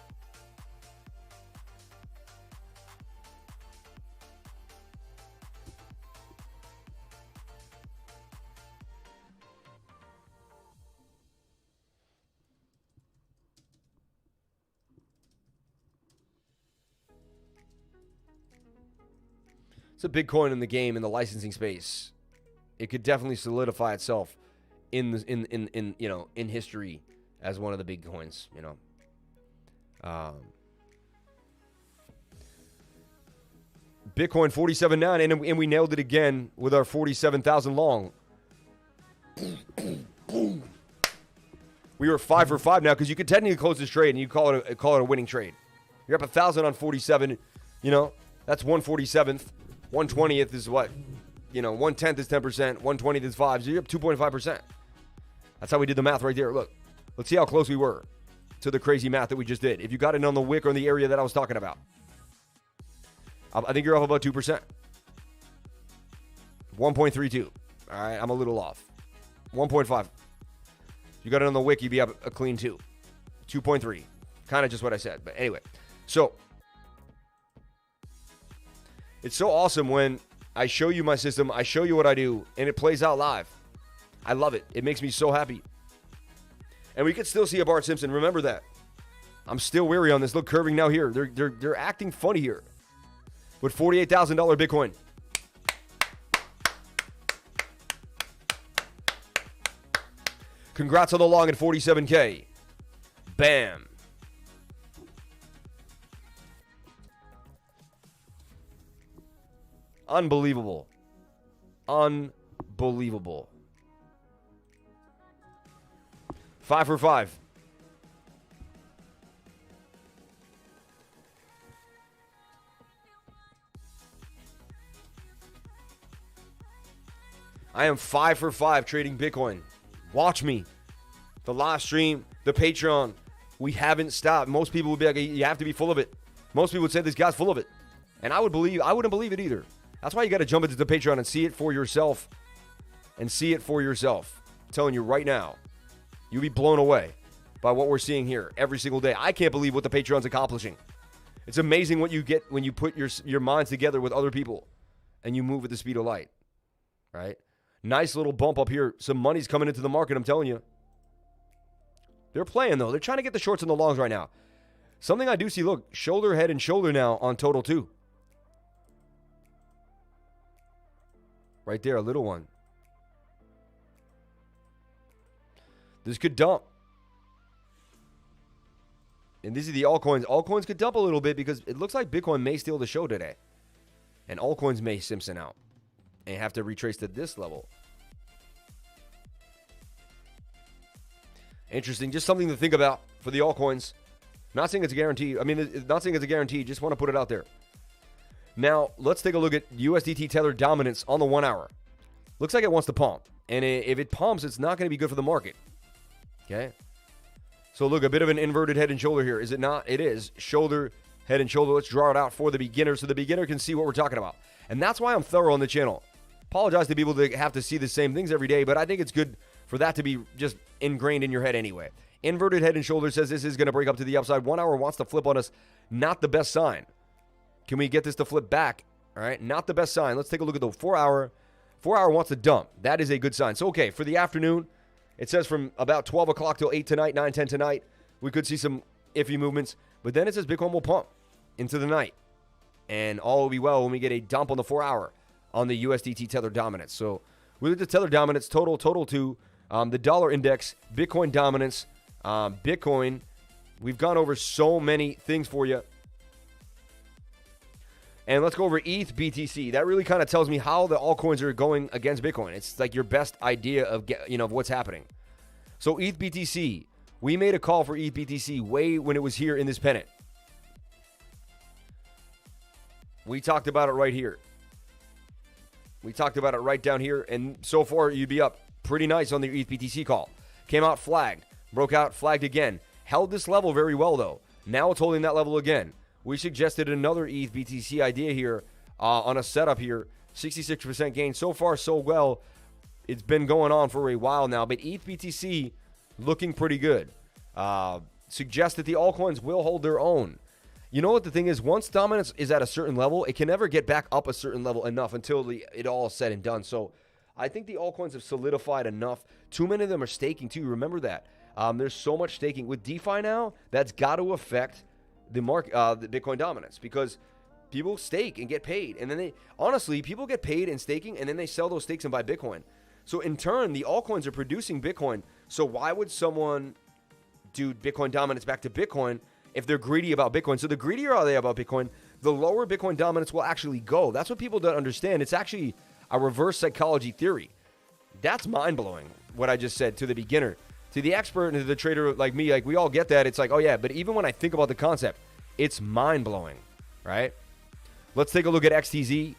It's a big coin in the game, in the licensing space. It could definitely solidify itself in history as one of the big coins, you know. Bitcoin 47.9, and we nailed it again with our 47,000 long. We were 5 for 5 now because you could technically close this trade and you call it a winning trade. You're up 1,000 on 47. You know, that's 147th. 1/20th is what? You know, 1/10 is 10%. 1/20th is 5. So you're up 2.5%. That's how we did the math right there. Look, let's see how close we were to the crazy math that we just did. If you got it on the wick or in the area that I was talking about, I think you're off about 2%. 1.32. All right, I'm a little off. 1.5. You got it on the wick, you'd be up a clean 2. 2.3. Kind of just what I said. But anyway, so it's so awesome when I show you my system, I show you what I do, and it plays out live. I love it. It makes me so happy. And we could still see a Bart Simpson. Remember that. I'm still wary on this. Look, curving now here. They're acting funny here with $48,000 Bitcoin. Congrats on the long at 47K. Bam. Unbelievable. Unbelievable. 5 for 5. I am 5 for 5 trading Bitcoin. Watch me. The live stream, the Patreon. We haven't stopped. Most people would be like, you have to be full of it. Most people would say this guy's full of it. And I wouldn't believe it either. That's why you got to jump into the Patreon and see it for yourself. I'm telling you right now, you'll be blown away by what we're seeing here every single day. I can't believe what the Patreon's accomplishing. It's amazing what you get when you put your minds together with other people and you move at the speed of light, right? Nice little bump up here. Some money's coming into the market, I'm telling you. They're playing, though. They're trying to get the shorts and the longs right now. Something I do see, look, shoulder, head, and shoulder now on total, too. Right there, a little one. This could dump. And these are the altcoins. Altcoins could dump a little bit because it looks like Bitcoin may steal the show today. And altcoins may Simpson out and have to retrace to this level. Interesting. Just something to think about for the altcoins. Not saying it's a guarantee. Not saying it's a guarantee. Just want to put it out there. Now, let's take a look at USDT Tether dominance on the 1 hour. Looks like it wants to pump. And if it pumps, it's not going to be good for the market. Okay? So look, a bit of an inverted head and shoulder here. Is it not? It is. Shoulder, head, and shoulder. Let's draw it out for the beginner so the beginner can see what we're talking about. And that's why I'm thorough on the channel. Apologize to people that have to see the same things every day, but I think it's good for that to be just ingrained in your head anyway. Inverted head and shoulder says this is going to break up to the upside. 1 hour wants to flip on us. Not the best sign. Can we get this to flip back? All right, not the best sign. Let's take a look at the 4 hour. 4 hour wants to dump. That is a good sign. So, okay, for the afternoon, it says from about 12 o'clock till 8 tonight, 9, 10 tonight, we could see some iffy movements. But then it says Bitcoin will pump into the night. And all will be well when we get a dump on the 4 hour on the USDT Tether dominance. So we looked at Tether dominance, total to the dollar index, Bitcoin dominance, Bitcoin. We've gone over so many things for you. And let's go over ETH BTC. That really kind of tells me how the altcoins are going against Bitcoin. It's like your best idea of of what's happening. So ETH BTC, we made a call for ETH BTC way when it was here in this pennant. We talked about it right here. We talked about it right down here, and so far you'd be up pretty nice on the ETH BTC call. Came out flagged, broke out, flagged again. Held this level very well though. Now it's holding that level again. We suggested another ETH BTC idea here on a setup here. 66% gain. So far, so well. It's been going on for a while now, but ETH BTC looking pretty good. Suggest that the altcoins will hold their own. You know what the thing is? Once dominance is at a certain level, it can never get back up a certain level enough until it all is said and done. So I think the altcoins have solidified enough. Too many of them are staking too. Remember that. There's so much staking. With DeFi now, that's got to affect the Bitcoin dominance because people stake and get paid. And then people get paid in staking and then they sell those stakes and buy Bitcoin. So in turn, the altcoins are producing Bitcoin. So why would someone do Bitcoin dominance back to Bitcoin if they're greedy about Bitcoin? So the greedier are they about Bitcoin, the lower Bitcoin dominance will actually go. That's what people don't understand. It's actually a reverse psychology theory. That's mind-blowing, what I just said to the beginner. To the expert and to the trader like me, like we all get that. It's like, oh yeah, but even when I think about the concept, it's mind-blowing, right? Let's take a look at XTZ.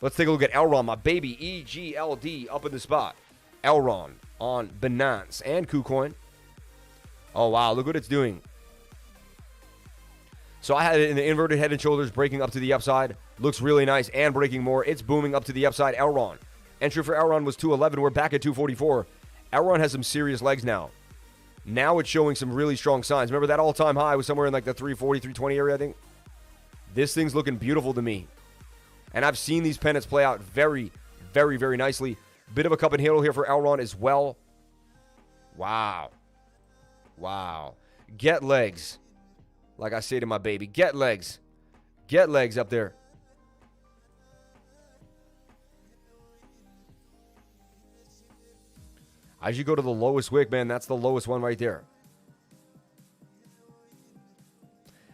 Let's take a look at Elron, my baby, EGLD up in the spot. Elron on Binance and KuCoin. Oh wow, look what it's doing. So I had it in the inverted head and shoulders breaking up to the upside. Looks really nice and breaking more. It's booming up to the upside. Elron. Entry for Elron was 211. We're back at 244. Elron has some serious legs now. Now it's showing some really strong signs. Remember that all-time high was somewhere in like the 340, 320 area, I think? This thing's looking beautiful to me. And I've seen these pennants play out very, very, very nicely. Bit of a cup and handle here for Elron as well. Wow. Wow. Get legs. Like I say to my baby, get legs. Get legs up there. As you go to the lowest wick, man, that's the lowest one right there.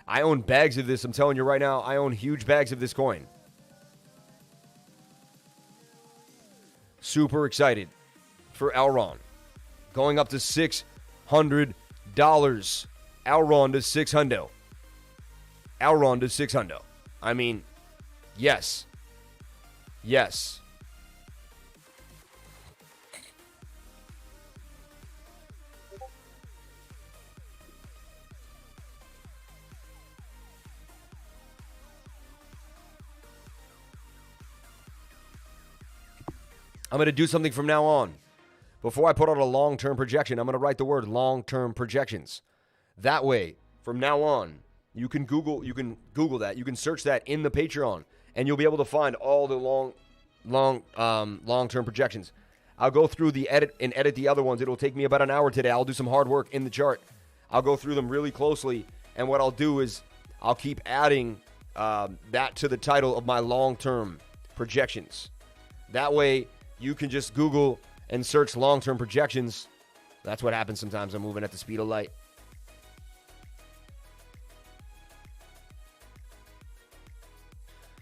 I own bags of this. I'm telling you right now, I own huge bags of this coin. Super excited for Elron. Going up to $600. Elron to 600. Elron to 600. I mean, yes. Yes. I'm going to do something from now on. Before I put out a long-term projection, I'm going to write the word long-term projections. That way, from now on, you can Google that. You can search that in the Patreon, and you'll be able to find all the long-term projections. I'll go through the edit and edit the other ones. It'll take me about an hour today. I'll do some hard work in the chart. I'll go through them really closely, and what I'll do is I'll keep adding that to the title of my long-term projections. That way, you can just Google and search long-term projections. That's what happens sometimes. I'm moving at the speed of light.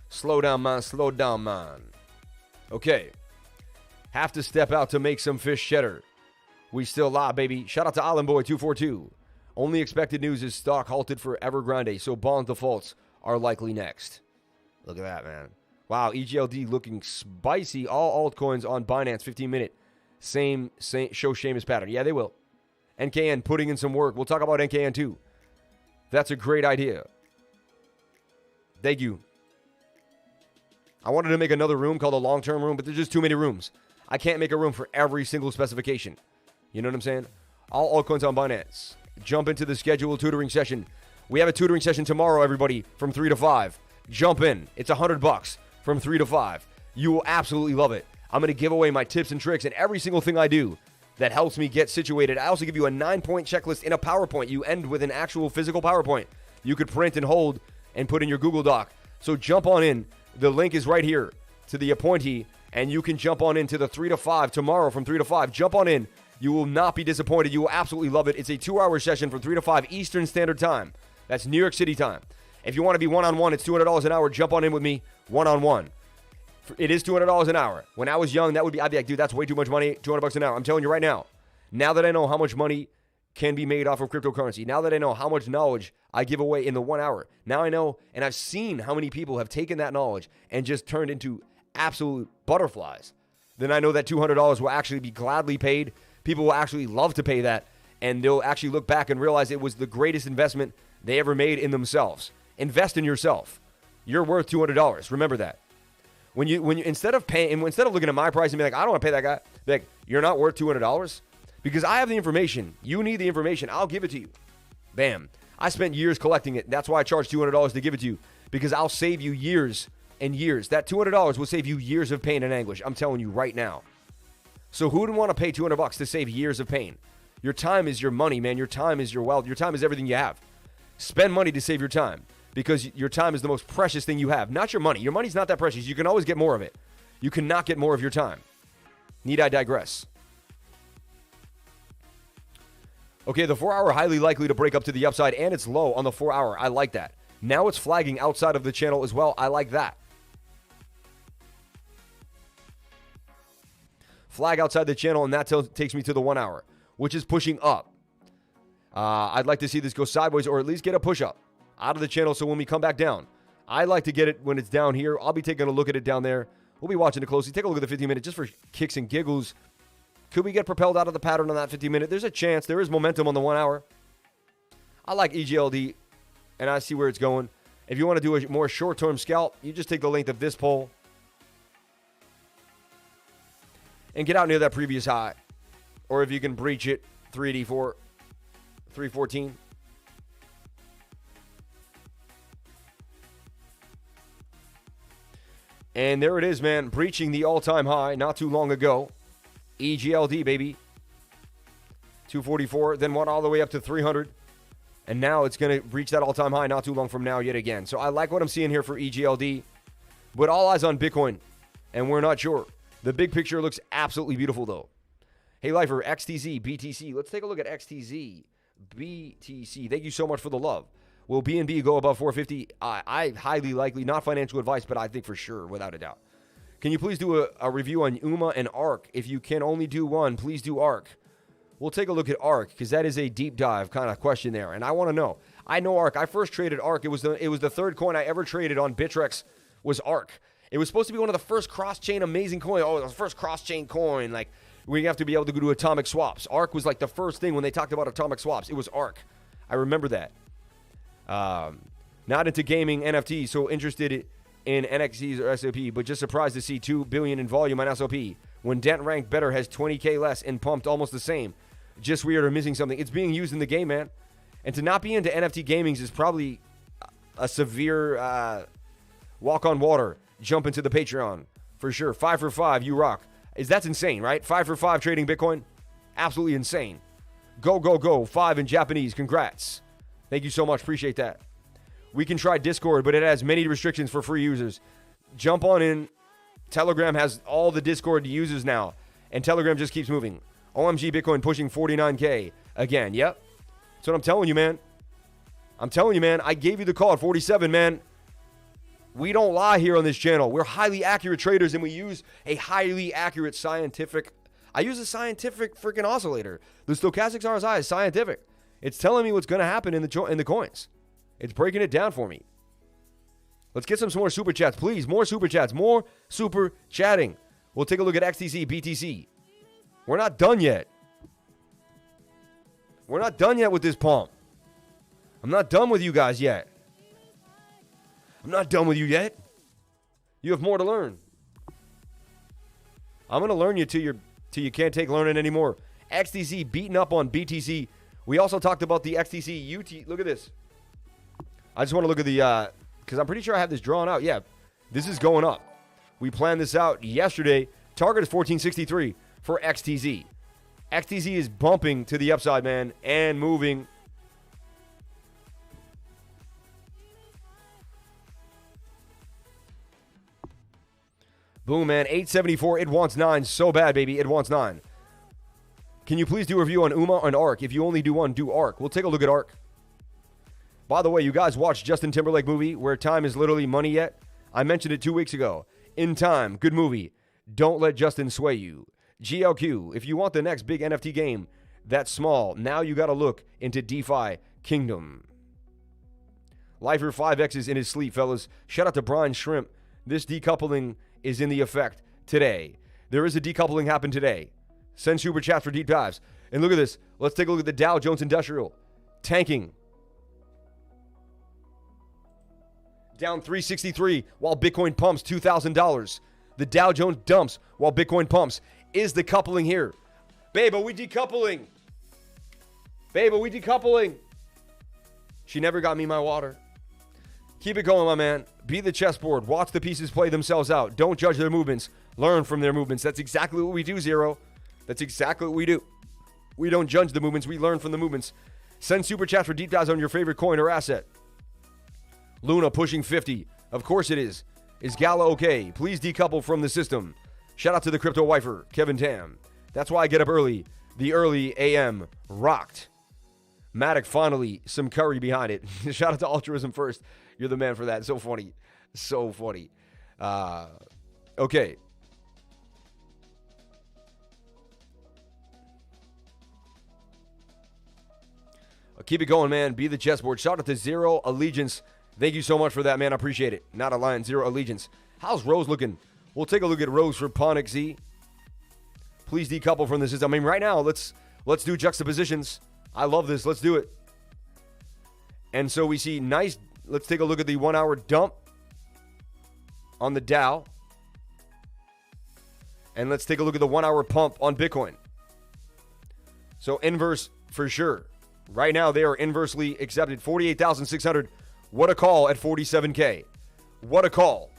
Slow down, man. Slow down, man. Okay. Have to step out to make some fish cheddar. We still live, baby. Shout out to Island Boy 242. Only expected news is stock halted for Evergrande, so bond defaults are likely next. Look at that, man. Wow, EGLD looking spicy. All altcoins on Binance, 15-minute. Same show Seamus pattern. Yeah, they will. NKN putting in some work. We'll talk about NKN too. That's a great idea. Thank you. I wanted to make another room called a long-term room, but there's just too many rooms. I can't make a room for every single specification. You know what I'm saying? All altcoins on Binance. Jump into the scheduled tutoring session. We have a tutoring session tomorrow, everybody, from 3 to 5. Jump in. It's $100 from 3 to 5. You will absolutely love it. I'm going to give away my tips and tricks and every single thing I do that helps me get situated. I also give you a 9-point checklist in a PowerPoint. You end with an actual physical PowerPoint. You could print and hold and put in your Google Doc. So jump on in. The link is right here to the appointee, and you can jump on into the 3 to 5 tomorrow from 3 to 5. Jump on in. You will not be disappointed. You will absolutely love it. It's a 2-hour session from 3 to 5 Eastern Standard Time. That's New York City time. If you want to be one-on-one, it's $200 an hour. Jump on in with me one-on-one. It is $200 an hour. When I was young, I'd be like, dude, that's way too much money, $200 an hour. I'm telling you right now, now that I know how much money can be made off of cryptocurrency, now that I know how much knowledge I give away in the 1 hour, now I know, and I've seen how many people have taken that knowledge and just turned into absolute butterflies, then I know that $200 will actually be gladly paid. People will actually love to pay that, and they'll actually look back and realize it was the greatest investment they ever made in themselves. Invest in yourself. You're worth $200. Remember that. When you instead of looking at my price and be like, I don't want to pay that guy, be like, you're not worth $200 because I have the information. You need the information. I'll give it to you. Bam. I spent years collecting it. That's why I charge $200 to give it to you, because I'll save you years and years. That $200 will save you years of pain and anguish. I'm telling you right now. So who wouldn't want to pay $200 to save years of pain? Your time is your money, man. Your time is your wealth. Your time is everything you have. Spend money to save your time, because your time is the most precious thing you have. Not your money. Your money's not that precious. You can always get more of it. You cannot get more of your time. Need I digress? Okay, the 4-hour highly likely to break up to the upside, and it's low on the 4-hour. I like that. Now it's flagging outside of the channel as well. I like that. Flag outside the channel, and that takes me to the 1 hour, which is pushing up. I'd like to see this go sideways, or at least get a push up out of the channel, so when we come back down, I like to get it when it's down here. I'll be taking a look at it down there. We'll be watching it closely. Take a look at the 15-minute just for kicks and giggles. Could we get propelled out of the pattern on that 15-minute? There's a chance. There is momentum on the 1 hour. I like EGLD, and I see where it's going. If you want to do a more short-term scalp, you just take the length of this pole and get out near that previous high. Or if you can breach it, 384, 314. And there it is, man. Breaching the all-time high not too long ago. EGLD, baby. 244, then went all the way up to 300. And now it's going to reach that all-time high not too long from now yet again. So I like what I'm seeing here for EGLD. But all eyes on Bitcoin, and we're not sure. The big picture looks absolutely beautiful, though. Hey, Lifer, XTZ, BTC. Let's take a look at XTZ, BTC. Thank you so much for the love. Will BNB go above 450? I highly likely, not financial advice, but I think for sure, without a doubt. Can you please do a review on UMA and ARC? If you can only do one, please do ARC. We'll take a look at ARC because that is a deep dive kind of question there, and I want to know. I know ARC. I first traded ARC. It was the third coin I ever traded on Bittrex was ARC. It was supposed to be one of the first cross-chain amazing coins. Oh, the first cross-chain coin. Like, we have to be able to go to atomic swaps. ARC was like the first thing when they talked about atomic swaps. It was ARC. I remember that. Not into gaming NFT, so interested in NXTs or SOP, but just surprised to see $2 billion in volume on SOP. When Dent ranked better has 20K less and pumped almost the same. Just weird or missing something. It's being used in the game, man. And to not be into NFT gamings is probably a severe walk on water. Jump into the Patreon for sure. 5 for 5, you rock. That's insane, right? 5 for 5 trading Bitcoin, absolutely insane. Go, go, go. 5 in Japanese. Congrats. Thank you so much. Appreciate that. We can try Discord, but it has many restrictions for free users. Jump on in. Telegram has all the Discord users now, and Telegram just keeps moving. OMG Bitcoin pushing 49K again. Yep. That's what I'm telling you, man. I'm telling you, man. I gave you the call at 47, man. We don't lie here on this channel. We're highly accurate traders, and we use a highly accurate scientific. I use a scientific freaking oscillator. The stochastic RSI is scientific. It's telling me what's going to happen in the coins. It's breaking it down for me. Let's get some more super chats, please. More super chats. More super chatting. We'll take a look at XTC, BTC. We're not done yet. We're not done yet with this pump. I'm not done with you guys yet. I'm not done with you yet. You have more to learn. I'm going to learn you till you can't take learning anymore. XTC beating up on BTC. We also talked about the XTC UT. Look at this. I just want to look at the, because I'm pretty sure I have this drawn out. Yeah, this is going up. We planned this out yesterday. Target is 1463 for XTZ. XTZ is bumping to the upside, man, and moving. Boom, man. 874. It wants 9 so bad, baby. It wants 9. Can you please do a review on UMA and ARC? If you only do one, do ARC. We'll take a look at ARC. By the way, you guys watched Justin Timberlake movie where time is literally money yet? I mentioned it 2 weeks ago. In Time, good movie. Don't let Justin sway you. GLQ, if you want the next big NFT game that's small, now you got to look into DeFi Kingdom. Lifer 5X is in his sleep, fellas. Shout out to Brian Shrimp. This decoupling is in the effect today. There is a decoupling happen today. Send super chats for deep dives. And look at this. Let's take a look at the Dow Jones Industrial. Tanking. Down 363 while Bitcoin pumps $2,000. The Dow Jones dumps while Bitcoin pumps. Is the coupling here? Babe, are we decoupling? Babe, are we decoupling? She never got me my water. Keep it going, my man. Be the chessboard. Watch the pieces play themselves out. Don't judge their movements. Learn from their movements. That's exactly what we do, Zero. That's exactly what we do. We don't judge the movements. We learn from the movements. Send super chats for deep dives on your favorite coin or asset. Luna pushing 50. Of course it is. Is Gala okay? Please decouple from the system. Shout out to the crypto wifer, Kevin Tam. That's why I get up early. The early AM rocked. Matic finally, some curry behind it. Shout out to Altruism First. You're the man for that. So funny. So funny. Okay. Keep it going, man. Be the chessboard. Shout out to Zero Allegiance. Thank you so much for that, man. I appreciate it. Not a line. Zero Allegiance. How's Rose looking? We'll take a look at Rose for Ponic Z. Please decouple from the system. I mean, right now, let's do juxtapositions. I love this. Let's do it. And so we see nice. Let's take a look at the 1 hour dump on the Dow. And let's take a look at the 1 hour pump on Bitcoin. So inverse for sure. Right now, they are inversely accepted. 48,600. What a call at 47K. What a call.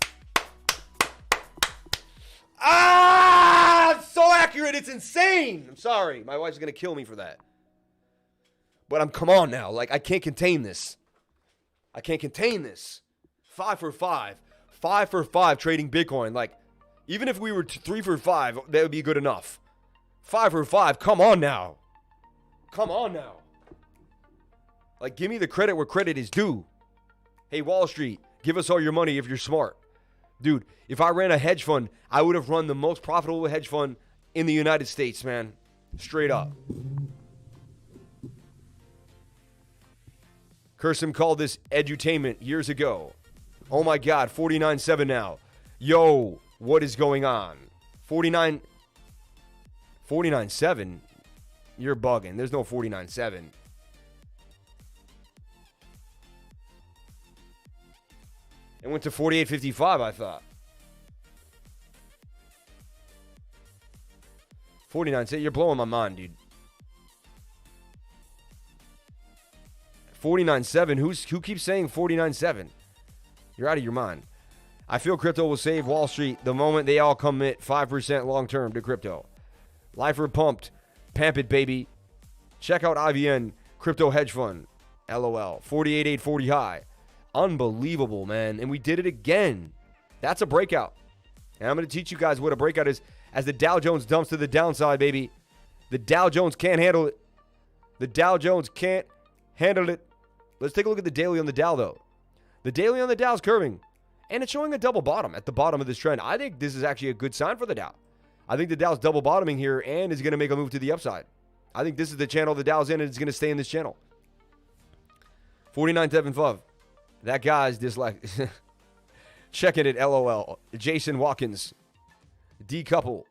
Ah, it's so accurate. It's insane. I'm sorry. My wife's going to kill me for that. But come on now. Like, I can't contain this. 5 for 5. 5 for 5 trading Bitcoin. Like, even if we were 3 for 5, that would be good enough. 5 for 5. Come on now. Like, give me the credit where credit is due. Hey, Wall Street, give us all your money if you're smart. Dude, if I ran a hedge fund, I would have run the most profitable hedge fund in the United States, man. Straight up. Kirsten called this edutainment years ago. Oh my God, 49.7 now. Yo, what is going on? 49.7? You're bugging. There's no 49.7. It went to 48.55, I thought. 49.7, you're blowing my mind, dude. 49.7, who keeps saying 49.7? You're out of your mind. I feel crypto will save Wall Street the moment they all commit 5% long-term to crypto. Lifer pumped. Pamp it, baby. Check out IVN Crypto Hedge Fund. LOL. 48.840 high. Unbelievable, man. And we did it again. That's a breakout. And I'm going to teach you guys what a breakout is as the Dow Jones dumps to the downside, baby. The Dow Jones can't handle it. The Dow Jones can't handle it. Let's take a look at the daily on the Dow, though. The daily on the Dow is curving, and it's showing a double bottom at the bottom of this trend. I think this is actually a good sign for the Dow. I think the Dow's double bottoming here and is going to make a move to the upside. I think this is the channel the Dow's in, and it's going to stay in this channel. 49.75. That guy's dyslexic. Checking it, LOL. Jason Watkins. Decouple.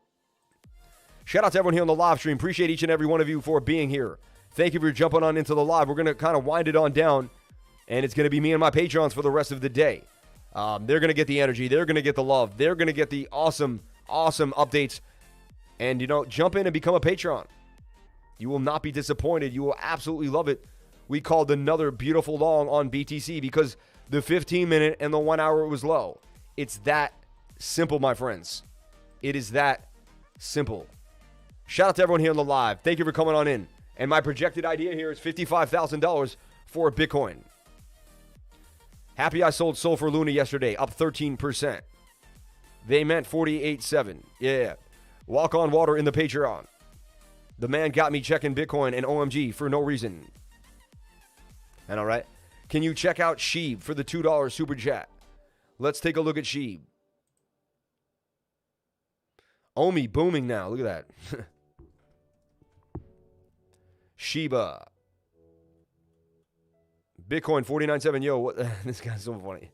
Shout out to everyone here on the live stream. Appreciate each and every one of you for being here. Thank you for jumping on into the live. We're going to kind of wind it on down, and it's going to be me and my Patrons for the rest of the day. They're going to get the energy. They're going to get the love. They're going to get the awesome updates. And, jump in and become a Patreon. You will not be disappointed. You will absolutely love it. We called another beautiful long on BTC because the 15-minute and the 1 hour was low. It's that simple, my friends. It is that simple. Shout out to everyone here on the live. Thank you for coming on in. And my projected idea here is $55,000 for Bitcoin. Happy I sold Sol for Luna yesterday, up 13%. They meant 48.7. Yeah. Walk on water in the Patreon. The man got me checking Bitcoin and OMG for no reason. And all right. Can you check out SHIB for the $2 super chat? Let's take a look at SHIB. Omi booming now. Look at that. Shiba. Bitcoin 49.7. Yo, what, this guy's so funny.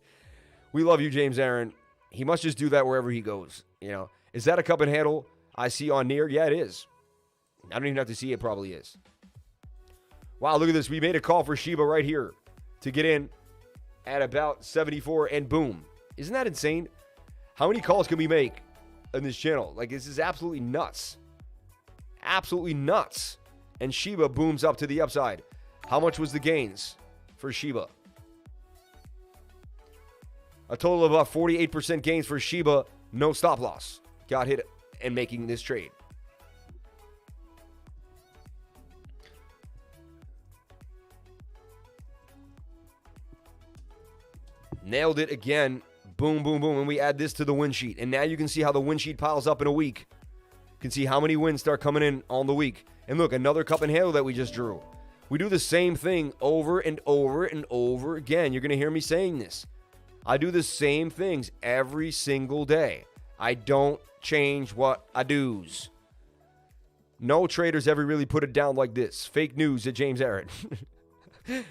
We love you, James Aaron. He must just do that wherever he goes. Is that a cup and handle I see on near? Yeah, it is. I don't even have to see it. Probably is. Wow, look at this. We made a call for Shiba right here to get in at about 74, and boom. Isn't that insane? How many calls can we make in this channel? Like, this is absolutely nuts. Absolutely nuts. And Shiba booms up to the upside. How much was the gains for Shiba? A total of about 48% gains for Shiba. No stop loss. Got hit and making this trade. Nailed it again. Boom, boom, boom. And we add this to the win sheet. And now you can see how the win sheet piles up in a week. You can see how many wins start coming in on the week. And look, another cup and handle that we just drew. We do the same thing over and over and over again. You're going to hear me saying this. I do the same things every single day. I don't change what I do's. No traders ever really put it down like this. Fake news at James Aaron.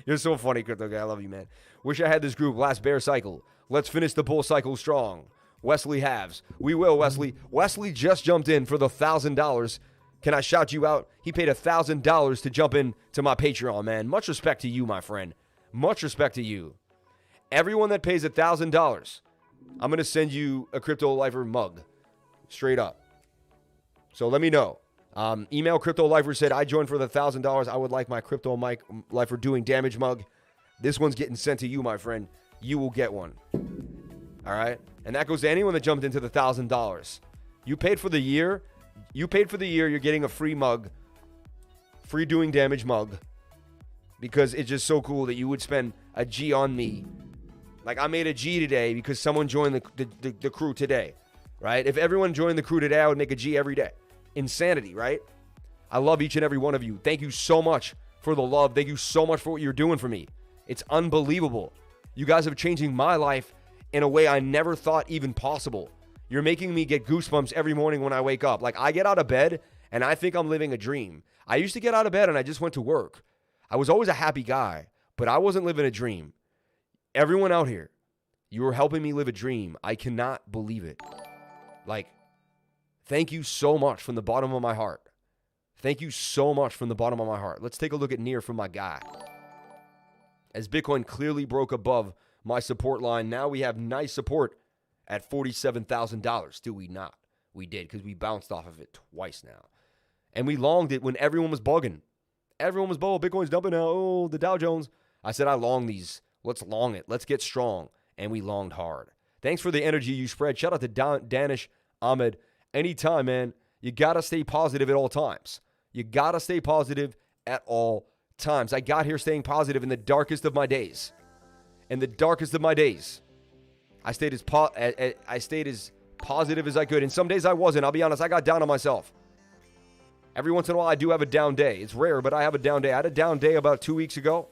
You're so funny, crypto guy. I love you, man. Wish I had this group last bear cycle. Let's finish the bull cycle strong. Wesley Halves. We will, Wesley. Wesley just jumped in for the $1,000. Can I shout you out? He paid $1,000 to jump in to my Patreon, man. Much respect to you, my friend. Much respect to you. Everyone that pays $1,000, I'm going to send you a Crypto Lifer mug. Straight up. So let me know. Email Crypto Lifer, said, I joined for the $1,000. I would like my Crypto Lifer doing damage mug. This one's getting sent to you, my friend. You will get one. All right? And that goes to anyone that jumped into the $1,000. You paid for the year. You're getting a free mug. Free doing damage mug. because it's just so cool that you would spend a G on me. Like, I made a G today because someone joined the crew today, right? If everyone joined the crew today, I would make a G every day. Insanity, right? I love each and every one of you. Thank you so much for the love. Thank you so much for what you're doing for me. It's unbelievable. You guys have changing my life in a way I never thought even possible. You're making me get goosebumps every morning when I wake up. Like, I get out of bed and I think I'm living a dream. I used to get out of bed and I just went to work. I was always a happy guy, but I wasn't living a dream. Everyone out here, you are helping me live a dream. I cannot believe it. Like, thank you so much from the bottom of my heart. Thank you so much from the bottom of my heart. Let's take a look at NEAR from my guy. As Bitcoin clearly broke above my support line, now we have nice support at $47,000. Do we not? We did, because we bounced off of it twice now. And we longed it when everyone was bugging. Everyone was bull. Bitcoin's dumping now. Oh, the Dow Jones. I said, I long these. Let's long it. Let's get strong. And we longed hard. Thanks for the energy you spread. Shout out to Danish Ahmed. Anytime, man. You got to stay positive at all times. You got to stay positive at all times. I got here staying positive in the darkest of my days. In the darkest of my days. I stayed as positive as I could. And some days I wasn't. I'll be honest. I got down on myself. Every once in a while, I do have a down day. It's rare, but I have a down day. I had a down day about 2 weeks ago.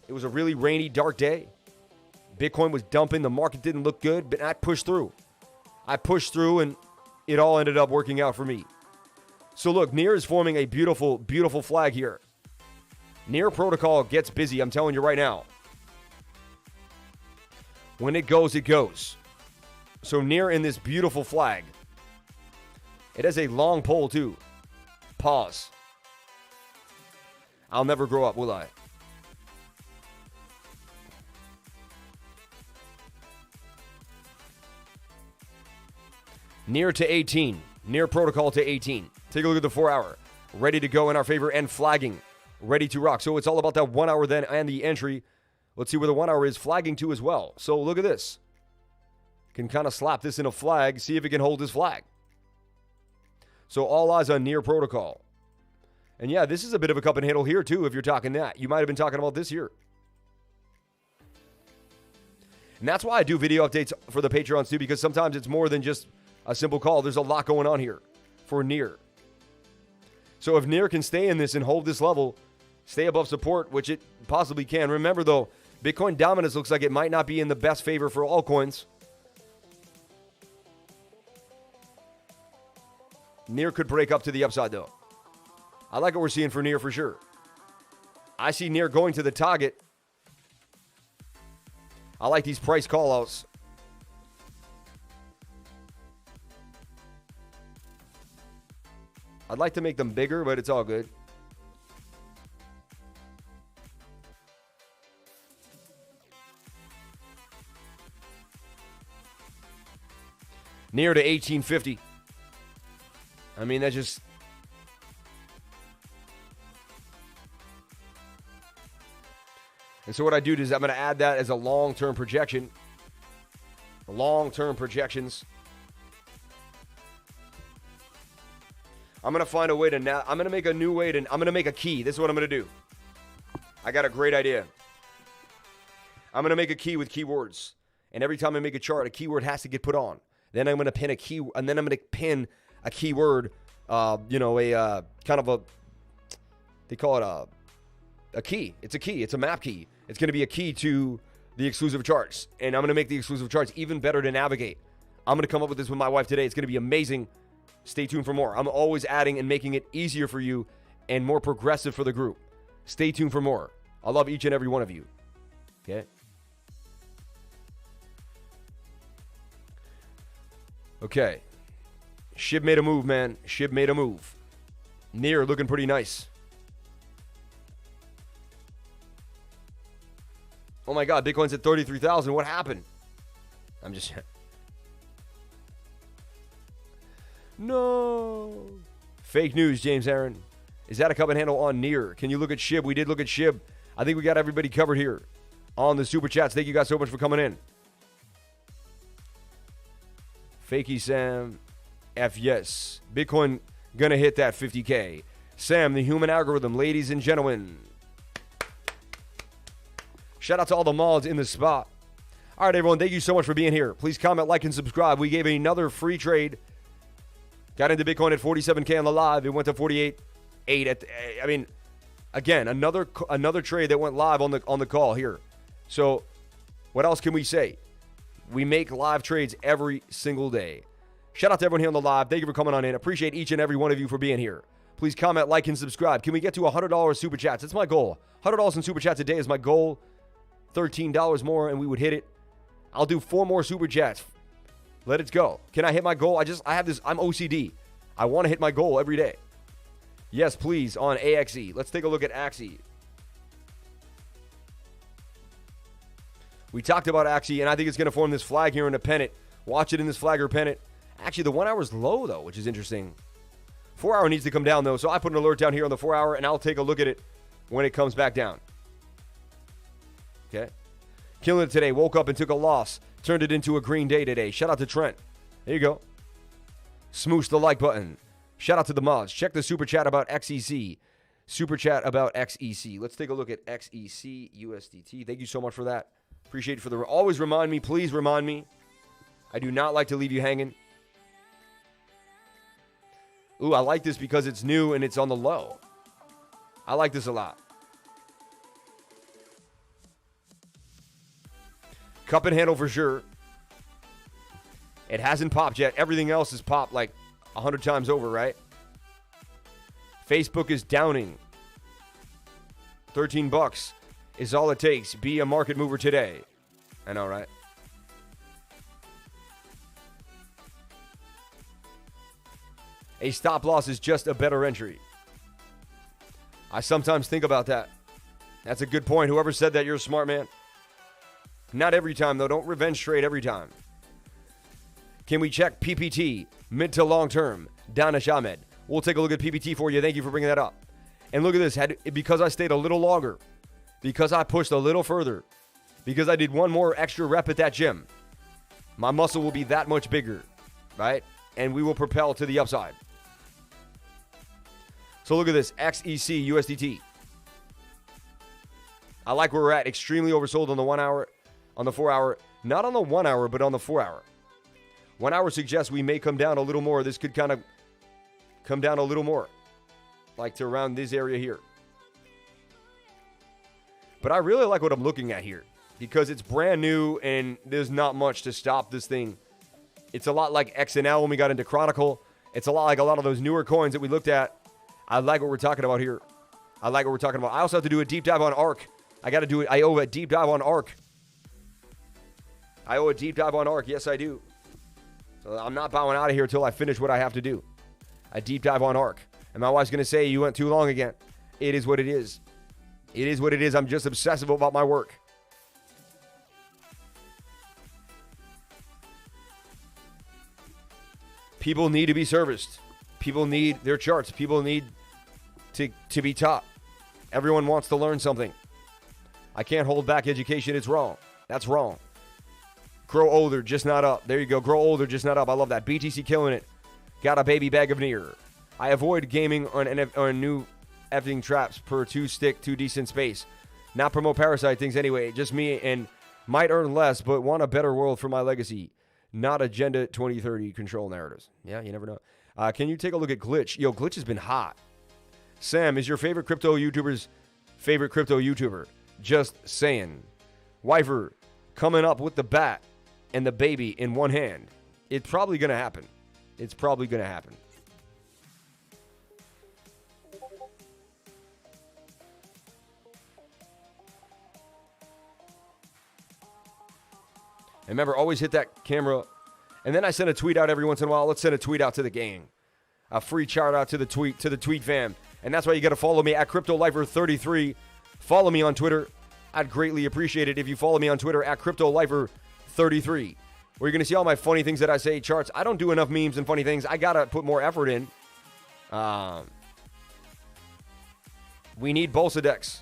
It was a really rainy, dark day. Bitcoin was dumping. The market didn't look good, but I pushed through. And it all ended up working out for me. So look, NEAR is forming a beautiful, beautiful flag here. NEAR protocol gets busy, I'm telling you right now. When it goes, it goes. So NEAR in this beautiful flag. It has a long pole, too. Pause. I'll never grow up, will I? NEAR to 18. NEAR protocol to 18. Take a look at the 4 hour. Ready to go in our favor and flagging. Ready to rock. So it's all about that 1 hour then and the entry. Let's see where the 1 hour is flagging to as well. So look at this. Can kind of slap this in a flag. See if it can hold this flag. So all eyes on NEAR protocol. And yeah, this is a bit of a cup and handle here too if you're talking that. You might have been talking about this here. And that's why I do video updates for the Patreons too, because sometimes it's more than just a simple call. There's a lot going on here for NEAR. So if NEAR can stay in this and hold this level, stay above support, which it possibly can. Remember though, Bitcoin dominance looks like it might not be in the best favor for altcoins. NEAR could break up to the upside, though. I like what we're seeing for NEAR for sure. I see NEAR going to the target. I like these price callouts. I'd like to make them bigger, but it's all good. NEAR to 1850. I mean, that's just... And so what I do is I'm going to add that as a long-term projection. Long-term projections. I'm going to find a way to... I'm going to make a new way to... I'm going to make a key. This is what I'm going to do. I got a great idea. I'm going to make a key with keywords. And every time I make a chart, a keyword has to get put on. Then I'm going to pin a key... And then I'm going to pin a keyword... kind of a... They call it a key. It's a key. It's a map key. It's going to be a key to the exclusive charts. And I'm going to make the exclusive charts even better to navigate. I'm going to come up with this with my wife today. It's going to be amazing. Stay tuned for more. I'm always adding and making it easier for you and more progressive for the group. Stay tuned for more. I love each and every one of you. Okay? Okay. SHIB made a move, man. SHIB made a move. NEAR looking pretty nice. Oh my God, Bitcoin's at 33,000. What happened? I'm just... No. Fake news, James Aaron. Is that a cup and handle on NEAR? Can you look at SHIB? We did look at SHIB. I think we got everybody covered here on the Super Chats. Thank you guys so much for coming in. Fakey Sam. F yes. Bitcoin gonna hit that 50K. Sam, the human algorithm, ladies and gentlemen. Shout out to all the mods in the spot. All right, everyone, thank you so much for being here. Please comment, like, and subscribe. We gave another free trade. Got into Bitcoin at 47K on the live. It went to 48.8 at I mean, again, another trade that went live on the call here. So, what else can we say? We make live trades every single day. Shout out to everyone here on the live. Thank you for coming on in. Appreciate each and every one of you for being here. Please comment, like, and subscribe. Can we get to $100 super chats? That's my goal. $100 in super chats a day is my goal. $13 more and we would hit it. I'll do 4 more super chats. Let it go. Can I hit my goal? I have this. I'm OCD. I want to hit my goal every day. Yes, please, on AXE. Let's take a look at AXE. We talked about AXE, and I think it's going to form this flag here in a pennant. Watch it in this flag or pennant. Actually, the 1 hour is low, though, which is interesting. 4 hour needs to come down, though, so I put an alert down here on the 4 hour, and I'll take a look at it when it comes back down. Okay? Killing it today. Woke up and took a loss. Turned it into a green day today. Shout out to Trent. There you go. Smoosh the like button. Shout out to the mods. Check the super chat about XEC. Super chat about XEC. Let's take a look at XEC USDT. Thank you so much for that. Appreciate it for the... Always remind me. Please remind me. I do not like to leave you hanging. Ooh, I like this because it's new and it's on the low. I like this a lot. Cup and handle for sure. It hasn't popped yet. Everything else has popped like 100 times over, right? Facebook is downing. $13 is all it takes. Be a market mover today. I know, right? A stop loss is just a better entry. I sometimes think about that. That's a good point. Whoever said that, you're a smart man. Not every time, though. Don't revenge trade every time. Can we check PPT, mid to long term? Danish Ahmed. We'll take a look at PPT for you. Thank you for bringing that up. And look at this. Because I stayed a little longer, because I pushed a little further, because I did one more extra rep at that gym, my muscle will be that much bigger, right? And we will propel to the upside. So look at this. XEC USDT. I like where we're at. Extremely oversold on the 1 hour, on the 4 hour. Not on the 1 hour, but on the 4 hour. 1 hour suggests we may come down a little more. This could kind of come down a little more. Like to around this area here. But I really like what I'm looking at here. Because it's brand new and there's not much to stop this thing. It's a lot like XNL when we got into Chronicle. It's a lot like a lot of those newer coins that we looked at. I like what we're talking about here. I like what we're talking about. I also have to do a deep dive on ARC. I got to do it. I owe a deep dive on ARC. I owe a deep dive on ARC. Yes, I do. So I'm not bowing out of here until I finish what I have to do. A deep dive on ARC. And my wife's going to say, you went too long again. It is what it is. It is what it is. I'm just obsessive about my work. People need to be serviced. People need their charts. People need to be taught. Everyone wants to learn something. I can't hold back education. It's wrong. That's wrong. Grow older, just not up. There you go. Grow older, just not up. I love that. BTC killing it. Got a baby bag of near. I avoid gaming on new effing traps per 2-stick, 2 decent space. Not promote parasite things anyway. Just me and might earn less, but want a better world for my legacy. Not Agenda 2030 control narratives. Yeah, you never know. Can you take a look at Glitch? Yo, Glitch has been hot. Sam, is your favorite crypto YouTuber's favorite crypto YouTuber? Just saying. Wifer, coming up with the bat and the baby in one hand. It's probably going to happen. It's probably going to happen. And remember, always hit that camera. And then I send a tweet out every once in a while. Let's send a tweet out to the gang. A free chart out to the tweet fam. And that's why you got to follow me at CryptoLifer33. Follow me on Twitter. I'd greatly appreciate it if you follow me on Twitter at CryptoLifer33. Where you're going to see all my funny things that I say, charts. I don't do enough memes and funny things. I got to put more effort in. We need Bolsadex.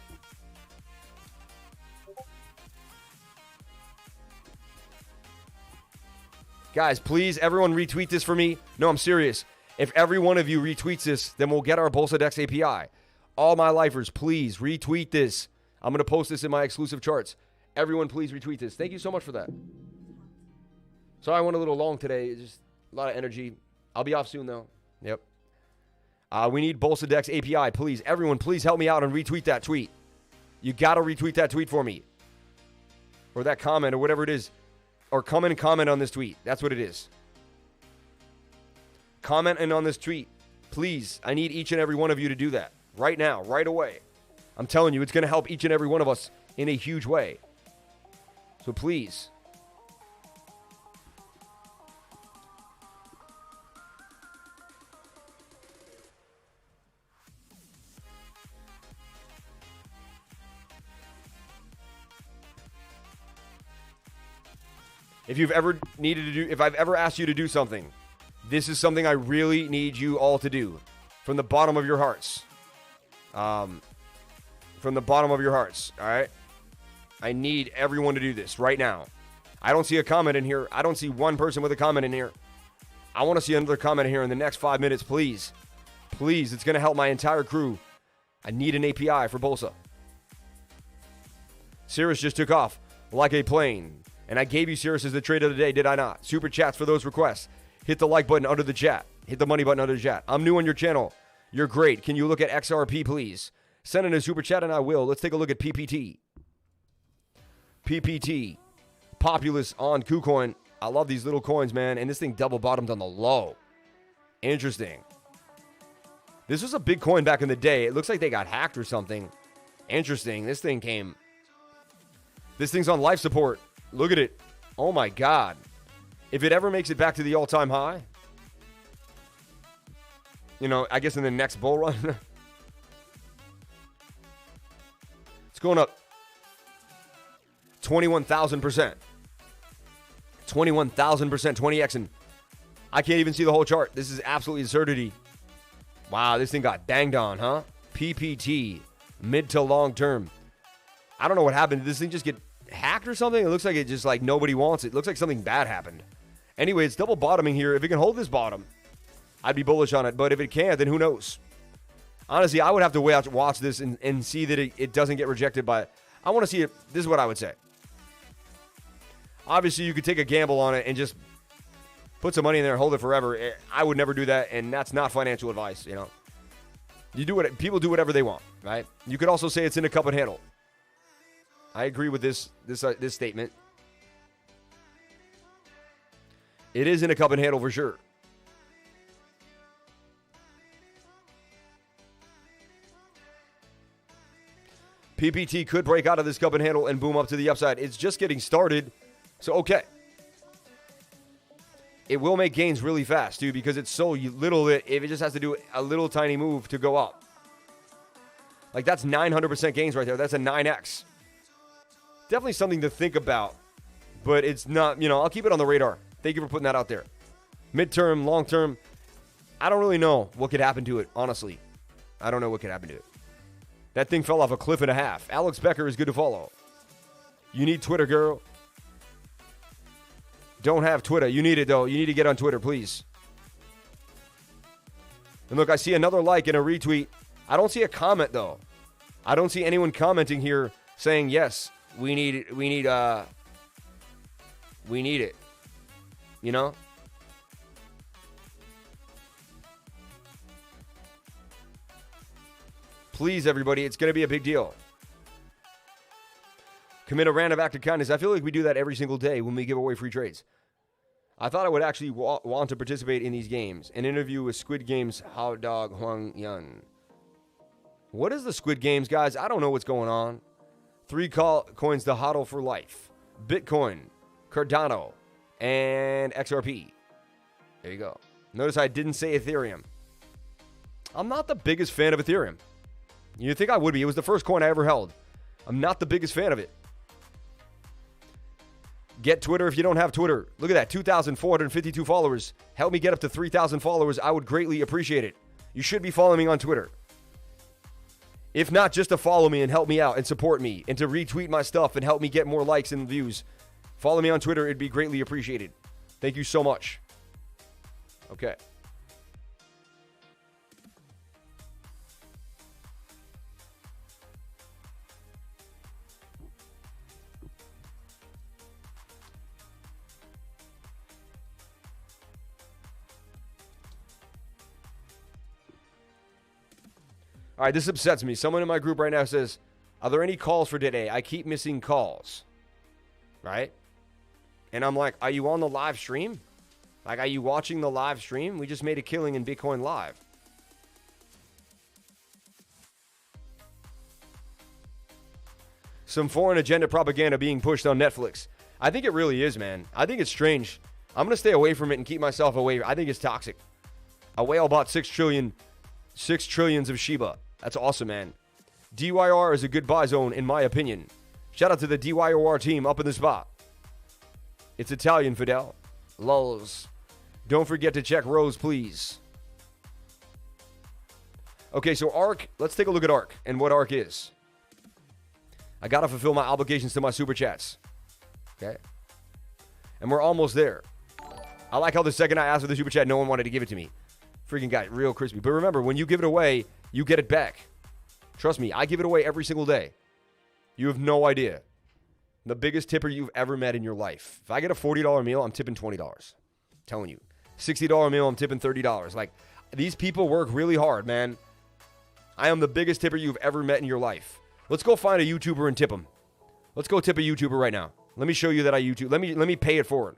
Guys, please, everyone retweet this for me. No, I'm serious. If every one of you retweets this, then we'll get our BolsaDex API. All my lifers, please retweet this. I'm going to post this in my exclusive charts. Everyone, please retweet this. Thank you so much for that. Sorry I went a little long today. It's just a lot of energy. I'll be off soon, though. Yep. We need BolsaDex API, please. Everyone, please help me out and retweet that tweet. You got to retweet that tweet for me. Or that comment or whatever it is. Or come and comment on this tweet. That's what it is. Commenting on this tweet. Please, I need each and every one of you to do that. Right now, right away. I'm telling you, it's going to help each and every one of us in a huge way. So please. If I've ever asked you to do something, this is something I really need you all to do. From the bottom of your hearts. From the bottom of your hearts, all right? I need everyone to do this right now. I don't see a comment in here. I don't see one person with a comment in here. I want to see another comment in here in the next 5 minutes, please. Please, it's going to help my entire crew. I need an API for Bolsa. Cirrus just took off like a plane. And I gave you Cirrus as the trade of the day, did I not? Super chats for those requests. Hit the like button under the chat. Hit the money button under the chat. I'm new on your channel. You're great. Can you look at XRP, please? Send in a super chat and I will. Let's take a look at PPT. PPT. Populous on KuCoin. I love these little coins, man. And this thing double bottomed on the low. Interesting. This was a big coin back in the day. It looks like they got hacked or something. Interesting. This thing's on life support. Look at it. Oh my God. If it ever makes it back to the all-time high, I guess in the next bull run, it's going up 21,000%. 21,000%, 20x, and I can't even see the whole chart. This is absolutely absurdity. Wow, this thing got banged on, huh? PPT, mid to long term. I don't know what happened. Did this thing just get hacked or something? It looks like it just nobody wants it. It looks like something bad happened. Anyway, it's double bottoming here. If it can hold this bottom, I'd be bullish on it. But if it can't, then who knows? Honestly, I would have to watch this and see that it doesn't get rejected by it. I want to see it. This is what I would say. Obviously, you could take a gamble on it and just put some money in there and hold it forever. I would never do that, and that's not financial advice, You do what people do whatever they want, right? You could also say it's in a cup and handle. I agree with this statement. It is in a cup and handle for sure. PPT could break out of this cup and handle and boom up to the upside. It's just getting started. So, okay. It will make gains really fast, too, because it's so little that if it just has to do a little tiny move to go up. Like, that's 900% gains right there. That's a 9x. Definitely something to think about, but it's not, I'll keep it on the radar. Thank you for putting that out there. Midterm, long term, I don't really know what could happen to it, honestly. I don't know what could happen to it. That thing fell off a cliff and a half. Alex Becker is good to follow. You need Twitter, girl. Don't have Twitter. You need it, though. You need to get on Twitter, please. And look, I see another like and a retweet. I don't see a comment, though. I don't see anyone commenting here saying, yes, we need it. We need it. Please, everybody, it's going to be a big deal. Commit a random act of kindness. I feel like we do that every single day when we give away free trades. I thought I would actually want to participate in these games. An interview with Squid Games Hao Dog Huang Yun. What is the Squid Games, guys? I don't know what's going on. 3 coins to hodl for life. Bitcoin, Cardano, and XRP. There you go. Notice I didn't say Ethereum. I'm not the biggest fan of Ethereum. You'd think I would be. It was the first coin I ever held. I'm not the biggest fan of it. Get Twitter if you don't have Twitter. Look at that, 2,452 followers. Help me get up to 3,000 followers. I would greatly appreciate it. You should be following me on Twitter. If not, just to follow me and help me out and support me and to retweet my stuff and help me get more likes and views. Follow me on Twitter. It'd be greatly appreciated. Thank you so much. Okay. All right, this upsets me. Someone in my group right now says, are there any calls for today? I keep missing calls. Right? And I'm like, are you on the live stream? Like, are you watching the live stream? We just made a killing in Bitcoin Live. Some foreign agenda propaganda being pushed on Netflix. I think it really is, man. I think it's strange. I'm going to stay away from it and keep myself away. I think it's toxic. A whale bought 6 trillions of Shiba. That's awesome, man. DYR is a good buy zone, in my opinion. Shout out to the DYOR team up in the spot. It's Italian, Fidel. Lulz. Don't forget to check Rose, please. Okay, so ARC. Let's take a look at ARC and what ARC is. I got to fulfill my obligations to my super chats. Okay? And we're almost there. I like how the second I asked for the super chat, no one wanted to give it to me. Freaking guy, real crispy. But remember, when you give it away, you get it back. Trust me, I give it away every single day. You have no idea. The biggest tipper you've ever met in your life. If I get a $40 meal, I'm tipping $20. I'm telling you. $60 meal, I'm tipping $30. Like, these people work really hard, man. I am the biggest tipper you've ever met in your life. Let's go find a YouTuber and tip him. Let's go tip a YouTuber right now. Let me show you that I YouTube. Let me pay it forward.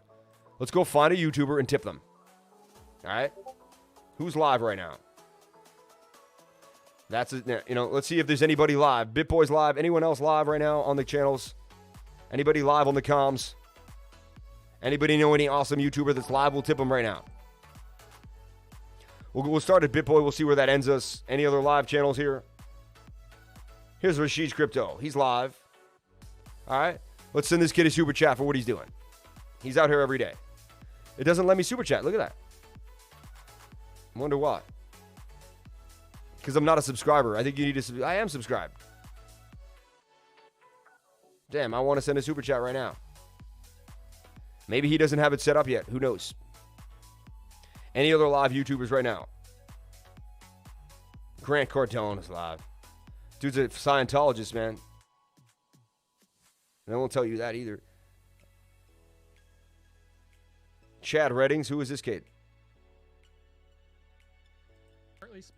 Let's go find a YouTuber and tip them. All right? Who's live right now? That's it. You know, let's see if there's anybody live. BitBoy's live. Anyone else live right now on the channels? Anybody live on the comms? Anybody know any awesome YouTuber that's live? We'll tip them right now. We'll start at BitBoy. We'll see where that ends us. Any other live channels here? Here's Rashid's Crypto. He's live. All right. Let's send this kid a super chat for what he's doing. He's out here every day. It doesn't let me super chat. Look at that. I wonder why. Because I'm not a subscriber. I think you need to. I am subscribed. Damn, I want to send a super chat right now. Maybe he doesn't have it set up yet. Who knows? Any other live YouTubers right now? Grant Cardone is live. Dude's a Scientologist, man. And I won't tell you that either. Chad Reddings, who is this kid? At least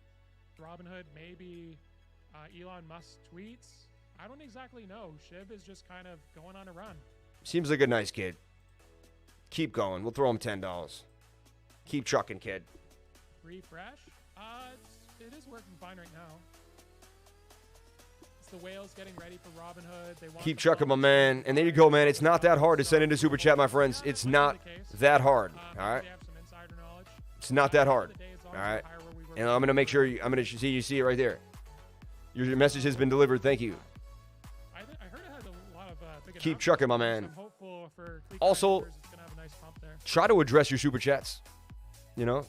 Robinhood, maybe Elon Musk tweets. I don't exactly know. SHIB is just kind of going on a run. Seems like a nice kid. Keep going. We'll throw him $10. Keep trucking, kid. Refresh. It is working fine right now. It's the whales getting ready for Robinhood. They want Keep trucking, my man. And there you go, man. It's not that hard to send into super chat, my friends. It's not that hard. All right. It's not that hard. All right. And I'm gonna make sure I'm gonna see it right there. Your message has been delivered. Thank you. I heard it had a lot of big Keep trucking, my man. I'm hopeful for Also, it's gonna have a nice pump there. Try to address your super chats. You know.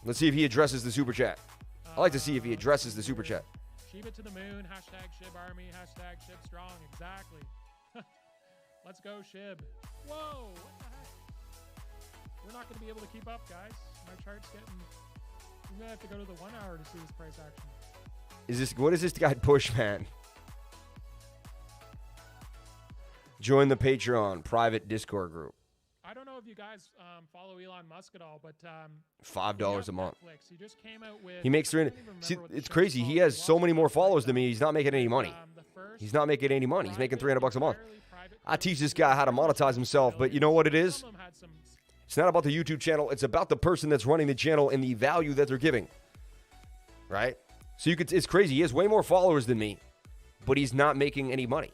Let's see if he addresses the super chat. I like to see if he addresses the super chat. SHIB to the moon. Hashtag SHIB Army. Hashtag SHIB Strong. Exactly. Let's go SHIB. Whoa! What the heck? We're not gonna be able to keep up, guys. My chart's getting. I'm gonna have to go to the 1 hour to see this price action. What is this guy push, man? Join the Patreon private Discord group. I don't know if you guys follow Elon Musk at all, but $5 a month. Netflix, he just came out with. He makes 300. See, it's crazy. He has so many more followers than me. He's not making any money. He's not making any money. He's making $300 a month. I teach this guy how to monetize himself, but you know what it is? It's not about the YouTube channel. It's about the person that's running the channel and the value that they're giving. Right? So it's crazy. He has way more followers than me, but he's not making any money.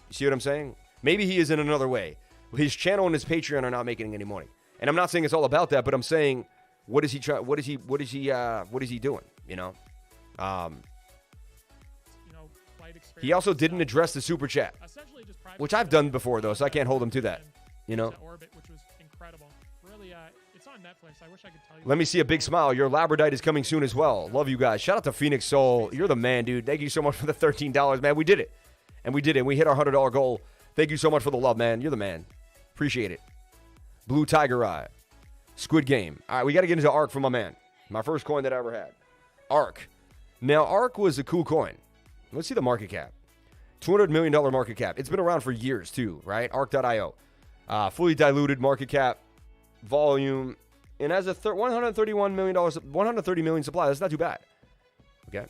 You see what I'm saying? Maybe he is in another way. His channel and his Patreon are not making any money. And I'm not saying it's all about that, but I'm saying, what is he trying? What is he doing? You know? He also didn't address the super chat, which I've done before though, so I can't hold him to that. You know? Orbit, which was incredible. Really, it's on Netflix. I wish I could tell you. Let me see a big smile. Your Labradite is coming soon as well. Love you guys. Shout out to Phoenix Soul. You're the man, dude. Thank you so much for the $13, man. We did it. And we did it. We hit our $100 goal. Thank you so much for the love, man. You're the man. Appreciate it. Blue Tiger Eye. Squid Game. All right, we got to get into ARC for my man. My first coin that I ever had. ARC. Now, ARC was a cool coin. Let's see the market cap. $200 million market cap. It's been around for years, too, right? ARC.io. Fully diluted market cap. Volume. And has a $131 million, 130 million supply. That's not too bad. Okay.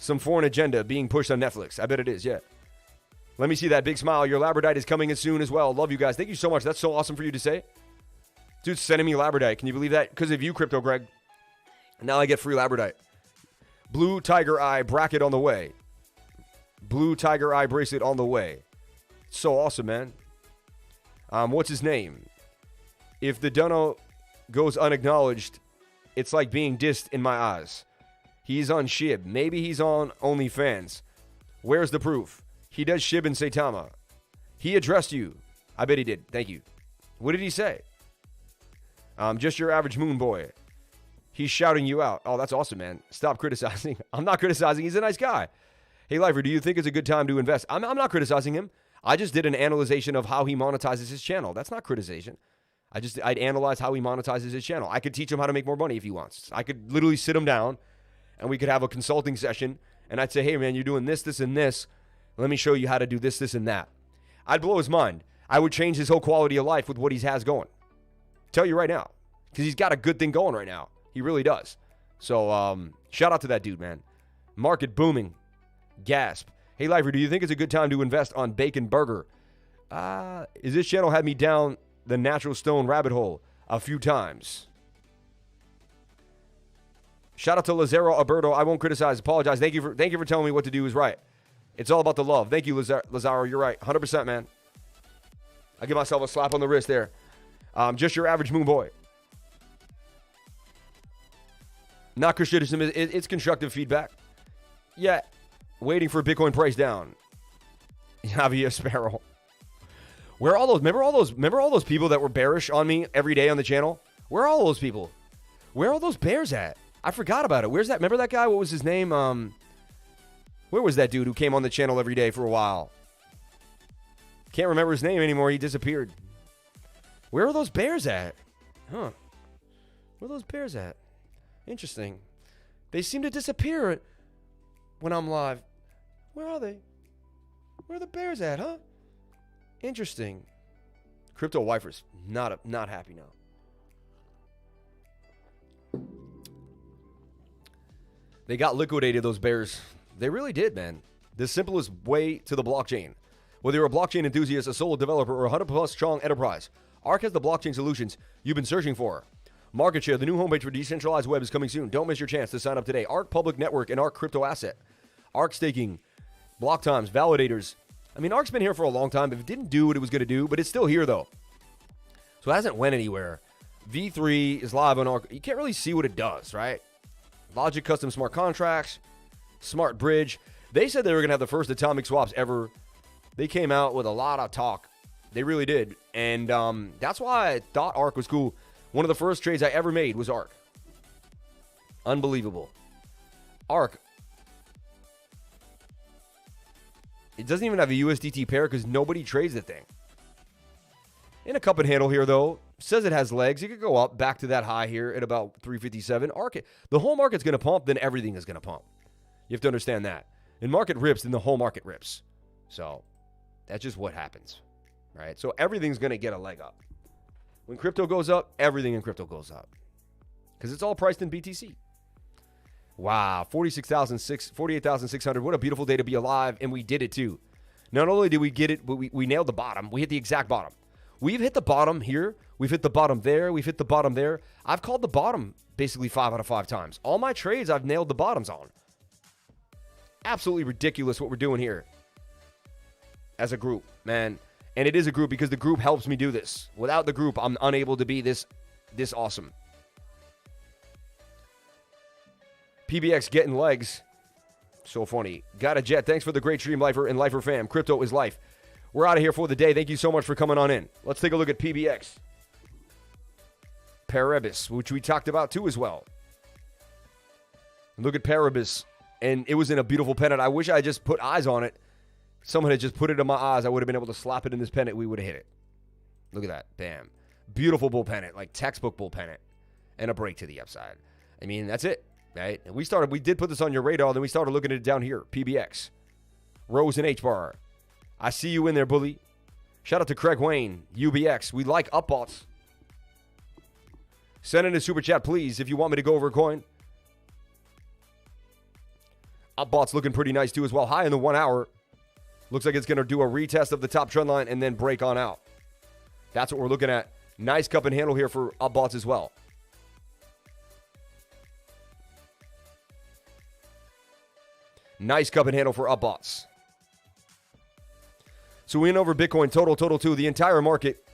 some foreign agenda being pushed on Netflix. I bet it is, yeah. Let me see that big smile. Your Labradite is coming in soon as well. Love you guys. Thank you so much. That's so awesome for you to say. Dude's sending me Labradite. Can you believe that? Because of you, Crypto Greg. Now I get free Labradite. Blue Tiger Eye bracket on the way. Blue Tiger Eye bracelet on the way. So awesome, man. What's his name? If the Dunno goes unacknowledged, it's like being dissed in my eyes. He's on SHIB. Maybe he's on OnlyFans. Where's the proof? He does SHIB in Saitama. He addressed you. I bet he did. Thank you. What did he say? Just your average moon boy. He's shouting you out. Oh, that's awesome, man. Stop criticizing. I'm not criticizing. He's a nice guy. Hey, Lifer, do you think it's a good time to invest? I'm not criticizing him. I just did an analyzation of how he monetizes his channel. That's not criticization. I'd analyze how he monetizes his channel. I could teach him how to make more money if he wants. I could literally sit him down and we could have a consulting session and I'd say, hey, man, you're doing this, this, and this. Let me show you how to do this, this, and that. I'd blow his mind. I would change his whole quality of life with what he has going. Tell you right now. Because he's got a good thing going right now. He really does. So, shout out to that dude, man. Market booming. Gasp. Hey, Lifer, do you think it's a good time to invest on Bacon Burger? Is this channel had me down the natural stone rabbit hole a few times. Shout out to Lazaro Alberto. I won't criticize. Apologize. Thank you for telling me what to do is right. It's all about the love. Thank you, Lazaro. You're right. 100%, man. I give myself a slap on the wrist there. Just your average moon boy. Not criticism. It's constructive feedback. Yeah. Waiting for Bitcoin price down. Javier Sparrow. Where are all those? Remember all those people that were bearish on me every day on the channel? Where are all those people? Where are all those bears at? I forgot about it. Where's that? Remember that guy? What was his name? Where was that dude who came on the channel every day for a while? Can't remember his name anymore. He disappeared. Where are those bears at? Huh. Where are those bears at? Interesting. They seem to disappear when I'm live. Where are they? Where are the bears at, huh? Interesting. Crypto Wifers, not happy now. They got liquidated, those bears. They really did, man. The simplest way to the blockchain. Whether you're a blockchain enthusiast, a solo developer, or a 100+ strong enterprise, ARK has the blockchain solutions you've been searching for. Market Share, the new homepage for decentralized web, is coming soon. Don't miss your chance to sign up today. ARK Public Network and ARK Crypto Asset. ARK Staking, block times, validators. I mean, ARK's been here for a long time. It didn't do what it was going to do, but it's still here, though. So it hasn't went anywhere. V3 is live on ARK. You can't really see what it does, right? Logic Custom Smart Contracts, Smart Bridge. They said they were going to have the first atomic swaps ever. They came out with a lot of talk. They really did. And that's why I thought ARK was cool. One of the first trades I ever made was ARK. Unbelievable. ARK. It doesn't even have a USDT pair because nobody trades the thing. In a cup and handle here, though. Says it has legs. It could go up back to that high here at about 357. ARK. The whole market's going to pump, then everything is going to pump. You have to understand that. And market rips, then the whole market rips. So that's just what happens. Right? So everything's going to get a leg up. When crypto goes up, everything in crypto goes up. Because it's all priced in BTC. Wow, 48,600. What a beautiful day to be alive. And we did it too. Not only did we get it, but we nailed the bottom. We hit the exact bottom. We've hit the bottom here. We've hit the bottom there. We've hit the bottom there. I've called the bottom basically 5 out of 5 times. All my trades, I've nailed the bottoms on. Absolutely ridiculous what we're doing here. As a group, man. And it is a group because the group helps me do this. Without the group, I'm unable to be this awesome. PBX getting legs. So funny. Got a jet. Thanks for the great stream, Lifer and Lifer fam. Crypto is life. We're out of here for the day. Thank you so much for coming on in. Let's take a look at PBX. Paribus, which we talked about too as well. Look at Paribus. And it was in a beautiful pennant. I wish I just put eyes on it. Someone had just put it in my eyes. I would have been able to slap it in this pennant. We would have hit it. Look at that. Bam. Beautiful bull pennant. Like textbook bull pennant. And a break to the upside. I mean, that's it. Right? And we did put this on your radar. Then we started looking at it down here. PBX. Rose and HBAR. I see you in there, bully. Shout out to Craig Wayne. UBX. We like upbots. Send in a super chat, please, if you want me to go over a coin. Upbot's looking pretty nice too as well. High in the 1 hour. Looks like it's going to do a retest of the top trend line and then break on out. That's what we're looking at. Nice cup and handle here for Upbots as well. Nice cup and handle for Upbots. So we went over Bitcoin total 2, the entire market.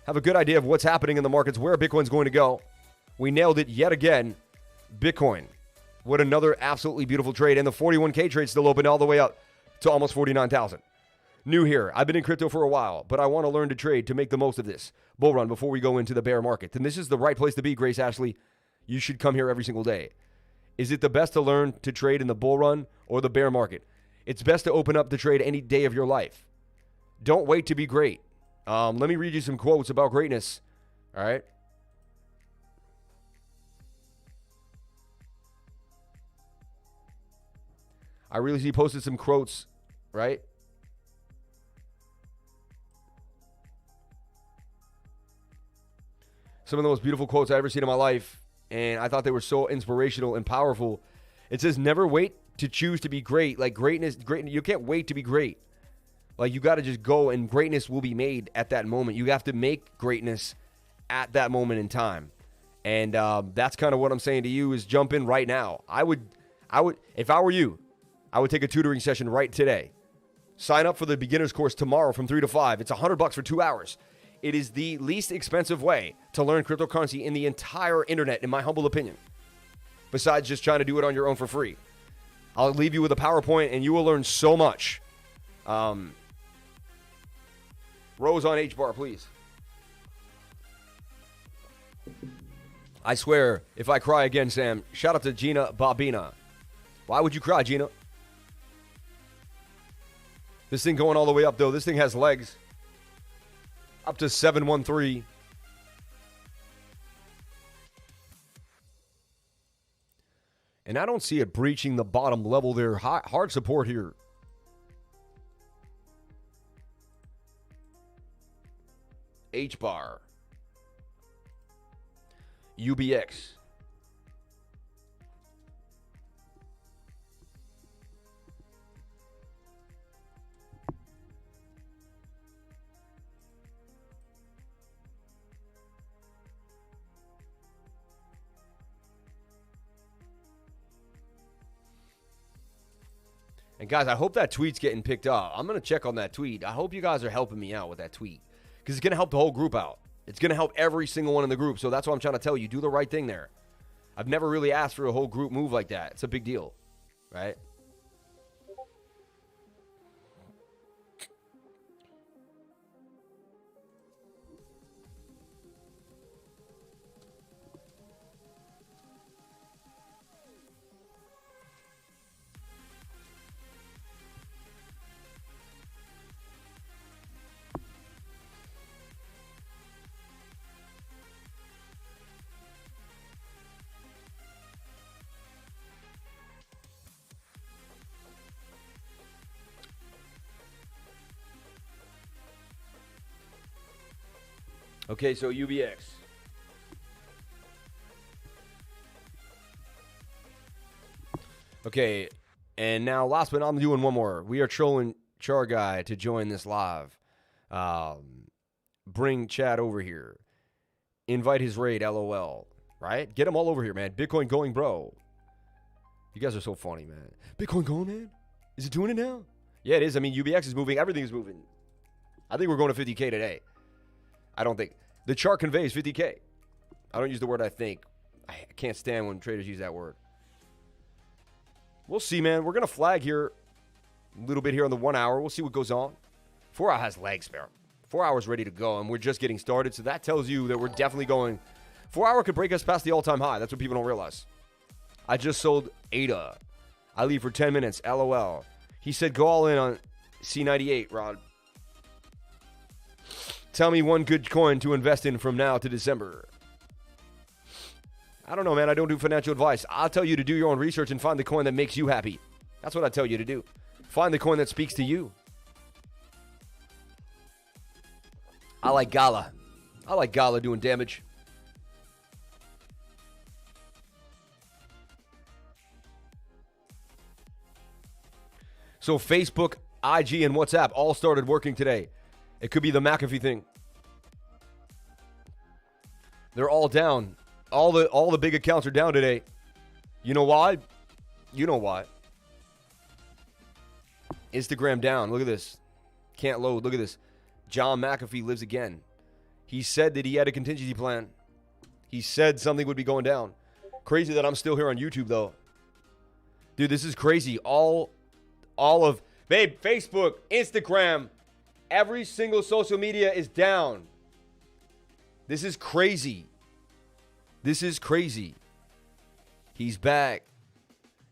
Have a good idea of what's happening in the markets, where Bitcoin's going to go. We nailed it yet again. Bitcoin. What another absolutely beautiful trade. And the 41K trade still open all the way up to almost 49,000. New here. I've been in crypto for a while, but I want to learn to trade to make the most of this bull run before we go into the bear market. Then this is the right place to be, Grace Ashley. You should come here every single day. Is it the best to learn to trade in the bull run or the bear market? It's best to open up the trade any day of your life. Don't wait to be great. Let me read you some quotes about greatness. All right. I really see posted some quotes, right? Some of the most beautiful quotes I've ever seen in my life, and I thought they were so inspirational and powerful. It says, never wait to choose to be great. Like greatness, you can't wait to be great. Like you got to just go, and greatness will be made at that moment. You have to make greatness at that moment in time. And that's kind of what I'm saying to you is jump in right now. I would, if I were you, I would take a tutoring session right today. Sign up for the beginner's course tomorrow from 3 to 5. It's $100 for 2 hours. It is the least expensive way to learn cryptocurrency in the entire internet, in my humble opinion, besides just trying to do it on your own for free. I'll leave you with a PowerPoint, and you will learn so much. Rose on HBAR, please. I swear, if I cry again, Sam, shout out to Gina Bobina. Why would you cry, Gina? This thing going all the way up, though. This thing has legs. Up to 713. And I don't see it breaching the bottom level there. Hard support here. HBAR. UBX. And guys, I hope that tweet's getting picked up. I'm going to check on that tweet. I hope you guys are helping me out with that tweet because it's going to help the whole group out. It's going to help every single one in the group. So that's what I'm trying to tell you. Do the right thing there. I've never really asked for a whole group move like that. It's a big deal, right? Okay, so UBX. Okay, and now last but I'm doing one more. We are trolling Char Guy to join this live. Bring Chad over here. Invite his raid, LOL. Right? Get him all over here, man. Bitcoin going, bro. You guys are so funny, man. Bitcoin going, man? Is it doing it now? Yeah, it is. I mean, UBX is moving. Everything is moving. I think we're going to 50K today. I don't think. The chart conveys 50K. I don't use the word I think. I can't stand when traders use that word. We'll see, man. We're going to flag here a little bit here on the 1 hour. We'll see what goes on. 4 hour has legs, man. 4 hours ready to go, and we're just getting started. So that tells you that we're definitely going. 4 hour could break us past the all-time high. That's what people don't realize. I just sold ADA. I leave for 10 minutes. LOL. He said go all in on C98, Rod. Tell me one good coin to invest in from now to December. I don't know, man. I don't do financial advice. I'll tell you to do your own research and find the coin that makes you happy. That's what I tell you to do. Find the coin that speaks to you. I like Gala. I like Gala doing damage. So Facebook, IG, and WhatsApp all started working today. It could be the McAfee thing. They're all down. All the big accounts are down today. You know why? You know why. Instagram down. Look at this. Can't load. Look at this. John McAfee lives again. He said that he had a contingency plan. He said something would be going down. Crazy that I'm still here on YouTube, though. Dude, this is crazy. All of... Babe, Facebook, Instagram, every single social media is down. This is crazy. This is crazy. He's back.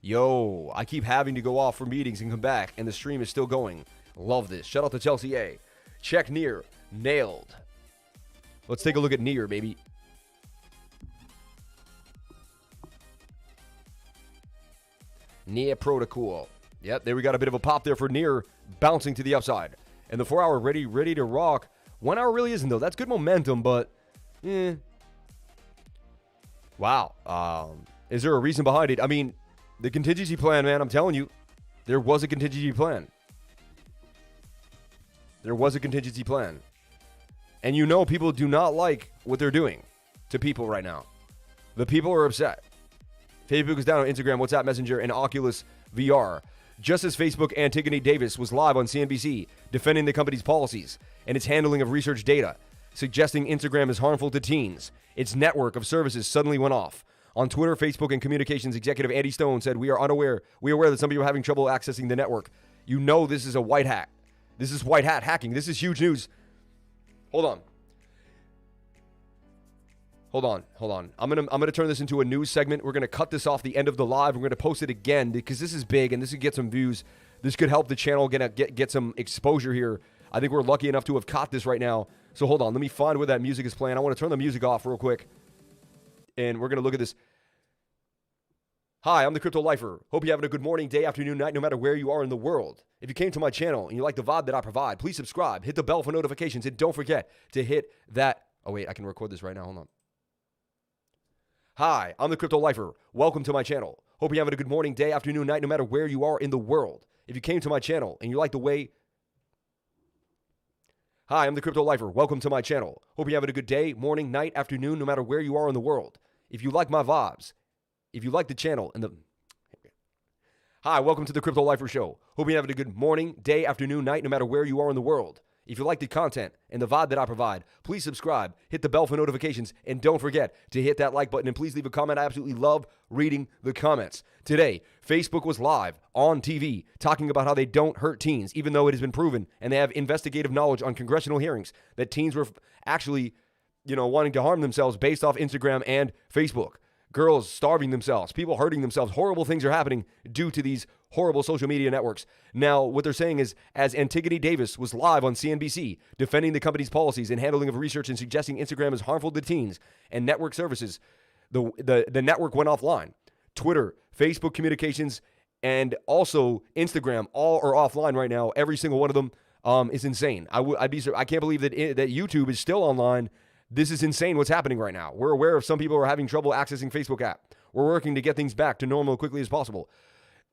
Yo, I keep having to go off for meetings and come back, and the stream is still going. Love this. Shout out to Chelsea A. Check near. Nailed. Let's take a look at near, baby. Near protocol. Yep, there we got a bit of a pop there for near, bouncing to the upside. And the 4 hour ready to rock. 1 hour really isn't, though. That's good momentum, but wow. Is there a reason behind it? I mean, the contingency plan, man, I'm telling you, there was a contingency plan. There was a contingency plan. And you know people do not like what they're doing to people right now. The people are upset. Facebook is down on Instagram, WhatsApp Messenger, and Oculus VR. Just as Facebook, Antigone Davis was live on CNBC defending the company's policies and its handling of research data, suggesting Instagram is harmful to teens. Its network of services suddenly went off. On Twitter, Facebook and communications executive Andy Stone said, we are aware that some people are having trouble accessing the network. You know this is a white hat. This is white hat hacking. This is huge news. Hold on. I'm gonna turn this into a news segment. We're gonna cut this off the end of the live. We're gonna post it again because this is big and this could get some views. This could help the channel get some exposure here. I think we're lucky enough to have caught this right now. So hold on, let me find where that music is playing. I want to turn the music off real quick, and we're gonna look at this. Hi, I'm the Crypto Lifer. Hope you're having a good morning, day, afternoon, night, no matter where you are in the world. If you came to my channel and you like the vibe that I provide, please subscribe, hit the bell for notifications, and don't forget to hit that. Oh wait, I can record this right now. Hold on. Hi, I'm the Crypto Lifer. Welcome to my channel. Hope you're having a good morning, day, afternoon, night, no matter where you are in the world. If you came to my channel and you like the way... Hi, I'm the Crypto Lifer. Welcome to my channel. Hope you're having a good day, morning, night, afternoon, no matter where you are in the world. If you like my vibes, if you like the channel and the... Hi, welcome to the Crypto Lifer Show. Hope you're having a good morning, day, afternoon, night, no matter where you are in the world. If you like the content and the vibe that I provide, please subscribe, hit the bell for notifications, and don't forget to hit that like button and please leave a comment. I absolutely love reading the comments. Today, Facebook was live on TV talking about how they don't hurt teens, even though it has been proven and they have investigative knowledge on congressional hearings that teens were actually, wanting to harm themselves based off Instagram and Facebook. Girls starving themselves, people hurting themselves. Horrible things are happening due to these horrible social media networks. Now, what they're saying is, as Antigone Davis was live on CNBC defending the company's policies and handling of research and suggesting Instagram is harmful to teens and network services, the network went offline. Twitter, Facebook communications, and also Instagram all are offline right now. Every single one of them is insane. I can't believe that YouTube is still online. This is insane what's happening right now. We're aware of some people are having trouble accessing Facebook app. We're working to get things back to normal as quickly as possible.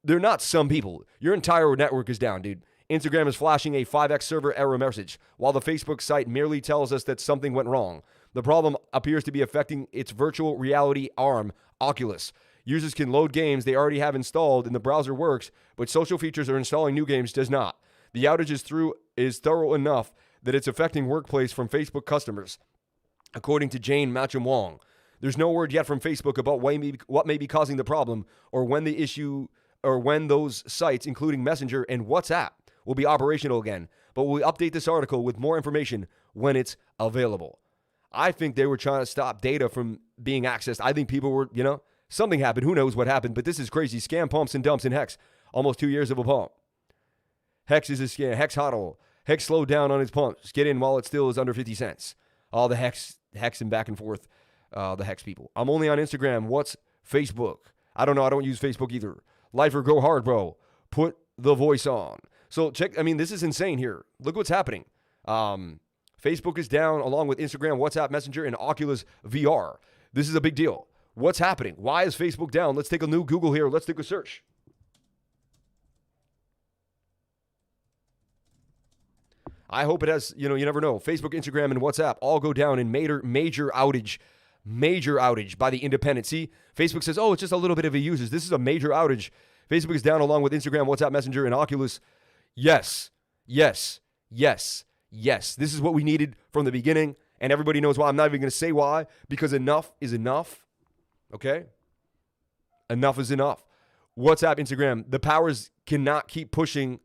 They're not some people. Your entire network is down, dude. Instagram is flashing a 5x server error message, while the Facebook site merely tells us that something went wrong. The problem appears to be affecting its virtual reality arm, Oculus. Users can load games they already have installed and the browser works, but social features or installing new games does not. The outage is thorough enough that it's affecting workplace from Facebook customers, according to Jane Matcham Wong. There's no word yet from Facebook about what may be causing the problem or when the issue or when those sites, including Messenger and WhatsApp, will be operational again. But we'll update this article with more information when it's available. I think they were trying to stop data from being accessed. I think people were, something happened. Who knows what happened? But this is crazy. Scam pumps and dumps in Hex. Almost 2 years of a pump. Hex is a scam. Hex hodl. Hex slowed down on his pumps. Get in while it still is under 50 cents. All the Hex and back and forth. The Hex people. I'm only on Instagram. What's Facebook? I don't know. I don't use Facebook either. Lifer, go hard, bro. Put the voice on. So check. This is insane here. Look what's happening. Facebook is down along with Instagram, WhatsApp, Messenger, and Oculus VR. This is a big deal. What's happening? Why is Facebook down? Let's take a new Google here. Let's take a search. I hope it has, you never know. Facebook, Instagram, and WhatsApp all go down in major outage by the independent. See, Facebook says, oh, it's just a little bit of a users. This is a major outage. Facebook is down along with Instagram, WhatsApp, Messenger, and Oculus. Yes. This is what we needed from the beginning, and everybody knows why. I'm not even going to say why, because enough is enough, okay? Enough is enough. WhatsApp, Instagram, the powers cannot keep pushing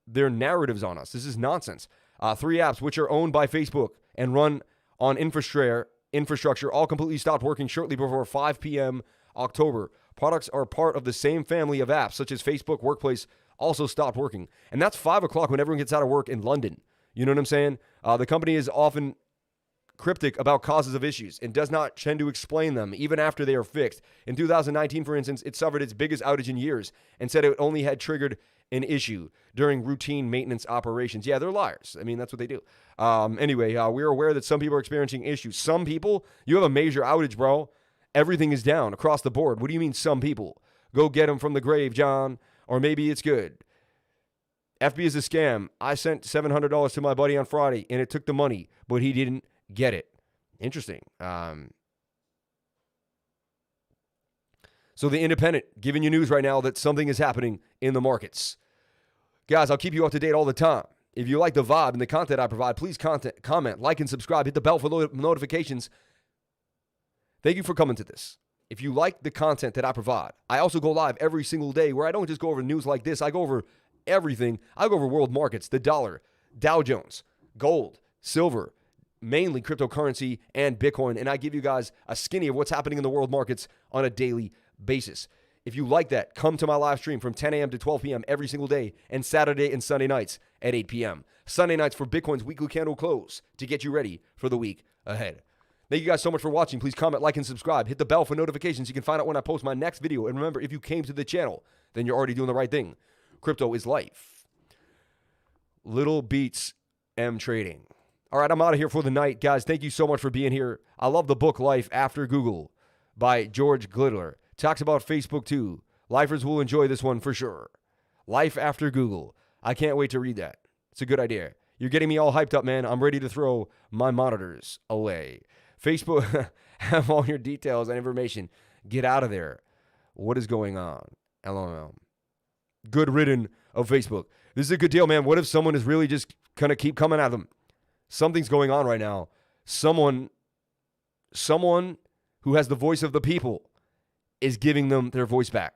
their narratives on us. This is nonsense. 3 apps, which are owned by Facebook and run on infrastructure, all completely stopped working shortly before 5 p.m. October. Products are part of the same family of apps, such as Facebook Workplace, also stopped working. And that's 5 o'clock when everyone gets out of work in London. You know what I'm saying? The company is often cryptic about causes of issues and does not tend to explain them, even after they are fixed. In 2019, for instance, it suffered its biggest outage in years and said it only had triggered an issue during routine maintenance operations. Yeah, they're liars. I mean, that's what they do. Anyway, we're aware that some people are experiencing issues. Some people? You have a major outage, bro. Everything is down across the board. What do you mean some people? Go get them from the grave, John. Or maybe it's good. FB is a scam. I sent $700 to my buddy on Friday, and it took the money, but he didn't get it. Interesting. So the Independent giving you news right now that something is happening in the markets. Guys, I'll keep you up to date all the time. If you like the vibe and the content I provide, please comment, like, and subscribe. Hit the bell for notifications. Thank you for coming to this. If you like the content that I provide, I also go live every single day where I don't just go over news like this. I go over everything. I go over world markets, the dollar, Dow Jones, gold, silver, mainly cryptocurrency and Bitcoin. And I give you guys a skinny of what's happening in the world markets on a daily basis. If you like that, come to my live stream from 10 a.m. to 12 p.m. every single day, and Saturday and Sunday nights at 8 p.m. Sunday nights for Bitcoin's weekly candle close to get you ready for the week ahead. Thank you guys so much for watching. Please comment, like, and subscribe. Hit the bell for notifications. You can find out when I post my next video. And remember, if you came to the channel, then you're already doing the right thing. Crypto is life. Little Beats M Trading. All right, I'm out of here for the night. Guys, thank you so much for being here. I love the book Life After Google by George Glittler. Talks about Facebook too. Lifers will enjoy this one for sure. Life After Google. I can't wait to read that. It's a good idea. You're getting me all hyped up, man. I'm ready to throw my monitors away. Facebook, have all your details and information. Get out of there. What is going on? LOL. Good ridden of Facebook. This is a good deal, man. What if someone is really just going to keep coming at them? Something's going on right now. Someone who has the voice of the people is giving them their voice back.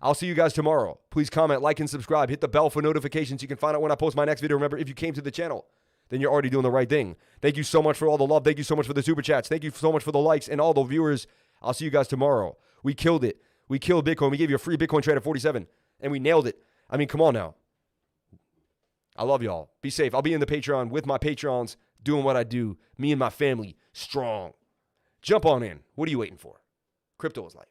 I'll see you guys tomorrow. Please comment, like, and subscribe. Hit the bell for notifications. You can find out when I post my next video. Remember, if you came to the channel, then you're already doing the right thing. Thank you so much for all the love. Thank you so much for the super chats. Thank you so much for the likes and all the viewers. I'll see you guys tomorrow. We killed it. We killed Bitcoin. We gave you a free Bitcoin trade at 47, and we nailed it. I mean, come on now. I love y'all. Be safe. I'll be in the Patreon with my Patrons doing what I do. Me and my family, strong. Jump on in. What are you waiting for? Crypto is life.